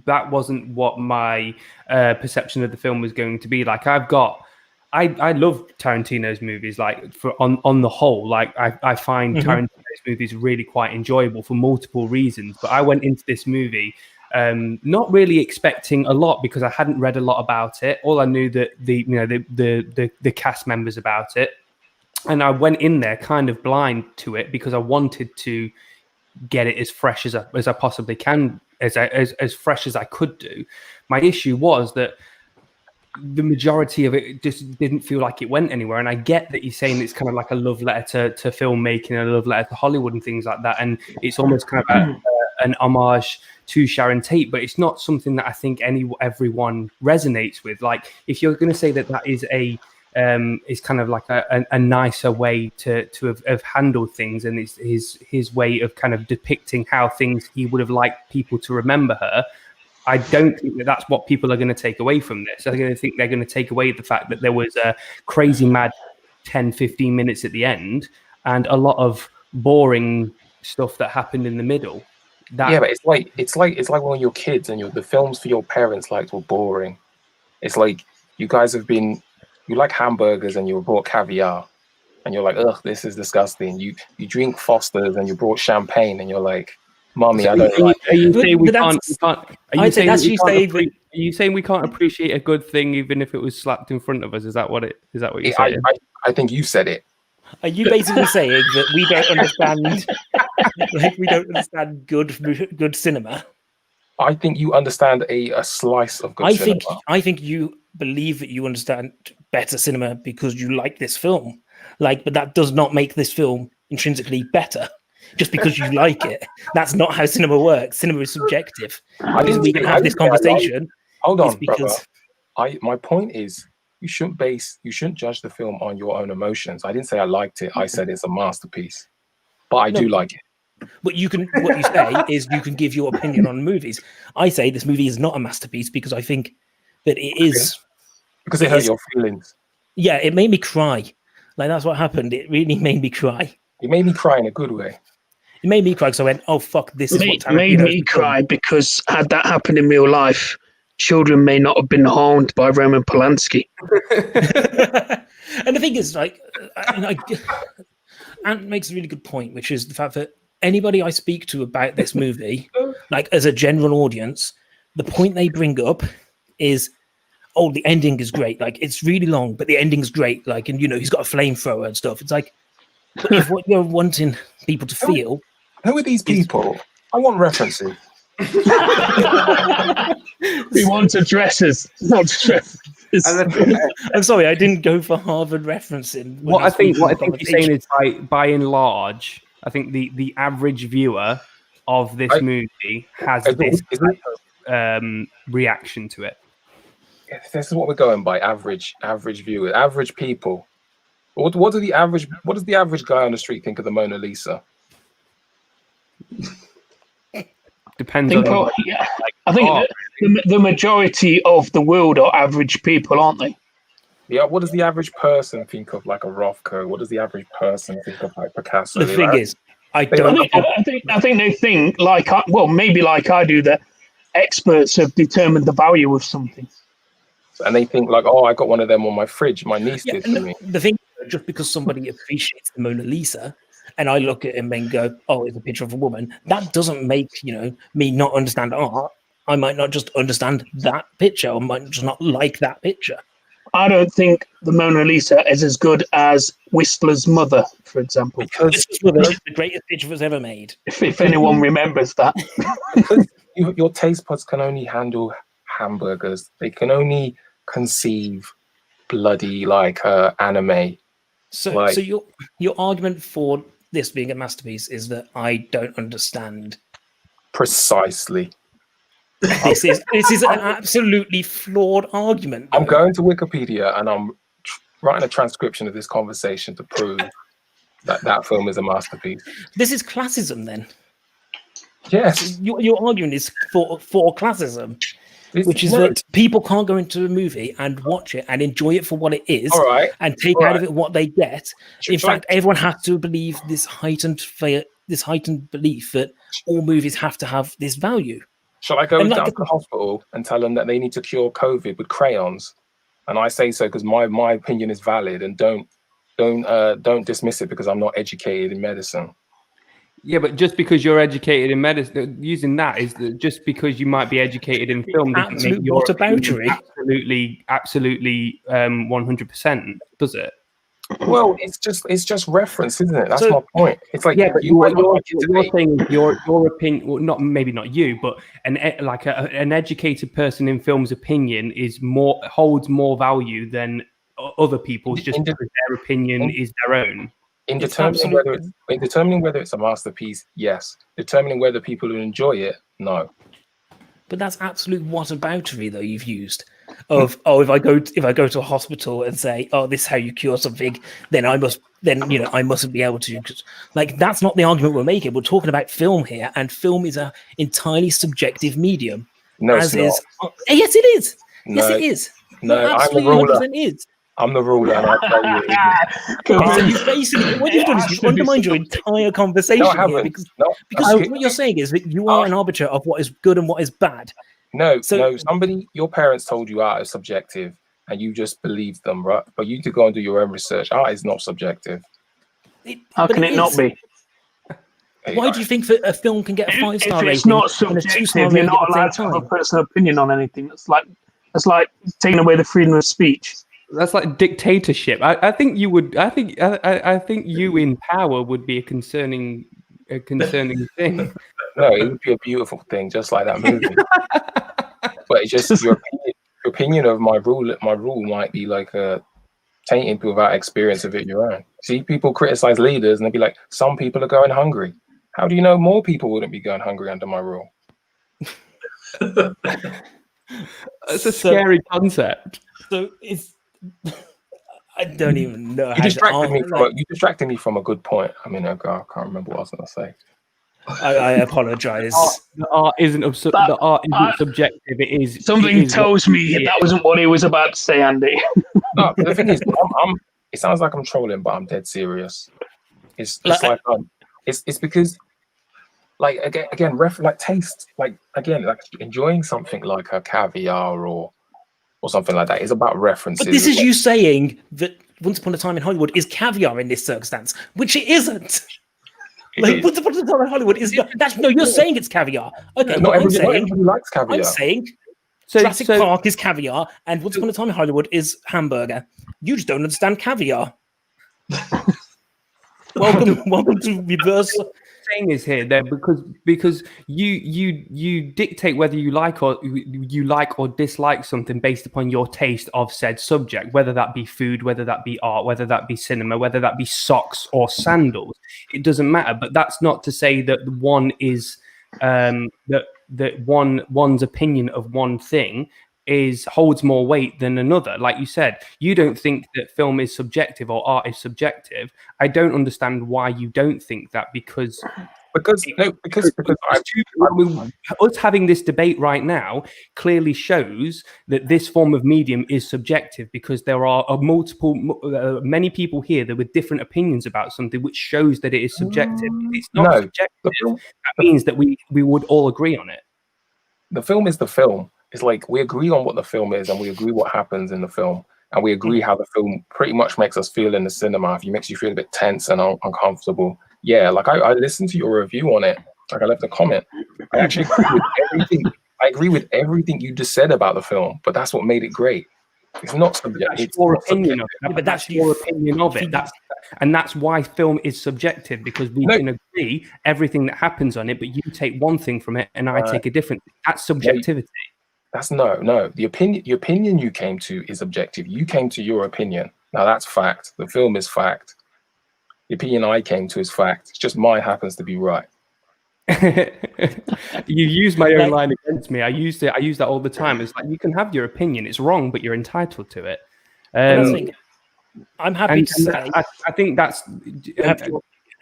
That wasn't what my perception of the film was going to be. Like I love Tarantino's movies. Like on the whole, like I find Tarantino's movies really quite enjoyable for multiple reasons. But I went into this movie not really expecting a lot because I hadn't read a lot about it. All I knew that the cast members about it, and I went in there kind of blind to it because I wanted to get it as fresh as I possibly can, as fresh as I could do. My issue was that the majority of it just didn't feel like it went anywhere. And I get that you're saying it's kind of like a love letter to filmmaking and a love letter to Hollywood and things like that. And it's almost kind of an homage to Sharon Tate, but it's not something that I think everyone resonates with. Like if you're going to say that is is kind of like a nicer way to have handled things, and it's his way of kind of depicting how things he would have liked people to remember her. I don't think that that's what people are going to take away from this. I think they're going to take away the fact that there was a crazy mad 10-15 minutes at the end and a lot of boring stuff that happened in the middle. Yeah, but it's like when you're kids and the films for your parents liked were boring. It's like you guys you like hamburgers and you were brought caviar and you're like, ugh, this is disgusting. You drink Foster's and you brought champagne and you're like, Mommy, I don't like it. Are you saying we can't? Are you saying we can't appreciate a good thing even if it was slapped in front of us? Is that what you're saying? I think you said it. Are you basically saying that we don't understand, we don't understand good cinema? I think you understand a slice of good cinema. I think you believe that you understand better cinema because you like this film. But that does not make this film intrinsically better. Just because you like it, that's not how cinema works. Cinema is subjective. We can have this conversation. Hold on, brother. My point is, you shouldn't judge the film on your own emotions. I didn't say I liked it. I said it's a masterpiece, but I do like it. But what you say is you can give your opinion on movies. I say this movie is not a masterpiece because I think but it is because it hurt your feelings. Yeah, it made me cry. Like that's what happened. It really made me cry. It made me cry in a good way. It made me cry because I went, "Oh fuck, this is what Made Tarantino's me become." cry because had that happened in real life, children may not have been harmed by Roman Polanski. And the thing is, like, Ant makes a really good point, which is the fact that anybody I speak to about this movie, like as a general audience, the point they bring up is, "Oh, the ending is great. Like, it's really long, but the ending's great. Like, and he's got a flamethrower and stuff." It's like, but if what you're wanting people to feel, who are these people? I want references. We want addresses, not dresses. I'm sorry, I didn't go for Harvard referencing. What I think you're saying is, by and large, I think the average viewer of this movie has this reaction to it. This is what we're going by: average viewers, average people. What does the average guy on the street think of the Mona Lisa? Depends I think the majority of the world are average people, aren't they? Yeah. What does the average person think of like a Rothko? What does the average person think of like Picasso? The thing is, I think they think maybe like I do, that experts have determined the value of something. And they think like, "Oh, I got one of them on my fridge. My niece did for me." The thing, just because somebody appreciates the Mona Lisa, and I look at him and go, "Oh, it's a picture of a woman," that doesn't make me not understand art. I might not just understand that picture, or might just not like that picture. I don't think the Mona Lisa is as good as Whistler's Mother, for example. Because it's the greatest picture that's ever made. If anyone remembers that. Because your taste buds can only handle hamburgers. They can only conceive bloody anime. So your argument for this being a masterpiece is that I don't understand. Precisely. This is an absolutely flawed argument. I'm going to Wikipedia and I'm writing a transcription of this conversation to prove that film is a masterpiece. This is classism, then. Yes. Your argument is for classism. Which is that people can't go into a movie and watch it and enjoy it for what it is, and take out of it what they get. In fact, everyone has to believe this heightened belief that all movies have to have this value. Shall I go down to the hospital and tell them that they need to cure COVID with crayons? And I say so because my opinion is valid, and don't dismiss it because I'm not educated in medicine. Yeah, but just because you're educated in medicine, using that is that just because you might be educated in film doesn't make your absolutely 100%, does it? Well, it's just reference, isn't it? That's my point. It's like, yeah, but you're saying your opinion, well, maybe not you, but an educated person in film's opinion holds more value than other people's, just because their opinion is their own. In determining whether it's a masterpiece, yes. Determining whether people will enjoy it, no. But that's absolute whataboutery, though, you've used. If I go to a hospital and say, "Oh, this is how you cure something," then I mustn't be able to. Like, that's not the argument we're making. We're talking about film here, and film is an entirely subjective medium. No, it's not. Yes, it is. No, yes, it is. No, I'm the ruler. Is. I'm the ruler, and I tell you. So you basically, what you've done is you've undermined your entire conversation here because what you're saying is that you are an arbiter of what is good and what is bad. No, your parents told you art is subjective, and you just believed them, right? But you need to go and do your own research. Art is not subjective. How can it not be? Why do you think that a film can get a 5-star rating? If it's not subjective, you're not allowed to have a personal opinion on anything. That's like taking away the freedom of speech. That's like dictatorship. I think you would. I think you in power would be a concerning thing. No, it would be a beautiful thing, just like that movie. But it's just your opinion of my rule. My rule might be like tainting people without experience of it your own. See, people criticize leaders and they'd be like, "Some people are going hungry." How do you know more people wouldn't be going hungry under my rule? It's a scary concept. So it's. I don't even know. You distracted me from a good point. I mean, I can't remember what I was going to say. I apologize. The art isn't the art isn't subjective. It is Something it is tells me that wasn't what he was about to say, Andy. No, but the thing is, it sounds like I'm trolling, but I'm dead serious. It's it's because like again like taste, like again, like enjoying something like a caviar or something like that is about references. But this is you saying that Once Upon a Time in Hollywood is caviar in this circumstance, which it isn't. Like Once Upon a Time in Hollywood is no. You're saying it's caviar. Okay, not everybody likes I'm caviar. saying Jurassic Park is caviar, and Once Upon a Time in Hollywood is hamburger. You just don't understand caviar. welcome to reverse. Thing is here there because you dictate whether you like or dislike something based upon your taste of said subject, whether that be food, whether that be art, whether that be cinema, whether that be socks or sandals. It doesn't matter. But that's not to say that one is that one's opinion of one thing holds more weight than another. Like you said, you don't think that film is subjective or art is subjective. I don't understand why you don't think that, because us having this debate right now clearly shows that this form of medium is subjective, because there are many people here that with different opinions about something, which shows that it is subjective. If it's not subjective, that means that we would all agree on it. The film is the film. It's like we agree on what the film is, and we agree what happens in the film, and we agree how the film pretty much makes us feel in the cinema. If it makes you feel a bit tense and uncomfortable, yeah. Like I listened to your review on it. Like I left a comment. I actually agree with everything. I agree with everything you just said about the film, but that's what made it great. It's not subjective. That's your opinion of it. But that's your opinion of it. That's why film is subjective, because we can agree everything that happens on it, but you take one thing from it and I take a different thing. That's subjectivity. That's no. The opinion you came to is objective. You came to your opinion. Now that's fact. The film is fact. The opinion I came to is fact. It's just mine happens to be right. You use my own line against me. I use that all the time. It's like, you can have your opinion. It's wrong, but you're entitled to it. I'm happy to say. I think that's.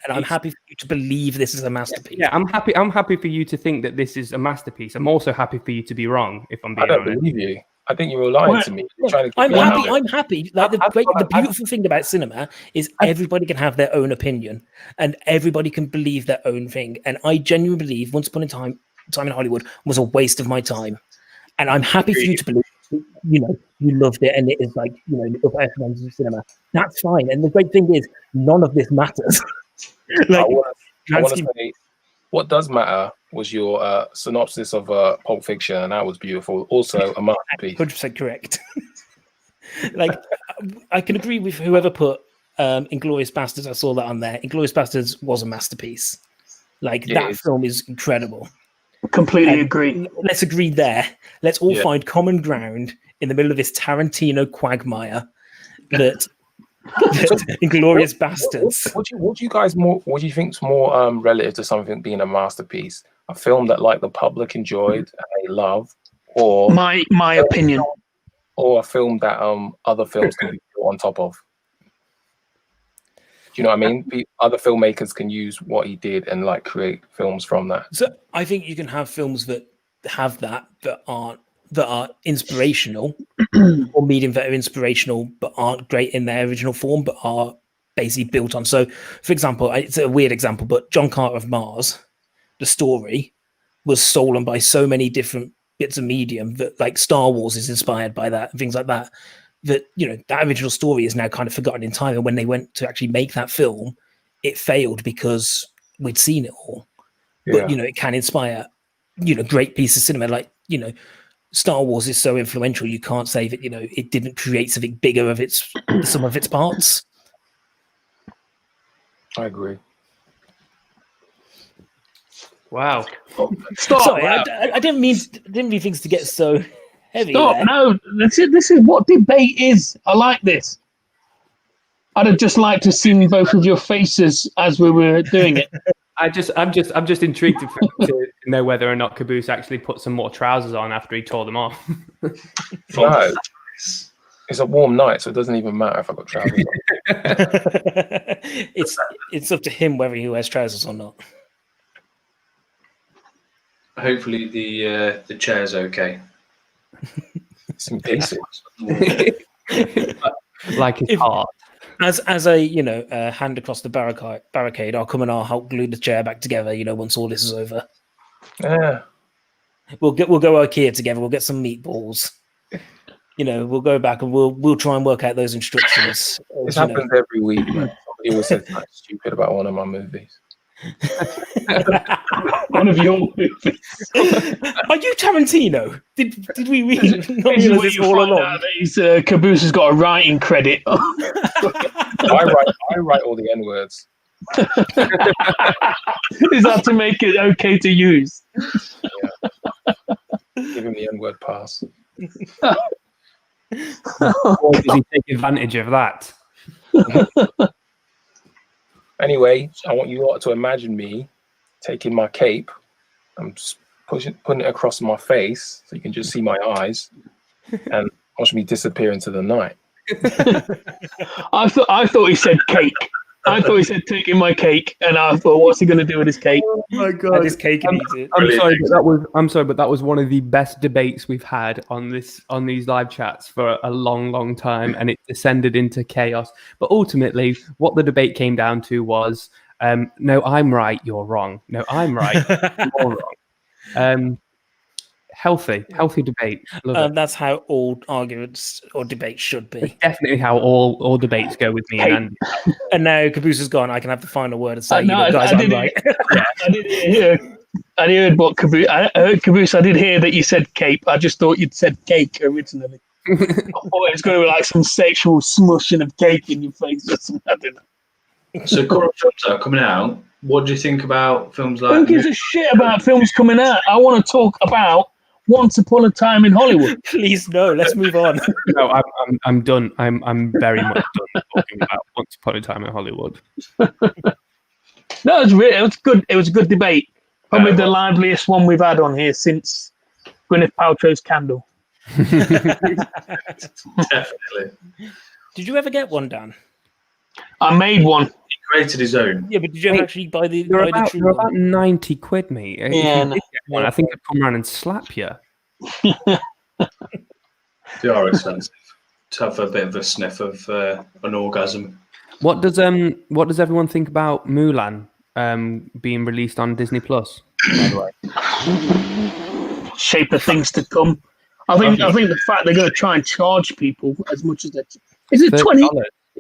And I'm happy for you to believe this is a masterpiece. Yeah, I'm happy. I'm happy for you to think that this is a masterpiece. I'm also happy for you to be wrong. If I'm being honest, I don't believe you. I think you were lying to me. I'm happy. Like the beautiful thing about cinema is everybody can have their own opinion, and everybody can believe their own thing. And I genuinely believe Once Upon a Time in Hollywood was a waste of my time. And I'm happy for you to believe, you loved it, and it is like, the upper echelons of cinema. That's fine. And the great thing is, none of this matters. I want to say, what does matter was your synopsis of Pulp Fiction, and that was beautiful. Also, a masterpiece. 100% correct. Like, I can agree with whoever put Inglourious Basterds. I saw that on there. Inglourious Basterds was a masterpiece. Like, that film is incredible. Completely agree. Let's agree there. Let's all find common ground in the middle of this Tarantino quagmire that Inglourious Basterds. What do you think's more relative to something being a masterpiece? A film that like the public enjoyed and they love, or my opinion, or a film that other films can be built on top of? Do you know what I mean? Other filmmakers can use what he did and like create films from that. So I think you can have films that have that are inspirational, or medium that are inspirational but aren't great in their original form, but are basically built on. So, for example, it's a weird example, but John Carter of Mars, the story was stolen by so many different bits of medium that, like, Star Wars is inspired by that and things like that. That, that original story is now kind of forgotten in time. And when they went to actually make that film, it failed because we'd seen it all. Yeah. But, it can inspire, great pieces of cinema. Like, Star Wars is so influential, you can't say that, it didn't create something bigger of some of its parts. I agree. Wow. Stop. Sorry, wow. I didn't mean things to get so heavy. Stop. There. No, this is what debate is. I like this. I'd have just liked to see both of your faces as we were doing it. I'm just intrigued to know whether or not Caboose actually put some more trousers on after he tore them off. No, it's a warm night, so it doesn't even matter if I've got trousers on. It's up to him whether he wears trousers or not. Hopefully the chair's okay. Some pieces. Like his heart. As a hand across the barricade, I'll come and I'll help glue the chair back together. Once all this is over, Yeah. we'll go IKEA together. We'll get some meatballs. We'll go back and we'll try and work out those instructions. This happens every week, man. Somebody always says something stupid about one of my movies. One of your movies. Are you Tarantino? Did we really not This is realize where this you all find along? out that Caboose has got a writing credit. I write all the N words. Is that to make it okay to use? Give him the N word pass. Or does he take advantage of that? Anyway, I want you all to imagine me taking my cape. I'm just putting it across my face so you can just see my eyes, and watch me disappear into the night. I thought he said cake. I thought he said taking my cake, and I thought, what's he going to do with his cake? Oh my god! I just cake and eat it. I'm sorry, but that was one of the best debates we've had on these live chats for a long, long time, and it descended into chaos. But ultimately, what the debate came down to was, no, I'm right, you're wrong. No, I'm right, you're wrong. Healthy debate. Love it. That's how all arguments or debates should be. It's definitely how all debates go with me and Andy. And now Caboose is gone. I can have the final word and say, No, guys, I'm right. I heard what Caboose. I heard Caboose. I did hear that you said cape. I just thought you'd said cake originally. I thought it was going to be like some sexual smushing of cake in your face or something. I don't know. So Corrupt films are coming out. What do you think about films like? Who gives a shit about films coming out? I want to talk about Once Upon a Time in Hollywood. Please, no. Let's move on. No, I'm done. I'm very much done talking about Once Upon a Time in Hollywood. No, it was good. It was a good debate. Probably the liveliest one we've had on here since Gwyneth Paltrow's Candle. Definitely. Did you ever get one, Dan? I made one. He created his own. Yeah, but did you ever actually buy the They're true about one? 90 quid, mate. If Yeah, you did get one, I think I'd come around and slap you. They are expensive. To have a bit of a sniff of an orgasm. What does everyone think about Mulan being released on Disney Plus? By the way, Shape of things to come. I think the fact they're going to try and charge people as much as they is it $20?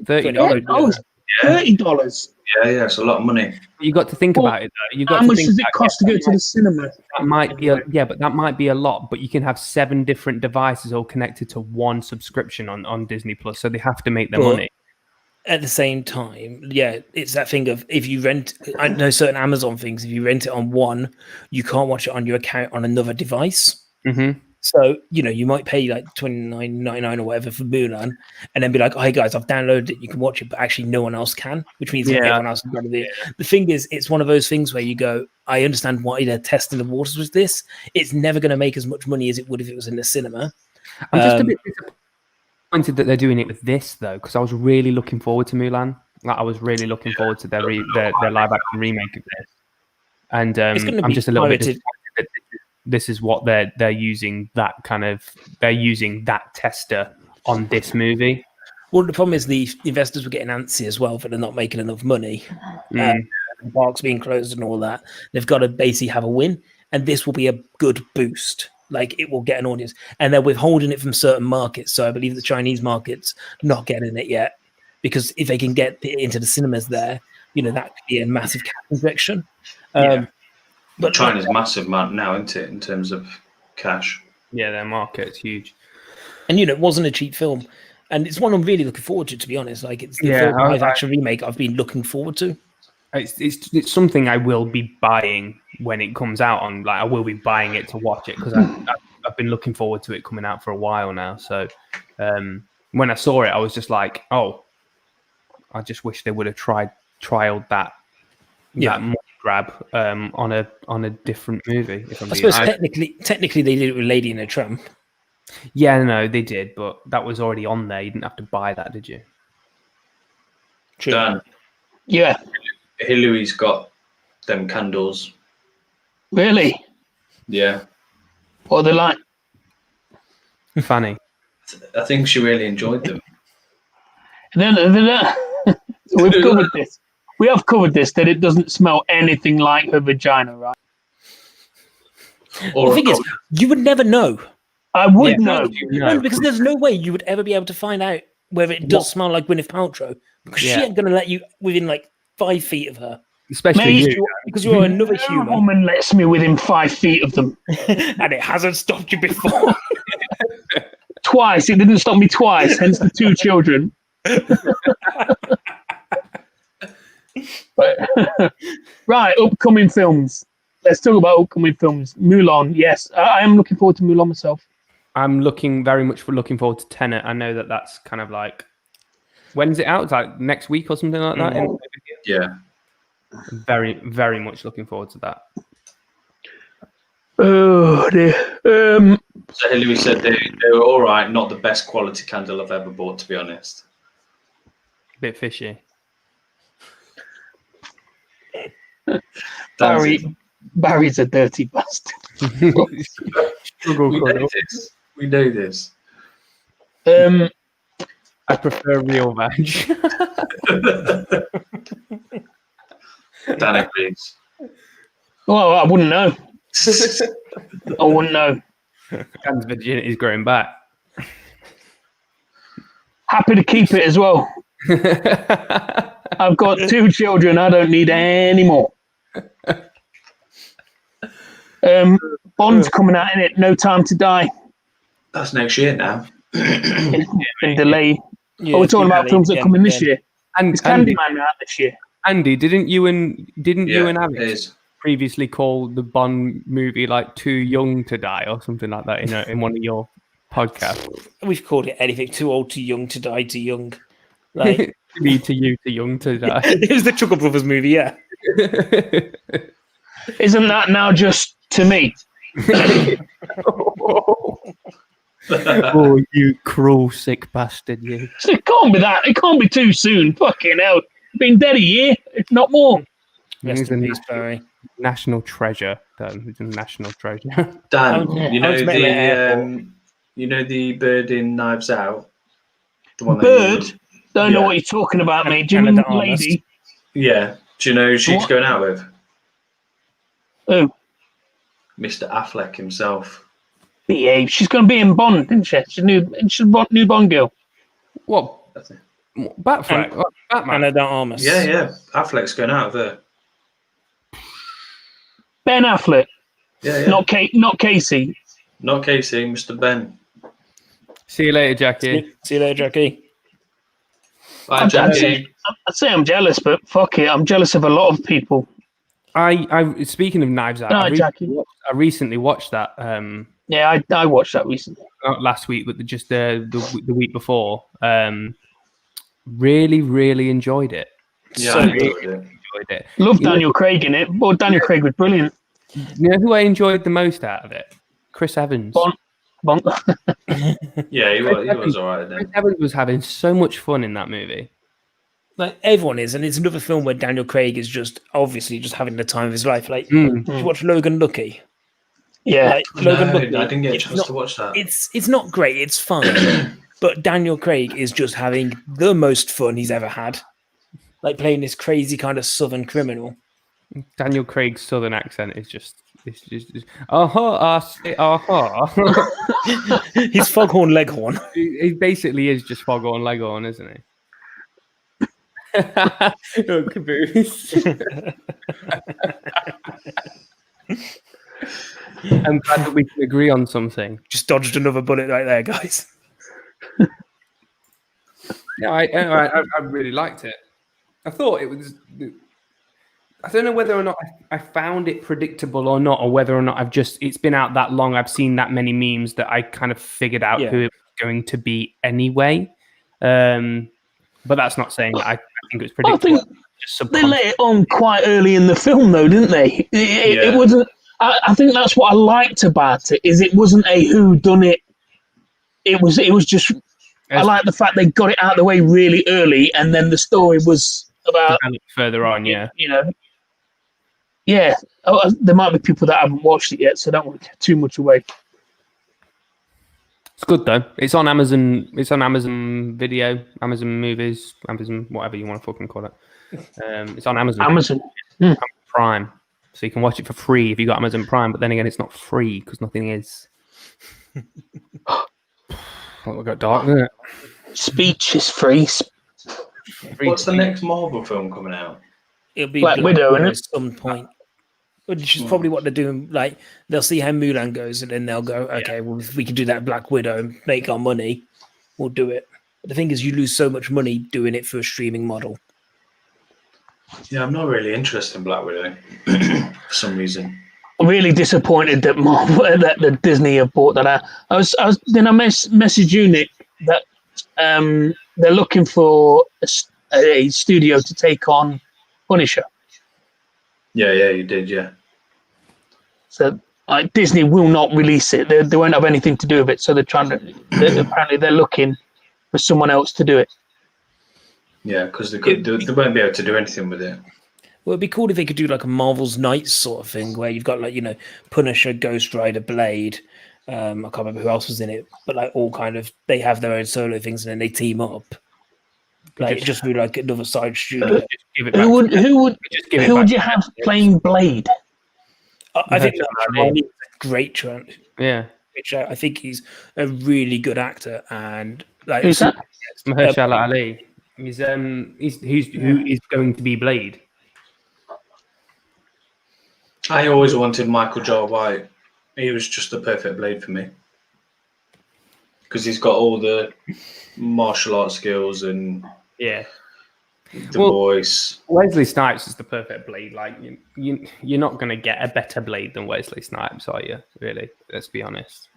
$30. $30. Yeah, it's a lot of money. You got to think about it though. You got How to much think does it about cost to go to the cinema? That might be that might be a lot, but you can have 7 different devices all connected to one subscription on Disney Plus, so they have to make their money. At the same time, yeah, it's that thing of if you rent, I know certain Amazon things, if you rent it on one, you can't watch it on your account on another device. Mm-hmm. So, you might pay like $29.99 or whatever for Mulan and then be like, oh, hey guys, I've downloaded it. You can watch it, but actually no one else can, which means everyone else has got to do it. The thing is, it's one of those things where you go, I understand why they're testing the waters with this. It's never going to make as much money as it would if it was in the cinema. I'm just a bit disappointed that they're doing it with this, though, because I was really looking forward to Mulan. Like, I was really looking forward to their live-action remake of this. And I'm just a little bit disappointed that this is what they're using they're using that tester on this movie. Well, the problem is the investors were getting antsy as well for they're not making enough money. The parks being closed and all that. They've got to basically have a win, and this will be a good boost. Like, it will get an audience, and they're withholding it from certain markets. So I believe the Chinese market's not getting it yet, because if they can get it into the cinemas there, that could be a massive cash injection. But China's massive now, isn't it, in terms of cash? Yeah, their market's huge. And, it wasn't a cheap film. And it's one I'm really looking forward to be honest. Like, it's the live action remake I've been looking forward to. It's something I will be buying when it comes out. I will be buying it to watch it, because I've been looking forward to it coming out for a while now. So when I saw it, I was just like, oh, I just wish they would have trialed that money grab on a different movie. I suppose technically they did it with Lady and a Tramp. Yeah, no, they did, but that was already on there. You didn't have to buy that, did you? True. Dan, Yeah. Hillary's got them candles. Really? Yeah. What are they like? Funny. I think she really enjoyed them. We've covered this. We have covered this, that it doesn't smell anything like her vagina, right? Or The thing is, you would never know. I would know. No, because there's no way you would ever be able to find out whether it does smell like Gwyneth Paltrow, because she ain't going to let you within like 5 feet of her. Especially you. Because you're another human. Woman lets me within 5 feet of them. And it hasn't stopped you before. Twice. It didn't stop me twice, hence the 2 children. Right, upcoming films. Let's talk about upcoming films. Mulan, yes. I am looking forward to Mulan myself. I'm very much looking forward to Tenet. I know that that's kind of like, when's it out? It's like next week or something like that. Yeah. Very, very much looking forward to that. Oh dear. So Hillary said they were all right, not the best quality candle I've ever bought, to be honest. Bit fishy. Barry's a dirty bastard. We know this. I prefer real veg. Dan agrees. Well, I wouldn't know. I wouldn't know. Dan's virginity is growing back. Happy to keep it as well. I've got 2 children. I don't need any more. Bond's coming out in it. No Time to Die. That's next year now. It's been delayed. Yeah, we're talking about films that are coming this year. And Is Candyman out this year? Andy, didn't you and Alex Alex previously call the Bond movie like Too Young to Die or something like that in one of your podcasts? We've called it anything. Too old, too young to die, too young. Like Me to you, too young to die. It was the Chuckle Brothers movie, yeah. Isn't that now just to me? Oh, you cruel, sick bastard, you. So it can't be that. It can't be too soon. Fucking hell. Been dead a year, if not more. He's Rest in peace, Barry. national treasure, Dan. He's a national treasure. Dan, you know the the bird in Knives Out? The one Bird? Don't know what you're talking about, mate. Do you mean Canada lady? Yeah. Do you know who she's going out with? Oh, Mr. Affleck himself. yeah, she's going to be in Bond, isn't she? She's new Bond girl. What? Batman? Batman? Anna de Armas. Yeah. Affleck's going out with her. Ben Affleck. Yeah. Not Casey. Not Casey, Mr. Ben. See you later, Jackie. See you later, Jackie. Bye, Jackie. I'd say I'm jealous, but fuck it. I'm jealous of a lot of people. I speaking of Knives Out, Jackie. I recently watched that. Yeah, I watched that recently. Not last week, but just the week before. Really, really enjoyed it. Yeah, So I really enjoyed it. Love Daniel Craig in it. Well, Daniel Craig was brilliant. You know who I enjoyed the most out of it? Chris Evans. Bond. Yeah, he was all right Chris then. Evans was having so much fun in that movie. Like everyone is, and it's another film where Daniel Craig is just obviously just having the time of his life. Like, did you watch Logan Lucky? Yeah. Like, Logan Lucky. I didn't get a it's chance not- to watch that. It's not great. It's fun, but Daniel Craig is just having the most fun he's ever had. Like playing this crazy kind of southern criminal. Daniel Craig's southern accent is just aha. He's Foghorn Leghorn. He basically is just Foghorn Leghorn, isn't he? Oh, caboose. I'm glad that we can agree on something. Just dodged another bullet right there, guys. Yeah, I really liked it. I thought it was. I don't know whether or not I found it predictable or not, or whether or not it's been out that long. I've seen that many memes that I kind of figured out who it was going to be anyway. But that's not saying that I think it was predictable. They let it on quite early in the film, though, didn't they? It wasn't. I think that's what I liked about it. Is it wasn't a whodunit. It was just. I like the fact they got it out of the way really early, and then the story was about further on. Yeah, yeah, there might be people that haven't watched it yet, so I don't want to get too much away. It's good though. It's on Amazon. It's on Amazon Video, Amazon Movies, Amazon whatever you want to fucking call it. It's on Amazon. Amazon. Prime, so you can watch it for free if you got Amazon Prime. But then again, it's not free because nothing is. We got dark, isn't it? Speech is free. What's the next Marvel film coming out? It'll be Black Widow, isn't it? at some point. Which is probably what they're doing. Like, they'll see how Mulan goes, and then they'll go, okay, well, if we can do that Black Widow and make our money, we'll do it. But the thing is, you lose so much money doing it for a streaming model. Yeah, I'm not really interested in Black Widow for some reason. I'm really disappointed that that Disney have bought that out. I messaged you, Nick, that they're looking for a studio to take on Punisher. Yeah, you did, yeah. So Disney will not release it. They won't have anything to do with it. So apparently they're looking for someone else to do it. Yeah, because they won't be able to do anything with it. Well, it'd be cool if they could do like a Marvel's Knights sort of thing, where you've got like, Punisher, Ghost Rider, Blade. I can't remember who else was in it, but like all kind of, they have their own solo things and then they team up. Like just be like another side studio. Who would you have playing Blade? I think that's a great trend. Yeah, Which I think he's a really good actor, and like Who's that? it's Mahershala Ali. Who is going to be Blade? I always wanted Michael J. White. He was just the perfect Blade for me. Because he's got all the martial arts skills and the voice. Wesley Snipes is the perfect Blade. Like you're not going to get a better Blade than Wesley Snipes, are you? Really? Let's be honest.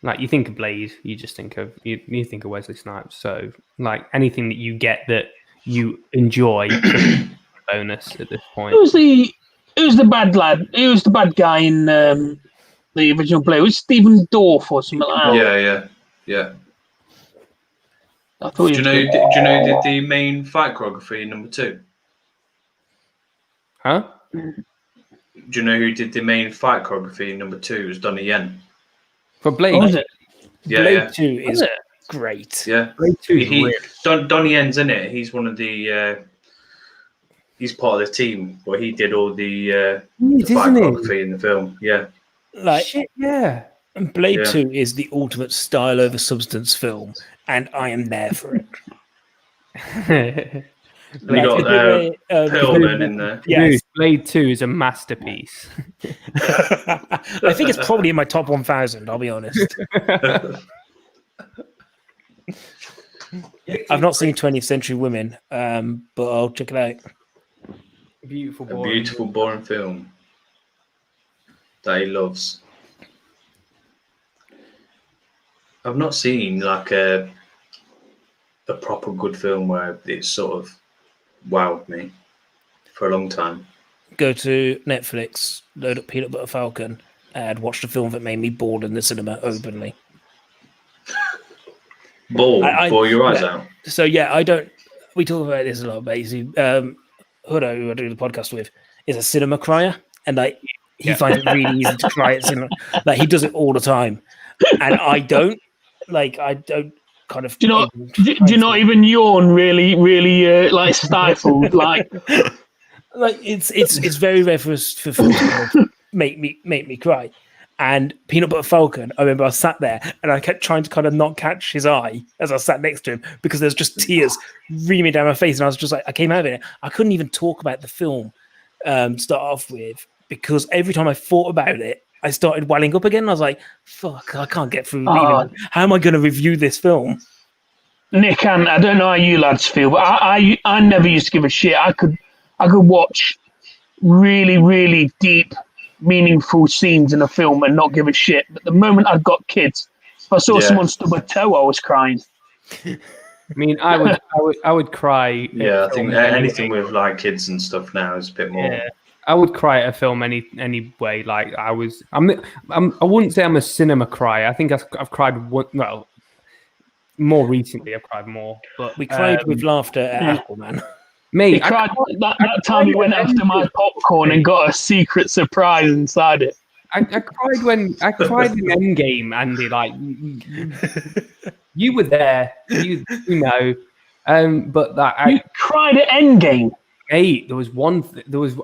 Like you think of Blade, you just think of you think of Wesley Snipes. So like anything that you get that you enjoy, bonus at this point. Who's the bad lad? Who was the bad guy in the original Blade? It was Stephen Dorff or something like that. Yeah. I thought Do you know who did the main fight choreography in number 2? Huh? Do you know who did the main fight choreography in number 2? It was Donnie Yen. For Blade? Was it? Yeah, Blade 2 is great. Yeah. Blade 2 is Donnie Yen's in it. He's one of the... he's part of the team, but he did all the fight choreography in the film. Yeah. Like, shit, yeah. And Blade 2 is the ultimate style over substance film, and I am there for it. You got Perlman in there. Yes. Blade 2 is a masterpiece. I think it's probably in my top 1,000, I'll be honest. I've not seen 20th Century Women, but I'll check it out. Beautiful, boring film that he loves. I've not seen like a proper good film where it's sort of wowed me for a long time. Go to Netflix, load up Peanut Butter Falcon, and watch the film that made me bored in the cinema openly. Bore your eyes out. So we talk about this a lot, basically. Hudo, who I do the podcast with, is a cinema crier, and like he finds it really easy to cry at cinema. Like he does it all the time, and I don't. Like I don't kind of. Do you not even yawn? Really, like stifled, like. Like it's very rare for film to make me cry. And Peanut Butter Falcon, I remember I sat there and I kept trying to kind of not catch his eye as I sat next to him because there's just tears reaming down my face, and I was just like, I came out of it. I couldn't even talk about the film start off with because every time I thought about it, I started welling up again. I was like, fuck, I can't get through. How am I going to review this film? Nick, and I don't know how you lads feel, but I never used to give a shit. I could watch really, really deep, meaningful scenes in a film and not give a shit. But the moment I've got kids, if I saw someone stub a toe, I was crying. I mean, I would cry. Yeah, I think anything with like kids and stuff now is a bit more. Yeah. I would cry at a film anyway. Like I wouldn't say I'm a cinema crier. I think I've cried more recently. I've cried more, but we cried with laughter at Aquaman. Me, He cried that time he went after my popcorn and got a secret surprise inside it. I cried in Endgame, Andy. Like you were there, you know. But that You cried at Endgame. there was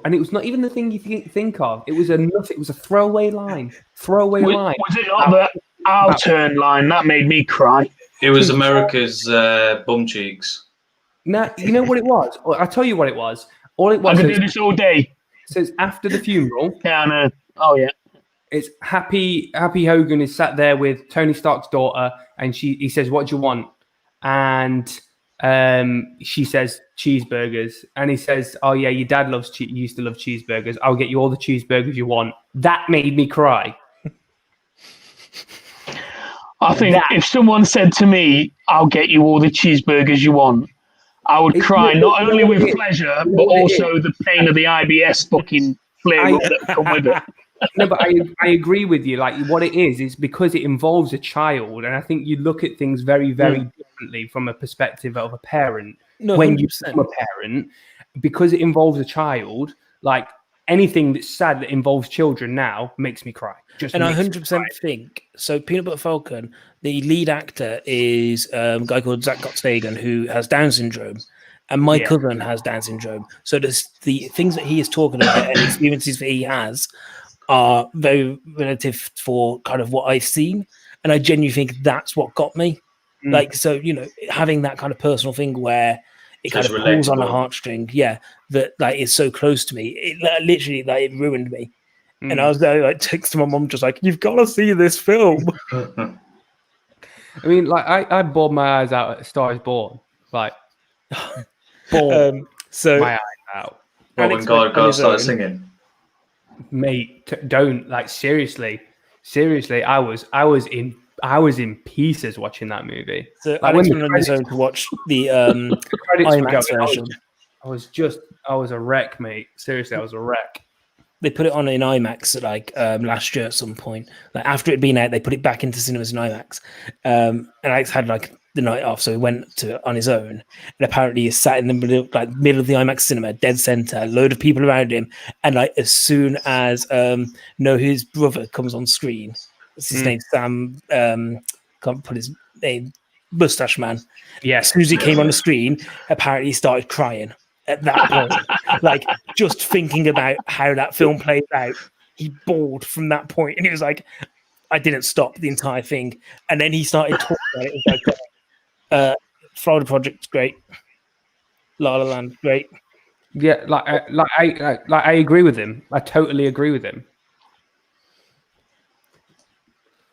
and it was not even the thing you think of. It was it was a throwaway line. Was it not the "I'll turn" line that made me cry? It was America's bum cheeks. No, you know what it was? I'll tell you what it was. All it was. I could do this all day. So it's after the funeral. Yeah, I know. Oh yeah. It's Happy Hogan is sat there with Tony Stark's daughter, and he says, "What do you want?" And she says, "Cheeseburgers." And he says, "Oh yeah, your dad used to love cheeseburgers. I'll get you all the cheeseburgers you want." That made me cry. I think if someone said to me, "I'll get you all the cheeseburgers you want," I would cry not only with pleasure but also the pain of the IBS fucking flare up that come with it. No, but I agree with you. Like what it is because it involves a child, and I think you look at things very, very differently from a perspective of a parent. No, when 100%. you become a parent, because it involves a child, like anything that's sad that involves children now makes me cry. And I 100% think so. Peanut Butter Falcon, the lead actor is a guy called Zach Gottsagen who has Down syndrome, and my cousin has Down syndrome. So the things that he is talking about and experiences that he has are very relative for kind of what I've seen, and I genuinely think that's what got me. Like, so having that kind of personal thing where it kind of pulls on a heartstring, that like is so close to me. It literally it ruined me. And I was there like texting my mom just like, "You've got to see this film." I mean, like I bawled my eyes out at Star is Born. Like, so my eyes out. Well, when God started singing. Mate, don't seriously. I was in pieces watching that movie. So Alex went on his own to watch the IMAX version. I was a wreck, mate. Seriously, I was a wreck. They put it on in IMAX last year at some point. Like after it'd been out, they put it back into cinemas in IMAX. And Alex had the night off, so he went to it on his own. And apparently, he sat in the middle of the IMAX cinema, dead center, a load of people around him. And as soon as his brother comes on screen, his name's Sam. Can't put his name. Mustache Man. Yeah. As soon as he came on the screen, apparently he started crying. At that point, just thinking about how that film played out, he bawled from that point, and it was like, I didn't stop the entire thing. And then he started talking about it. It was like, Florida Project's great, La La Land great. Yeah, I agree with him. I totally agree with him.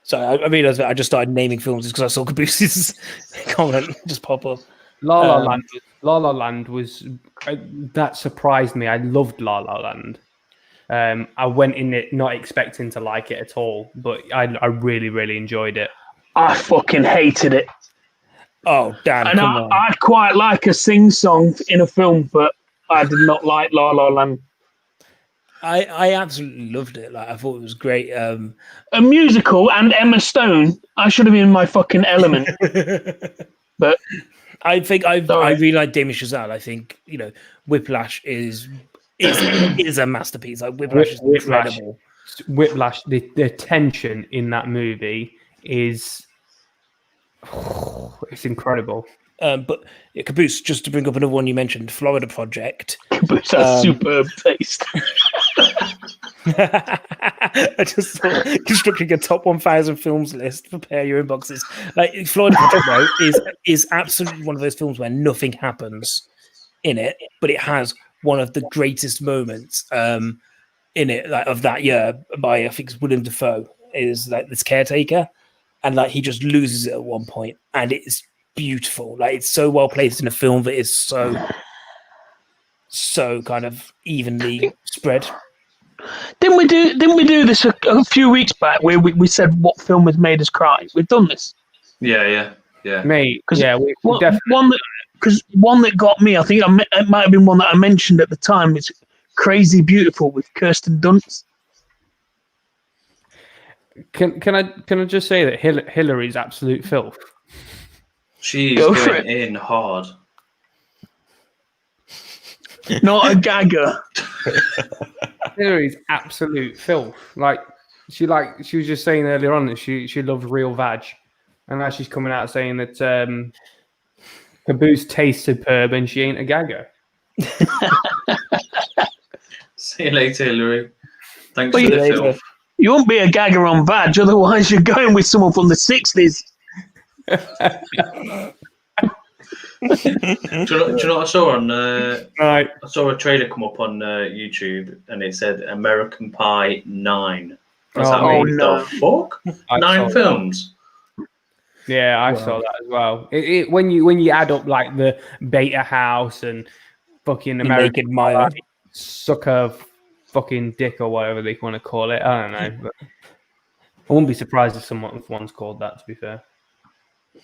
So I realized that I just started naming films because I saw Cabooses comment just pop up. La La Land was that surprised me. I loved La La Land. I went in it not expecting to like it at all, but I really, really enjoyed it. I fucking hated it. Oh, damn! And I'd quite like a sing-song in a film, but I did not like La La Land. I absolutely loved it. I thought it was great. A musical and Emma Stone. I should have been in my fucking element. But I think I really like Damien Chazelle. I think Whiplash is a masterpiece. Whiplash is incredible. Whiplash, the tension in that movie is it's incredible. But Caboose, just to bring up another one you mentioned, Florida Project. Caboose has superb taste. I just thought constructing a top 1,000 films list. Prepare your inboxes. Florida Project though is absolutely one of those films where nothing happens in it, but it has one of the greatest moments in it of that year by I think it's Willem Dafoe is this caretaker, and he just loses it at one point, and it's beautiful. It's so well placed in a film that is so kind of evenly spread. Didn't we do this a few weeks back where we said what film has made us cry? We've done this. Yeah. Mate, we definitely. One that got me, I think it might have been one that I mentioned at the time. It's Crazy Beautiful with Kirsten Dunst. Can I just say that Hillary's absolute filth? She's going in hard. Not a gagger. Hillary's absolute filth. Like she was just saying earlier on that she loves real vag, and now she's coming out saying that her booze tastes superb and she ain't a gagger. See you later, Hillary. Thanks Well, for the later. film. You won't be a gagger on vag, otherwise you're going with someone from the 60s. Do you know what I saw on? Right. I saw a trailer come up on YouTube, and it said American Pie 9. I was like, Oh, what no. the fuck? I 9 saw films? Yeah, I saw that as well. When you add up like the Beta House and fucking The American Naked Mile. Sucker fucking dick or whatever they want to call it. I don't know. But I wouldn't be surprised if one's called that, to be fair.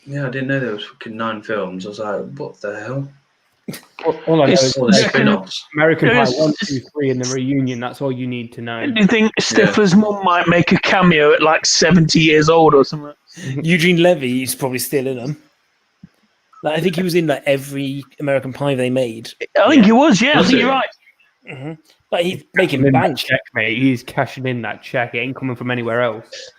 Yeah, I didn't know there was fucking 9 films. I was like, what the hell? All I know is All the spin-offs. American Pie There's- 1, 2, 3 and the reunion. That's all you need to know. Do you think Stifler's mum might make a cameo at like 70 years old or something? Eugene Levy is probably still in them. Like, I think he was in like every American Pie they made. I think he was, yeah. I Was think he? you're right. Mm-hmm. But he's making In that bank. check, mate. He's cashing in that check. It ain't coming from anywhere else.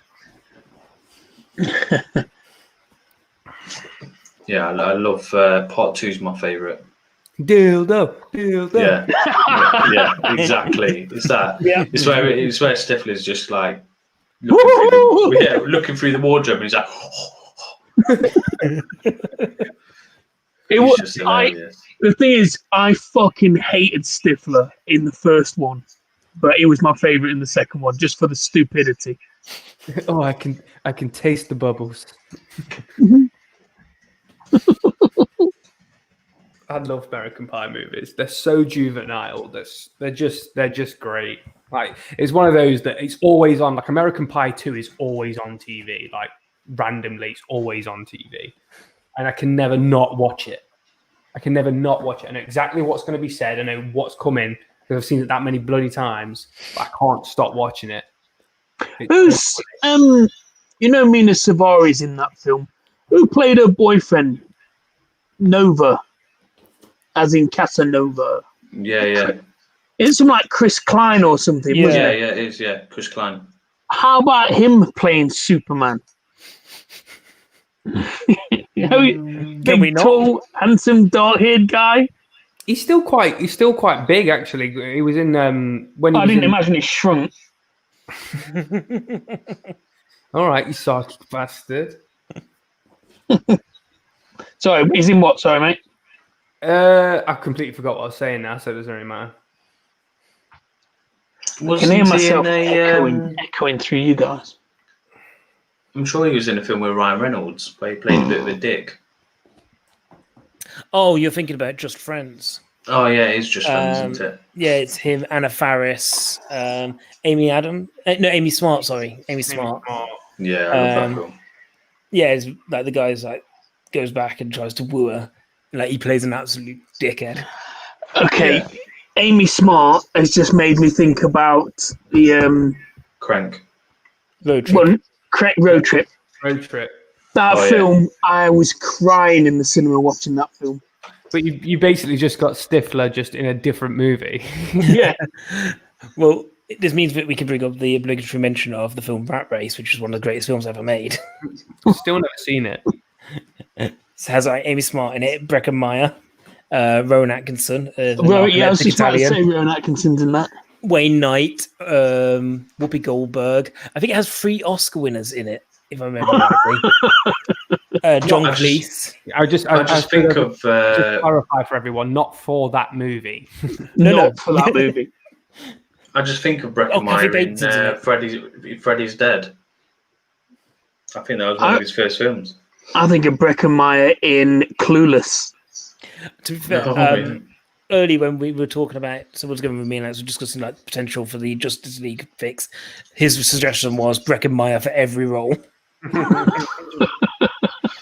Yeah, I love part 2's my favourite. Dildo. Yeah. yeah, exactly. It's that. Yeah. It's where Stifler's just like looking through the wardrobe, and he's like, It it's was, just hilarious. the thing is, I fucking hated Stifler in the first one, but he was my favourite in the second one, just for the stupidity. Oh, I can taste the bubbles. I love American Pie movies. They're so juvenile. They're just great. Like it's one of those that it's always on. Like American Pie 2 is always on TV. Like randomly, it's always on TV, and I can never not watch it. I know exactly what's going to be said. I know what's coming because I've seen it that many bloody times. But I can't stop watching it. Who's, you know, Mina Savari's in that film. Who played her boyfriend? Nova. As in Casanova. Yeah. It's something like Chris Klein or something, wasn't Yeah, it? it is, yeah. Chris Klein. How about him playing Superman? You know, Can we big, not? tall, handsome, dark-haired guy. He's still quite big actually. He was in when he I was didn't in, imagine he shrunk. All right, you sarcastic bastard. Sorry, he's in what? Sorry, mate. I've completely forgot what I was saying now, so it doesn't really matter. I can hear myself I'm echoing through you guys. sure he was in a film with Ryan Reynolds where he played a bit of a dick. Oh, you're thinking about Just Friends. Oh yeah, it's just friends, isn't it? Yeah, it's him, Anna Faris, Amy Smart. Sorry, Amy Smart. Yeah, I love that Um, film. Yeah, it's like the guy's like goes back and tries to woo her. Like he plays an absolute dickhead. Okay, Yeah. Amy Smart has just made me think about the Crank. Road trip. one correct road trip. Road trip. That Oh, yeah. film, I was crying in the cinema watching that film. But you basically just got Stifler just in a different movie. Yeah, Well, this means that we can bring up the obligatory mention of the film Rat Race, which is one of the greatest films ever made. Still never seen it. It has Amy Smart in it, Breckin Meyer, Rowan Atkinson, I was just about to say Rowan Atkinson's in that. Wayne Knight, Whoopi Goldberg. I think it has 3 Oscar winners in it, if I remember correctly. John Cleese. I just think of Just clarify for everyone, not for that movie. Not for that movie. I just think of Kathy Breckenmeyer Bates is in in Freddy's Dead. I think that was one of his first films. I think of Breckenmeyer in Clueless. To be fair, Yeah. early when we were talking about someone's going with me and I was discussing like potential for the Justice League fix, his suggestion was Breckin Meyer for every role.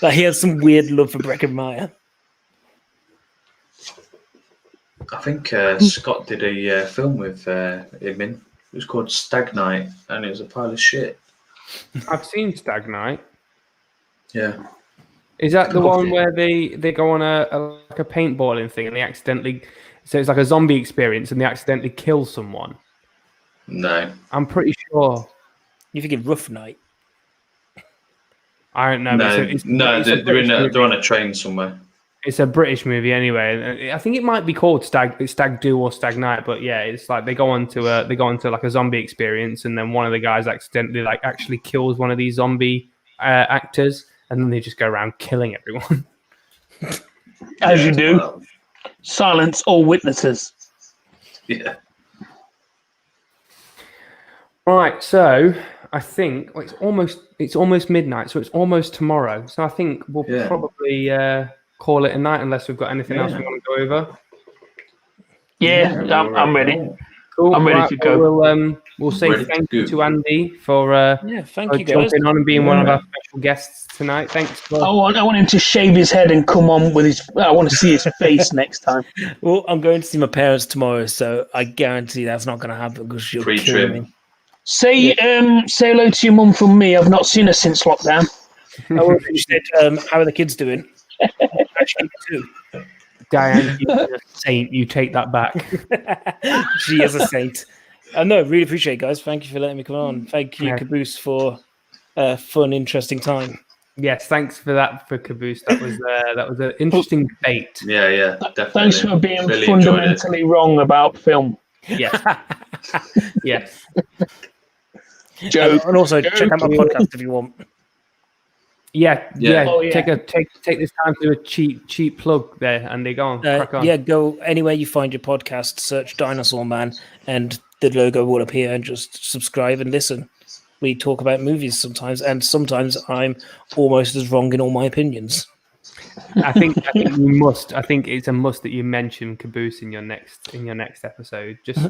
Like he has some weird love for Breckin Meyer. I think Scott did a film with him in. It was called Stag Night, and it was a pile of shit. I've seen Stag Night. Yeah. Is that the one where they go on like a paintballing thing and they accidentally? So it's like a zombie experience and they accidentally kill someone. No. I'm pretty sure. You think of Rough Night? I don't know. They're on a train somewhere. It's a British movie anyway. I think it might be called Stag Do or Stag Night, but yeah, it's like they go on to like a zombie experience, and then one of the guys accidentally like actually kills one of these zombie actors, and then they just go around killing everyone. As you do. Well. Silence all witnesses. Yeah. Right, so I think it's almost midnight, so it's almost tomorrow. So I think we'll probably call it a night unless we've got anything else we want to go over. Yeah, I'm ready. Cool. I'm ready to go. We'll say thank you to Andy for thank you guys. jumping on and being one of our special guests tonight. Thanks. I want him to shave his head and come on with his. I want to see his face next time. Well, I'm going to see my parents tomorrow, so I guarantee that's not going to happen because she'll kill me. Say hello to your mum from me. I've not seen her since lockdown. How are the kids doing? Actually, too. Diane, you're a saint. You take that back. She is a saint. No, really appreciate it, guys. Thank you for letting me come on. Thank you, Caboose, for a fun, interesting time. Yes, thanks for that, for Caboose. That was an interesting debate. Yeah, definitely. Thanks for being really fundamentally wrong about film. Yes. Yes. Joke. And also check out my podcast if you want. Yeah. Oh, yeah. Take this time to do a cheap plug there, and they go on. Crack on. Yeah, go anywhere you find your podcast, search Dinosaur Man, and the logo will appear, and just subscribe and listen. We talk about movies sometimes, and sometimes I'm almost as wrong in all my opinions. I think you must. I think it's a must that you mention Caboose in your next episode. Just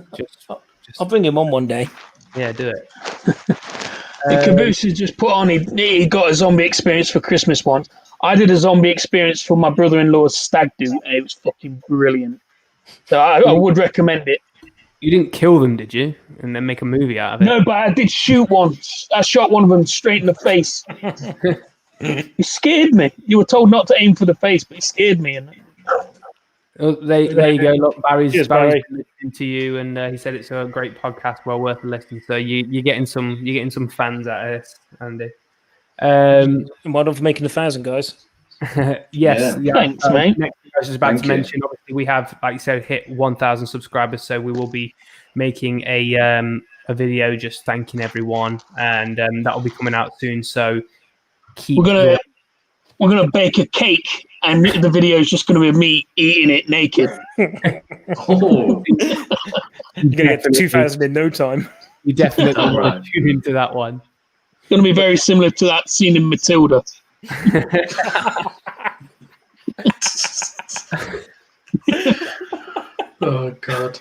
I'll bring him on one day. Yeah, do it. Caboose has just put on. He got a zombie experience for Christmas once. I did a zombie experience for my brother-in-law's stag do, and it was fucking brilliant. So I would recommend it. You didn't kill them, did you? And then make a movie out of it? No, but I did shoot one. I shot one of them straight in the face. He scared me. You were told not to aim for the face, but he scared me. There you go. Look, Barry's listening to you, and he said it's a great podcast, well worth listening. So you're getting some fans out of this, Andy. Well done for making 1,000, guys. Yes, yeah. Thanks, mate. Next, I was just about to mention. Obviously, we have, like you said, hit 1,000 subscribers, so we will be making a video just thanking everyone, and that will be coming out soon. So we're gonna bake a cake, and the video is just gonna be me eating it naked. Oh, you're gonna get to 2,000 in no time. You definitely want to tune into that one. It's gonna be very similar to that scene in Matilda. Oh God!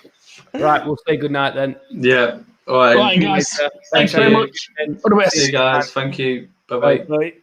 Right, we'll say good night then. Yeah. All right. Guys. Thanks very much. All the best. See you guys. Thank you. Bye-bye. Bye.